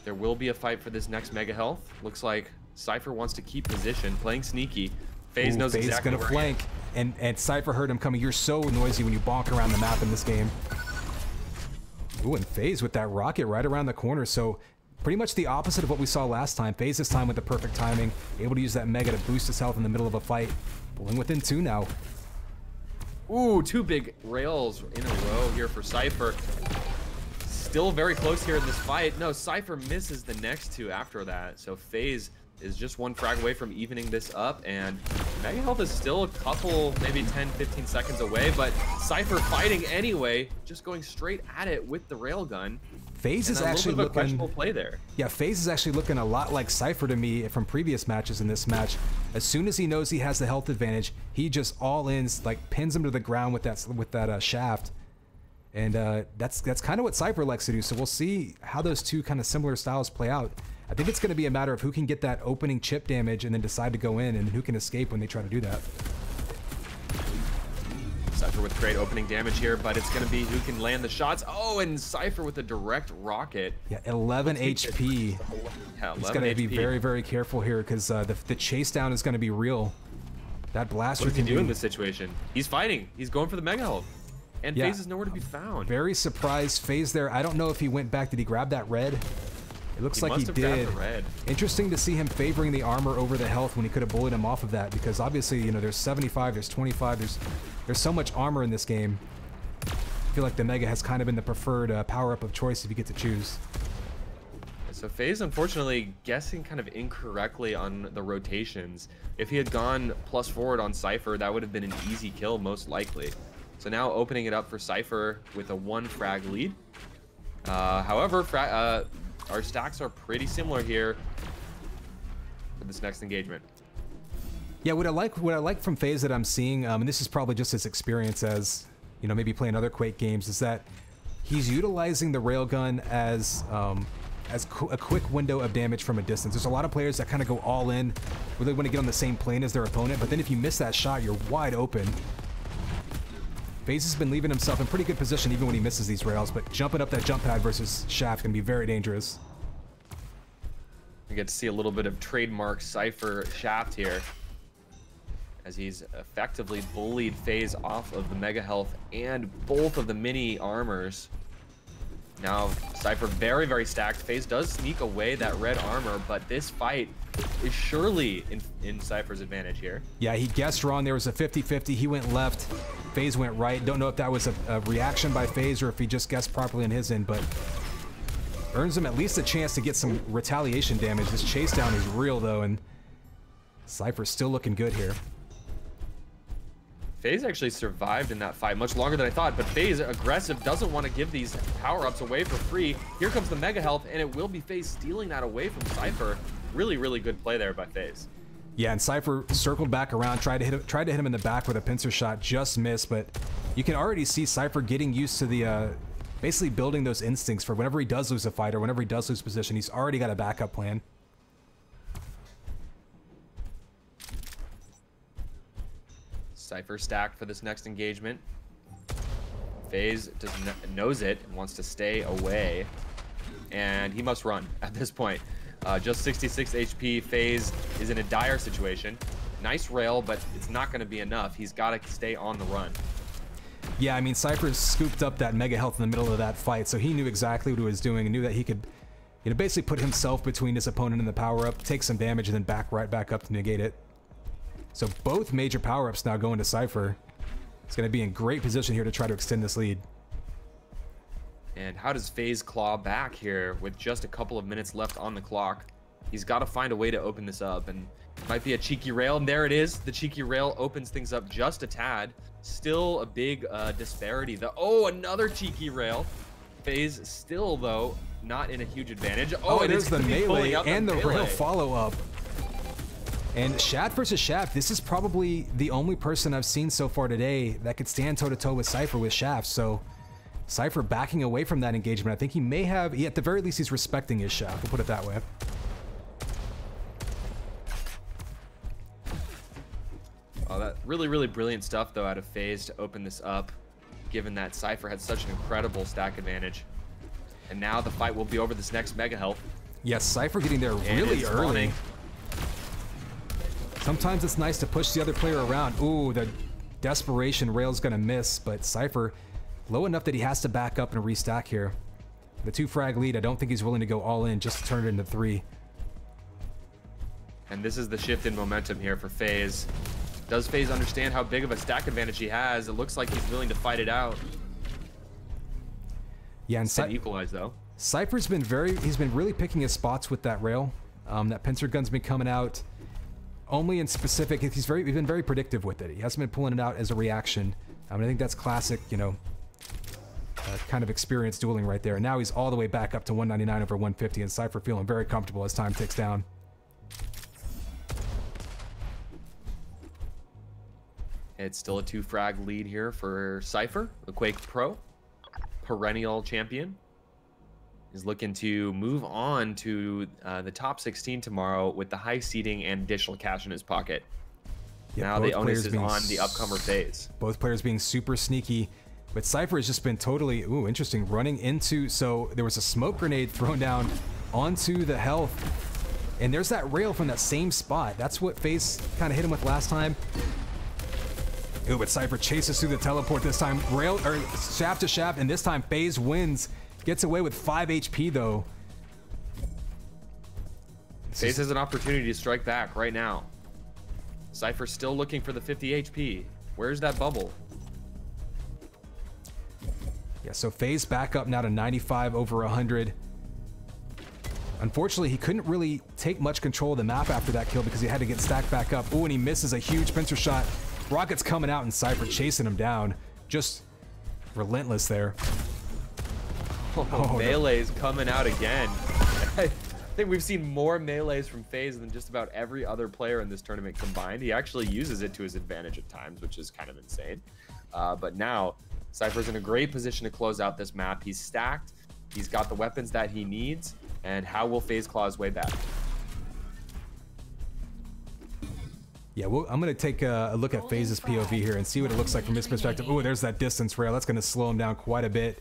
There will be a fight for this next mega health. Looks like Cypher wants to keep position, playing sneaky. Phaze knows exactly gonna flank, and Cypher heard him coming. You're so noisy when you bonk around the map in this game. Ooh, and Phaze with that rocket right around the corner. So pretty much the opposite of what we saw last time. Phaze this time with the perfect timing, able to use that mega to boost his health in the middle of a fight. Pulling within 2 now. Ooh, 2 big rails in a row here for Cypher. Still very close here in this fight. No, Cypher misses the next 2 after that. So Phaze is just 1 frag away from evening this up, and Mega Health is still a couple, maybe 10-15 seconds away, but Cypher fighting anyway, just going straight at it with the railgun. Phaze is actually looking questionable play there. Yeah, Phaze is actually looking a lot like Cypher to me from previous matches in this match. As soon as he knows he has the health advantage, he just all-ins, like pins him to the ground with that shaft. And that's kind of what Cypher likes to do. So we'll see how those two kind of similar styles play out. I think it's going to be a matter of who can get that opening chip damage and then decide to go in, and who can escape when they try to do that. Cypher with great opening damage here, but it's going to be who can land the shots. Oh, and Cypher with a direct rocket. Yeah, 11 HP. Yeah, He's got to be very, very careful here, because the chase down is going to be real. That blaster can do in this situation. He's fighting. He's going for the mega health. And Phaze is nowhere to be found. Very surprised Phaze there. I don't know if he went back. Did he grab that red? It looks like he did. Interesting to see him favoring the armor over the health when he could have bullied him off of that, because obviously, you know, there's 75, there's 25, there's so much armor in this game. I feel like the Mega has kind of been the preferred power-up of choice if you get to choose. So Phaze, unfortunately, guessing kind of incorrectly on the rotations. If he had gone plus forward on Cypher, that would have been an easy kill, most likely. So now opening it up for Cypher with a 1 frag lead. However, our stacks are pretty similar here for this next engagement. Yeah, what I like from Phaze that I'm seeing, and this is probably just his experience as, you know, maybe playing other Quake games, is that he's utilizing the railgun as a quick window of damage from a distance. There's a lot of players that kind of go all in, really want to get on the same plane as their opponent, but then if you miss that shot, you're wide open. Phaze has been leaving himself in pretty good position even when he misses these rails, but jumping up that jump pad versus shaft can be very dangerous. We get to see a little bit of trademark Cypher Shaft here, as he's effectively bullied Phaze off of the Mega Health and both of the mini armors. Now, Cypher very, very stacked. Phaze does sneak away that red armor, but this fight is surely in Cypher's advantage here. Yeah, he guessed wrong. There was a 50-50. He went left. Phaze went right. Don't know if that was a reaction by Phaze or if he just guessed properly on his end, but earns him at least a chance to get some retaliation damage. This chase down is real, though, and Cypher's still looking good here. Phaze actually survived in that fight much longer than I thought, but Phaze, aggressive, doesn't want to give these power-ups away for free. Here comes the Mega Health, and it will be Phaze stealing that away from Cypher. Really, really good play there by Phaze. Yeah, and Cypher circled back around, tried to hit him in the back with a pincer shot, just missed, but you can already see Cypher getting used to the, basically building those instincts for whenever he does lose a fight or whenever he does lose position, he's already got a backup plan. Cypher stacked for this next engagement. Phaze knows it and wants to stay away, and he must run at this point. Just 66 HP. Phaze is in a dire situation. Nice rail, but it's not going to be enough. He's got to stay on the run. Yeah, I mean, Cypher scooped up that Mega Health in the middle of that fight, so he knew exactly what he was doing and knew that he could, you know, basically put himself between his opponent and the power-up, take some damage, and then right back up to negate it. So both major power-ups now going to Cypher. It's going to be in great position here to try to extend this lead. And how does Phaze claw back here with just a couple of minutes left on the clock? He's got to find a way to open this up, and it might be a cheeky rail, and there it is. The cheeky rail opens things up just a tad. Still a big disparity. Oh, another cheeky rail. Phaze still, though, not in a huge advantage. Oh, there's the melee and the rail follow-up. And Shaft versus Shaft, this is probably the only person I've seen so far today that could stand toe-to-toe with Cypher with Shaft. So Cypher backing away from that engagement. I think he may have, at the very least, he's respecting his Shaft. We'll put it that way. Oh, that really, really brilliant stuff, though, out of Phaze to open this up, given that Cypher had such an incredible stack advantage. And now the fight will be over this next Mega Health. Yes, Cypher getting there really early. Sometimes it's nice to push the other player around. Ooh, the desperation rail's gonna miss, but Cypher low enough that he has to back up and restack here. The 2-frag lead, I don't think he's willing to go all in just to turn it into 3. And this is the shift in momentum here for Phaze. Does Phaze understand how big of a stack advantage he has? It looks like he's willing to fight it out. Yeah, and equalize though. Cypher's been he's been really picking his spots with that rail. That pincer gun's been coming out only in specific. He's been very predictive with it. He hasn't been pulling it out as a reaction. I think that's classic, you know, kind of experienced dueling right there. And now he's all the way back up to 199 over 150, and Cypher feeling very comfortable as time ticks down. It's still a 2-frag lead here for Cypher, the Quake Pro, perennial champion. Is looking to move on to the top 16 tomorrow with the high seeding and additional cash in his pocket. Yep, now the onus is on the upcomer Phaze. Both players being super sneaky, but Cypher has just been totally, interesting, running into, so there was a smoke grenade thrown down onto the health, and there's that rail from that same spot. That's what Phaze kind of hit him with last time. Ooh, but Cypher chases through the teleport this time, shaft to shaft, and this time Phaze wins. Gets away with 5 HP though. Phaze has an opportunity to strike back right now. Cypher still looking for the 50 HP. Where's that bubble? Yeah, so Phaze back up now to 95 over 100. Unfortunately, he couldn't really take much control of the map after that kill because he had to get stacked back up. Ooh, and he misses a huge pincer shot. Rocket's coming out and Cypher chasing him down. Just relentless there. Oh, melee's coming out again. I think we've seen more melees from Phaze than just about every other player in this tournament combined. He actually uses it to his advantage at times, which is kind of insane. But now, Cypher's in a great position to close out this map. He's stacked, he's got the weapons that he needs, and how will Phaze claw his way back? Yeah, I'm going to take a look at Phaze's POV here and see what it looks like from his perspective. Ooh, there's that distance rail. That's going to slow him down quite a bit.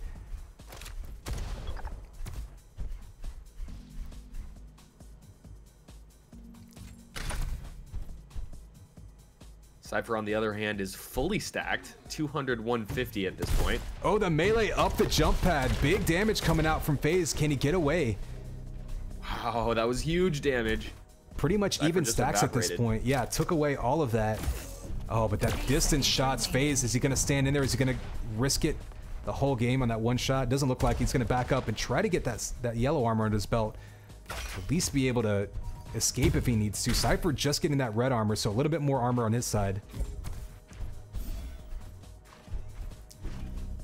Cypher, on the other hand, is fully stacked, 200, 150 at this point. Oh, the melee up the jump pad. Big damage coming out from Phaze. Can he get away? Wow, that was huge damage. Pretty much Cypher even just stacks at this evaporated. point. Yeah, took away all of that. Oh, but that distance shots, Phaze, is he going to stand in there? Is he going to risk it the whole game on that one shot? Doesn't look like he's going to back up and try to get that yellow armor under his belt. At least be able to escape if he needs to. Cypher just getting that red armor, so a little bit more armor on his side.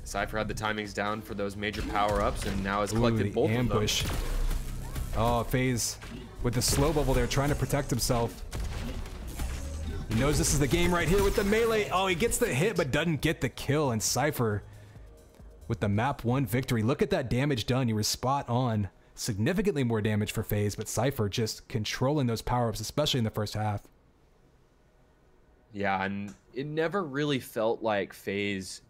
Cypher had the timings down for those major power-ups and now has collected the both ambush. of them. Oh, Phaze with the slow bubble there, trying to protect himself. He knows this is the game right here with the melee. Oh, he gets the hit but doesn't get the kill. And Cypher with the map 1 victory. Look at that damage done. You were spot on. Significantly more damage for Phaze, but Cypher just controlling those power-ups, especially in the first half. Yeah, and it never really felt like Phaze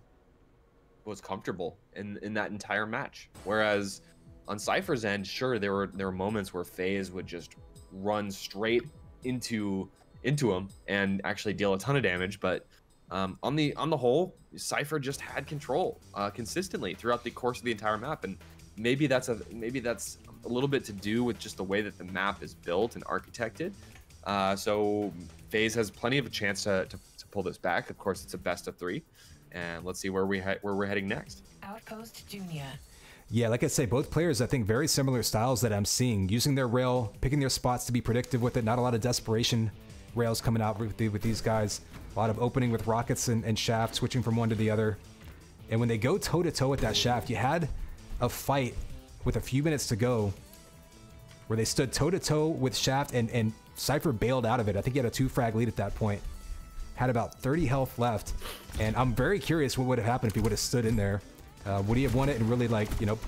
was comfortable in that entire match. Whereas on Cypher's end, sure, there were moments where Phaze would just run straight into him and actually deal a ton of damage, but on the whole, Cypher just had control consistently throughout the course of the entire map, and maybe that's a little bit to do with just the way that the map is built and architected. So Phaze has plenty of a chance to pull this back. Of course, it's a best of 3, and let's see where we're heading next. Outpost Junior. Yeah, like I say, both players, I think, very similar styles that I'm seeing. Using their rail, picking their spots to be predictive with it. Not a lot of desperation rails coming out with these guys. A lot of opening with rockets and shaft, switching from one to the other. And when they go toe-to-toe with that shaft, you had a fight with a few minutes to go where they stood toe-to-toe with shaft, and Cypher bailed out of it. I think he had a 2-frag lead at that point. Had about 30 health left. And I'm very curious what would have happened if he would have stood in there. Would he have won it and really, like, you know,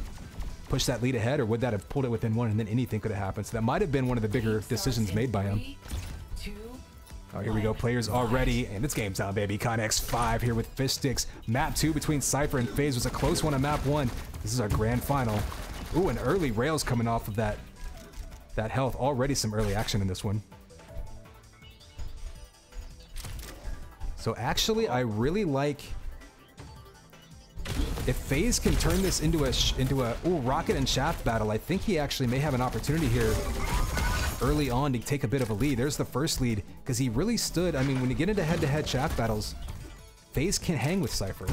push that lead ahead, or would that have pulled it within 1 and then anything could have happened? So that might have been one of the bigger decisions made by him. 3, 2, Oh, here we go. Players already, and it's game time, baby. Connex 5 here with Fish Sticks. Map 2 between Cypher and Phaze was a close one on map 1. This is our grand final. Ooh, and early rails coming off of that health. Already some early action in this one. So actually, I really like if Phaze can turn this into a rocket and shaft battle. I think he actually may have an opportunity here early on to take a bit of a lead. There's the first lead, because he really stood. I mean, when you get into head-to-head shaft battles, Phaze can hang with Cypher.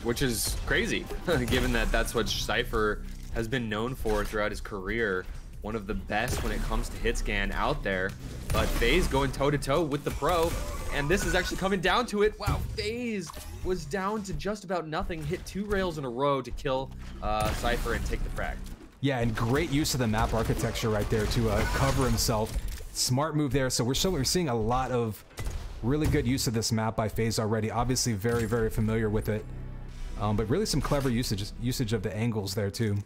Which is crazy, given that that's what Cypher has been known for throughout his career. One of the best when it comes to hit scan out there. But Phaze going toe-to-toe with the pro, and this is actually coming down to it. Wow, Phaze was down to just about nothing, hit 2 rails in a row to kill Cypher and take the frag. Yeah, and great use of the map architecture right there to cover himself. Smart move there. So we're seeing a lot of really good use of this map by Phaze already. Obviously very, very familiar with it. But really some clever usage of the angles there too.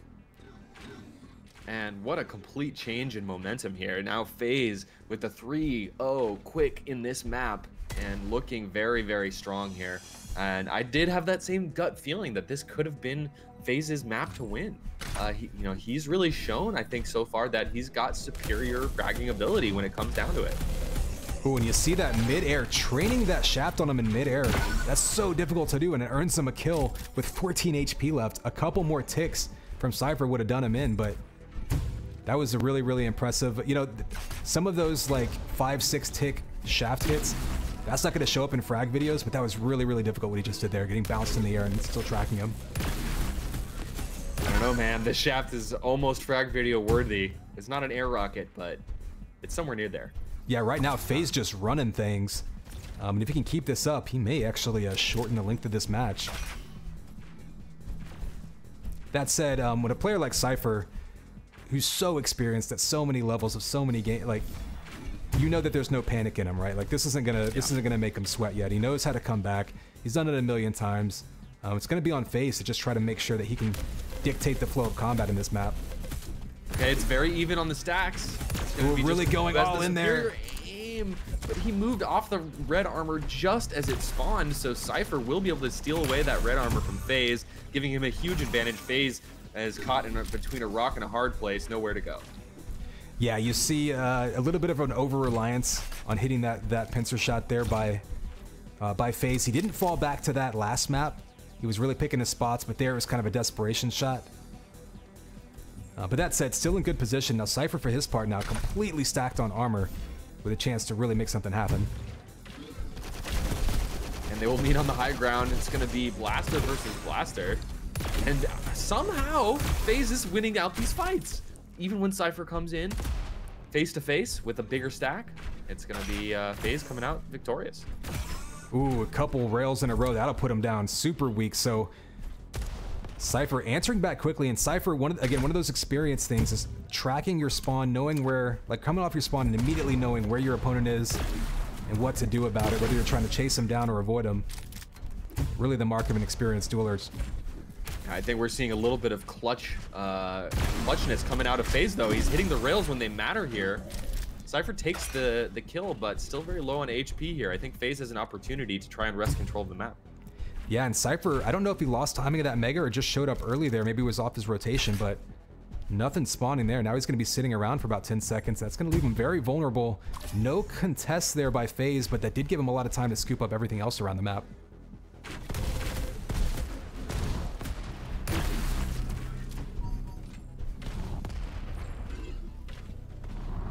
And what a complete change in momentum here. Now Phaze with the 3-0 quick in this map and looking very, very strong here. And I did have that same gut feeling that this could have been Phaze's map to win. He's really shown, I think, so far that he's got superior fragging ability when it comes down to it. Ooh, and you see that mid-air, training that shaft on him in mid-air. That's so difficult to do, and it earns him a kill with 14 HP left. A couple more ticks from Cypher would have done him in, but that was a really, really impressive. You know, some of those like 5-6 tick shaft hits, that's not going to show up in frag videos, but that was really, really difficult what he just did there, getting bounced in the air and still tracking him. I don't know, man. This shaft is almost frag video worthy. It's not an air rocket, but it's somewhere near there. Yeah, right now, Phaze just running things. And if he can keep this up, he may actually shorten the length of this match. That said, with a player like Cypher, who's so experienced at so many levels of so many games, like, you know that there's no panic in him, right? Like, this isn't gonna make him sweat yet. He knows how to come back. He's done it a million times. It's gonna be on Phaze to just try to make sure that he can dictate the flow of combat in this map. Okay, it's very even on the stacks. We're really going all in there. Aim, but he moved off the red armor just as it spawned, so Cypher will be able to steal away that red armor from Phaze, giving him a huge advantage. Phaze is caught in between a rock and a hard place, nowhere to go. Yeah, you see a little bit of an over-reliance on hitting that pincer shot there by Phaze. He didn't fall back to that last map. He was really picking his spots, but there was kind of a desperation shot. But that said, still in good position. Now Cypher, for his part, now completely stacked on armor with a chance to really make something happen. And they will meet on the high ground. It's going to be Blaster versus Blaster. And somehow, Phaze is winning out these fights. Even when Cypher comes in face to face with a bigger stack, it's going to be Phaze coming out victorious. Ooh, a couple rails in a row. That'll put him down super weak. So Cypher answering back quickly, and Cypher, one of those experience things is tracking your spawn, knowing where, like coming off your spawn and immediately knowing where your opponent is and what to do about it, whether you're trying to chase him down or avoid him. Really the mark of an experienced dueler. I think we're seeing a little bit of clutchness coming out of Phaze, though. He's hitting the rails when they matter here. Cypher takes the kill, but still very low on HP here. I think Phaze has an opportunity to try and wrest control of the map. Yeah, and Cypher, I don't know if he lost timing of that Mega or just showed up early there. Maybe he was off his rotation, but nothing spawning there. Now he's going to be sitting around for about 10 seconds. That's going to leave him very vulnerable. No contest there by Phaze, but that did give him a lot of time to scoop up everything else around the map.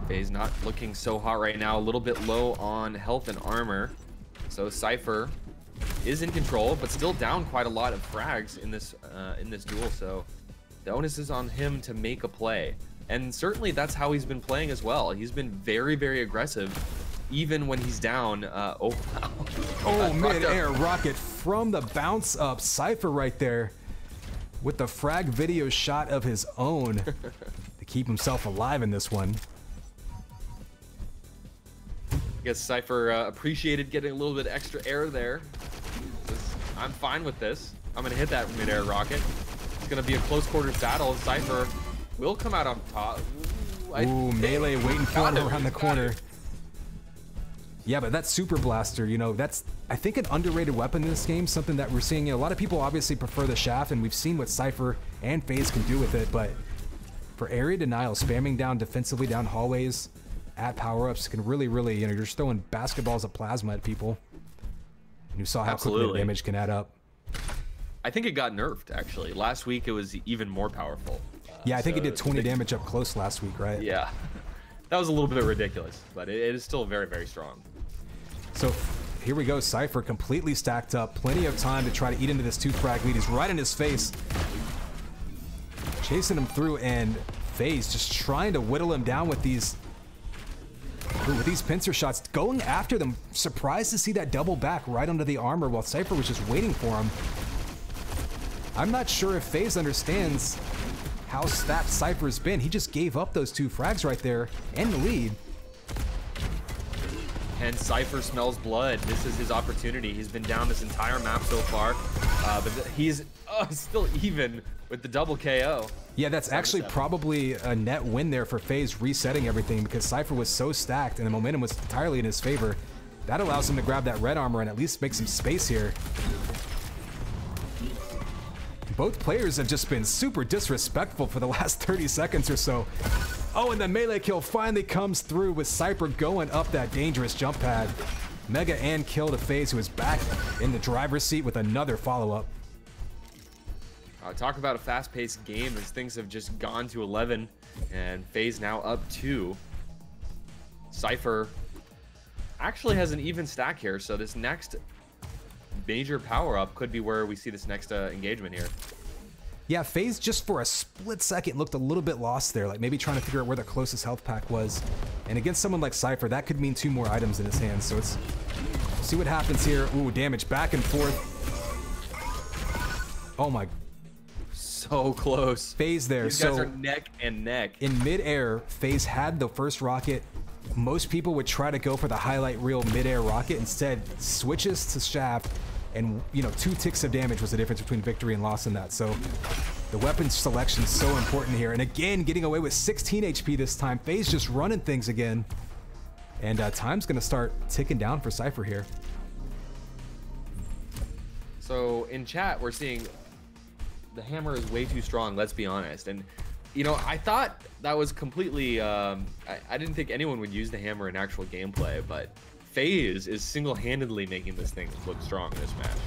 Phaze not looking so hot right now, a little bit low on health and armor. So Cypher is in control, but still down quite a lot of frags in this duel. So the onus is on him to make a play. And certainly that's how he's been playing as well. He's been very, very aggressive, even when he's down. Oh, wow. Oh, mid-air rocket from the bounce up. Cypher right there with the frag video shot of his own to keep himself alive in this one. I guess Cypher appreciated getting a little bit extra air there. Says, I'm fine with this. I'm going to hit that mid-air rocket. It's going to be a close quarters battle. Cypher will come out on top. Ooh, melee waiting for him around the corner. Yeah, but that Super Blaster, you know, that's, I think, an underrated weapon in this game. Something that we're seeing, you know, a lot of people obviously prefer the shaft, and we've seen what Cypher and Phaze can do with it, but for area denial, spamming down defensively down hallways, at power-ups can really, you know, you're just throwing basketballs of plasma at people. And you saw how quickly the damage can add up. I think it got nerfed, actually. Last week, it was even more powerful. Yeah, I think it did 20 damage up close last week, right? Yeah. That was a little bit ridiculous, but it is still very, very strong. So here we go. Cypher completely stacked up. Plenty of time to try to eat into this 2-frag lead. He's right in his face. Chasing him through, and Phaze just trying to whittle him down with these pincer shots, going after them. Surprised to see that double back right under the armor while Cypher was just waiting for him. I'm not sure if Phaze understands how stacked Cypher's been. He just gave up those 2 frags right there and the lead. And Cypher smells blood. This is his opportunity. He's been down this entire map so far, but he's still even with the double KO. Yeah, that's actually probably a net win there for Phaze, resetting everything, because Cypher was so stacked and the momentum was entirely in his favor. That allows him to grab that red armor and at least make some space here. Both players have just been super disrespectful for the last 30 seconds or so. Oh, and the melee kill finally comes through with Cypher going up that dangerous jump pad. Mega and kill to Phaze, who is back in the driver's seat with another follow-up. Talk about a fast-paced game as things have just gone to 11, and Phaze now up 2. Cypher actually has an even stack here, so this next major power-up could be where we see this next engagement here. Yeah, Phaze just for a split second looked a little bit lost there, like maybe trying to figure out where the closest health pack was. And against someone like Cypher, that could mean 2 more items in his hands, so we'll see what happens here. Ooh, damage back and forth. Oh my. So close. Phaze there. These guys are neck and neck. In midair, Phaze had the first rocket. Most people would try to go for the highlight reel midair rocket. Instead, switches to shaft, and you know, 2 ticks of damage was the difference between victory and loss in that. So the weapon selection is so important here. And again, getting away with 16 HP this time. Phaze just running things again. And time's gonna start ticking down for Cypher here. So in chat, we're seeing the hammer is way too strong, let's be honest. And You know, I thought that was completely, I didn't think anyone would use the hammer in actual gameplay, but Phaze is single-handedly making this thing look strong in this match.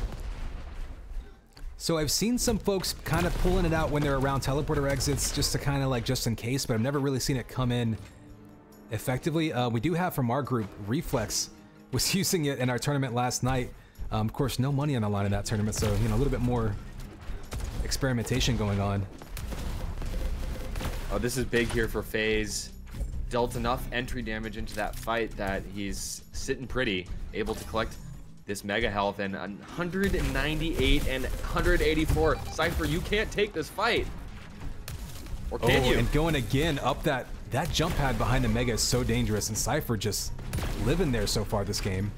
So I've seen some folks kind of pulling it out when they're around teleporter exits just to kind of like just in case, but I've never really seen it come in effectively. We do have from our group, Reflex was using it in our tournament last night. Of course, no money on the line in that tournament, so, you know, a little bit more experimentation going on. Oh, this is big here for Phaze. Dealt enough entry damage into that fight that he's sitting pretty, able to collect this mega health and 198 and 184. Cypher, you can't take this fight. Or can you? And going again up that jump pad behind the mega is so dangerous, and Cypher just living there so far this game.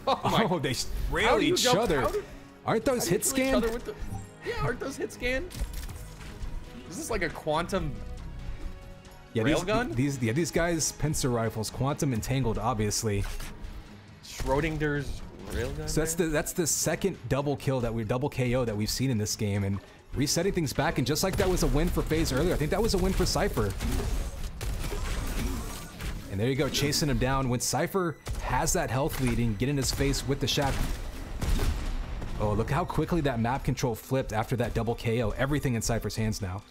Oh, they rail each other. Aren't those hit scanned? Yeah, aren't those hit scanned? Is this like a quantum railgun? These guys, pincer rifles, quantum entangled, obviously. Schrodinger's railgun. So that's the second double KO that we've seen in this game, and resetting things back. And just like that was a win for Phaze earlier, I think that was a win for Cypher. And there you go, chasing him down. When Cypher has that health lead and get in his face with the shaft. Oh, look how quickly that map control flipped after that double KO. Everything in Cypher's hands now.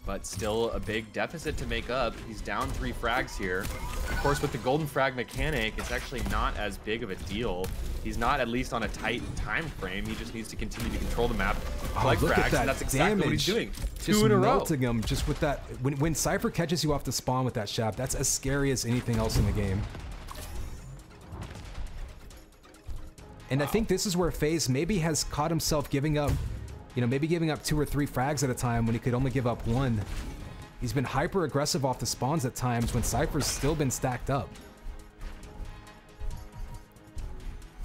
But still a big deficit to make up. He's down 3 frags here. Of course, with the golden frag mechanic, it's actually not as big of a deal. He's not at least on a tight time frame. He just needs to continue to control the map, collect look frags, at that and that's exactly what he's doing. 2 in a row. Melting him just with that. When Cypher catches you off the spawn with that shaft, that's as scary as anything else in the game. And I think this is where Phaze maybe has caught himself giving up, you know, maybe giving up 2 or 3 frags at a time when he could only give up 1. He's been hyper aggressive off the spawns at times when Cypher's still been stacked up.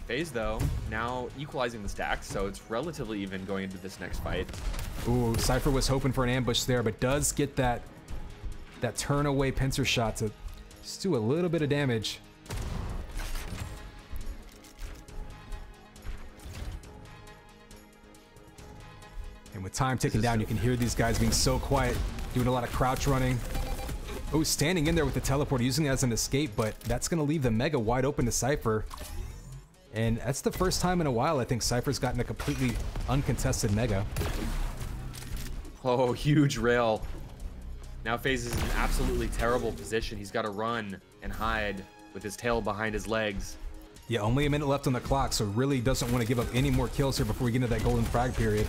Phaze, though, now equalizing the stacks, so it's relatively even going into this next fight. Ooh, Cypher was hoping for an ambush there, but does get that turn away pincer shot to just do a little bit of damage. And with time ticking down, you can hear these guys being so quiet, doing a lot of crouch running. Oh, standing in there with the teleport, using it as an escape, but that's going to leave the mega wide open to Cypher. And that's the first time in a while I think Cypher's gotten a completely uncontested mega. Oh, huge rail. Now Phaze is in an absolutely terrible position. He's got to run and hide with his tail behind his legs. Yeah, only a minute left on the clock, so really doesn't want to give up any more kills here before we get into that golden frag period.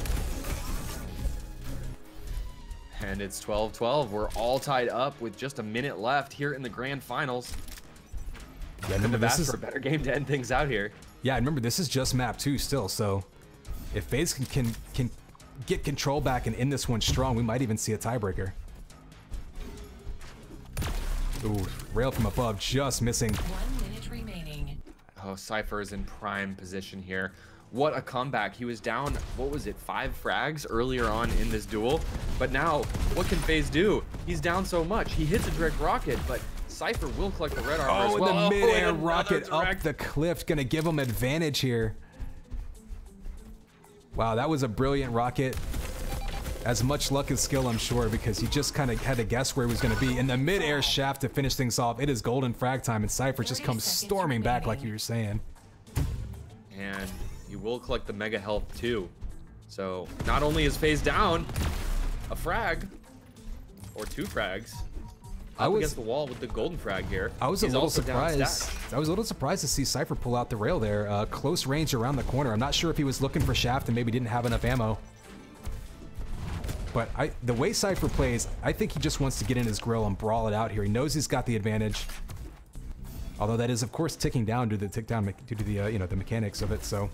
And it's 12-12. We're all tied up with just a minute left here in the grand finals. Yeah, remember, this is for a better game to end things out here. Yeah, remember this is just map 2 still, so if Phaze can get control back and end this one strong, we might even see a tiebreaker. Ooh, rail from above, just missing. 1 minute remaining. Oh, Cypher is in prime position here. What a comeback. He was down, what was it, 5 frags earlier on in this duel. But now, what can Phaze do? He's down so much. He hits a direct rocket, but Cypher will collect the red armor as well. Oh, the mid-air rocket direct up the cliff, gonna give him advantage here. Wow, that was a brilliant rocket. As much luck as skill, I'm sure, because he just kind of had to guess where he was gonna be. In the mid-air shaft to finish things off, it is golden frag time, and Cypher just comes storming back like you were saying. And he will collect the mega health too. So not only is Phaze down a frag, or 2 frags, up against the wall with the golden frag here. I was a little surprised. I was a little surprised to see Cypher pull out the rail there. Close range around the corner. I'm not sure if he was looking for shaft and maybe didn't have enough ammo. But the way Cypher plays, I think he just wants to get in his grill and brawl it out here. He knows he's got the advantage. Although that is, of course, ticking down due to the you know, the mechanics of it. So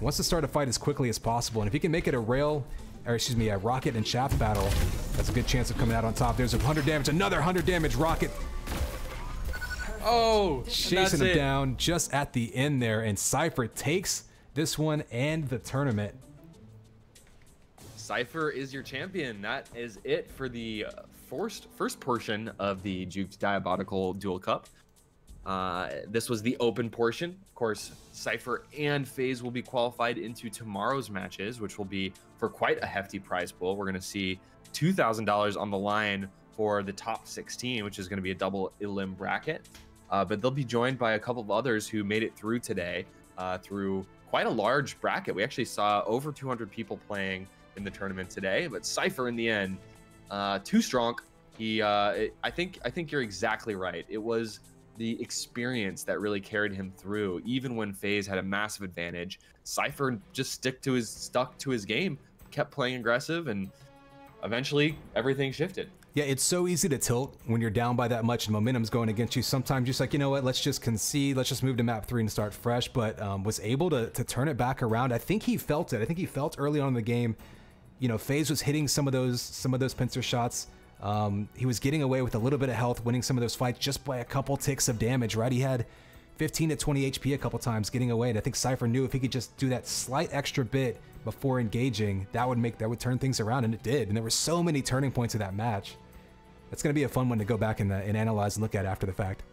wants to start a fight as quickly as possible, and if he can make it a rocket and shaft battle, that's a good chance of coming out on top. There's 100 damage, another 100 damage rocket. Oh, chasing him down just at the end there, and Cypher takes this one and the tournament. Cypher is your champion. That is it for the first portion of the Juked Diabotical Duel Cup. This was the open portion. Of course, Cypher and Phaze will be qualified into tomorrow's matches, which will be for quite a hefty prize pool. We're going to see $2,000 on the line for the top 16, which is going to be a double elim bracket. But they'll be joined by a couple of others who made it through today through quite a large bracket. We actually saw over 200 people playing in the tournament today, but Cypher in the end, too strong. I think you're exactly right. It was the experience that really carried him through. Even when Phaze had a massive advantage, Cypher just stuck to his game, kept playing aggressive, and eventually everything shifted. Yeah, it's so easy to tilt when you're down by that much and momentum's going against you. Sometimes you're just like, you know what, let's just concede, let's just move to map 3 and start fresh, but was able to turn it back around. I think he felt it. I think he felt early on in the game, you know, Phaze was hitting some of those pincer shots. He was getting away with a little bit of health, winning some of those fights just by a couple ticks of damage, right? He had 15 to 20 HP a couple times getting away, and I think Cypher knew if he could just do that slight extra bit before engaging, that would turn things around, and it did. And there were so many turning points of that match. It's going to be a fun one to go back and analyze and look at after the fact.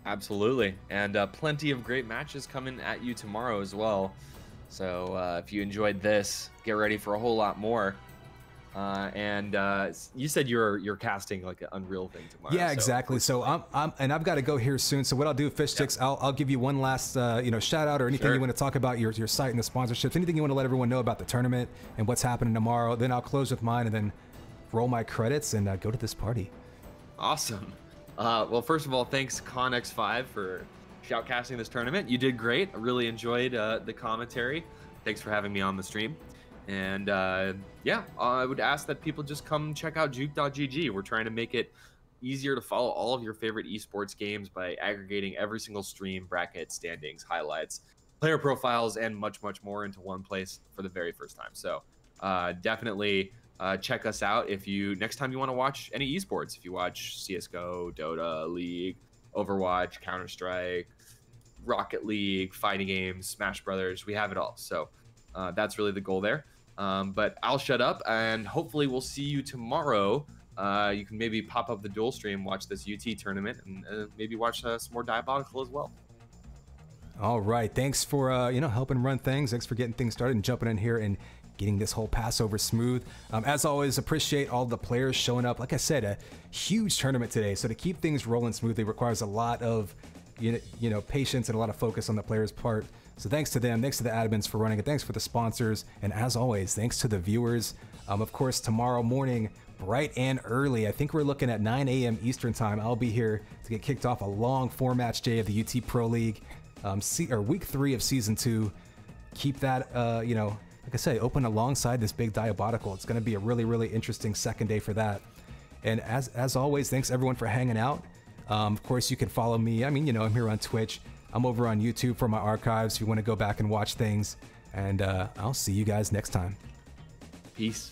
Absolutely, and plenty of great matches coming at you tomorrow as well. So if you enjoyed this, get ready for a whole lot more. You said you're casting like an Unreal thing tomorrow. Yeah, exactly. So I've got to go here soon. So what I'll do, Fish Sticks, I'll give you one last shout out or anything you want to talk about your site and the sponsorships, anything you want to let everyone know about the tournament and what's happening tomorrow. Then I'll close with mine and then roll my credits and go to this party. Awesome. Well, first of all, thanks Conx5 for shoutcasting this tournament. You did great. I really enjoyed the commentary. Thanks for having me on the stream. And yeah, I would ask that people just come check out Juked.gg. We're trying to make it easier to follow all of your favorite esports games by aggregating every single stream, bracket, standings, highlights, player profiles, and much, much more into one place for the very first time. So definitely check us out if you next time you want to watch any esports. If you watch CSGO, Dota, League, Overwatch, Counter-Strike, Rocket League, fighting games, Smash Brothers, we have it all. So that's really the goal there. But I'll shut up, and hopefully we'll see you tomorrow. You can maybe pop up the dual stream, watch this UT tournament, and maybe watch some more Diabotical as well. All right, thanks for helping run things. Thanks for getting things started and jumping in here and getting this whole Passover smooth. As always, appreciate all the players showing up. Like I said, a huge tournament today, so to keep things rolling smoothly requires a lot of patience and a lot of focus on the players' part. So thanks to them, thanks to the admins for running it, thanks for the sponsors, and as always, thanks to the viewers. Of course, tomorrow morning, bright and early, I think we're looking at 9 a.m. Eastern time, I'll be here to get kicked off a long 4-match day of the UT Pro League, week 3 of season 2. Keep that, like I say, open alongside this big Diabotical. It's going to be a really, really interesting second day for that. And as always, thanks everyone for hanging out. Of course, you can follow me. I'm here on Twitch. I'm over on YouTube for my archives if you want to go back and watch things. And I'll see you guys next time. Peace.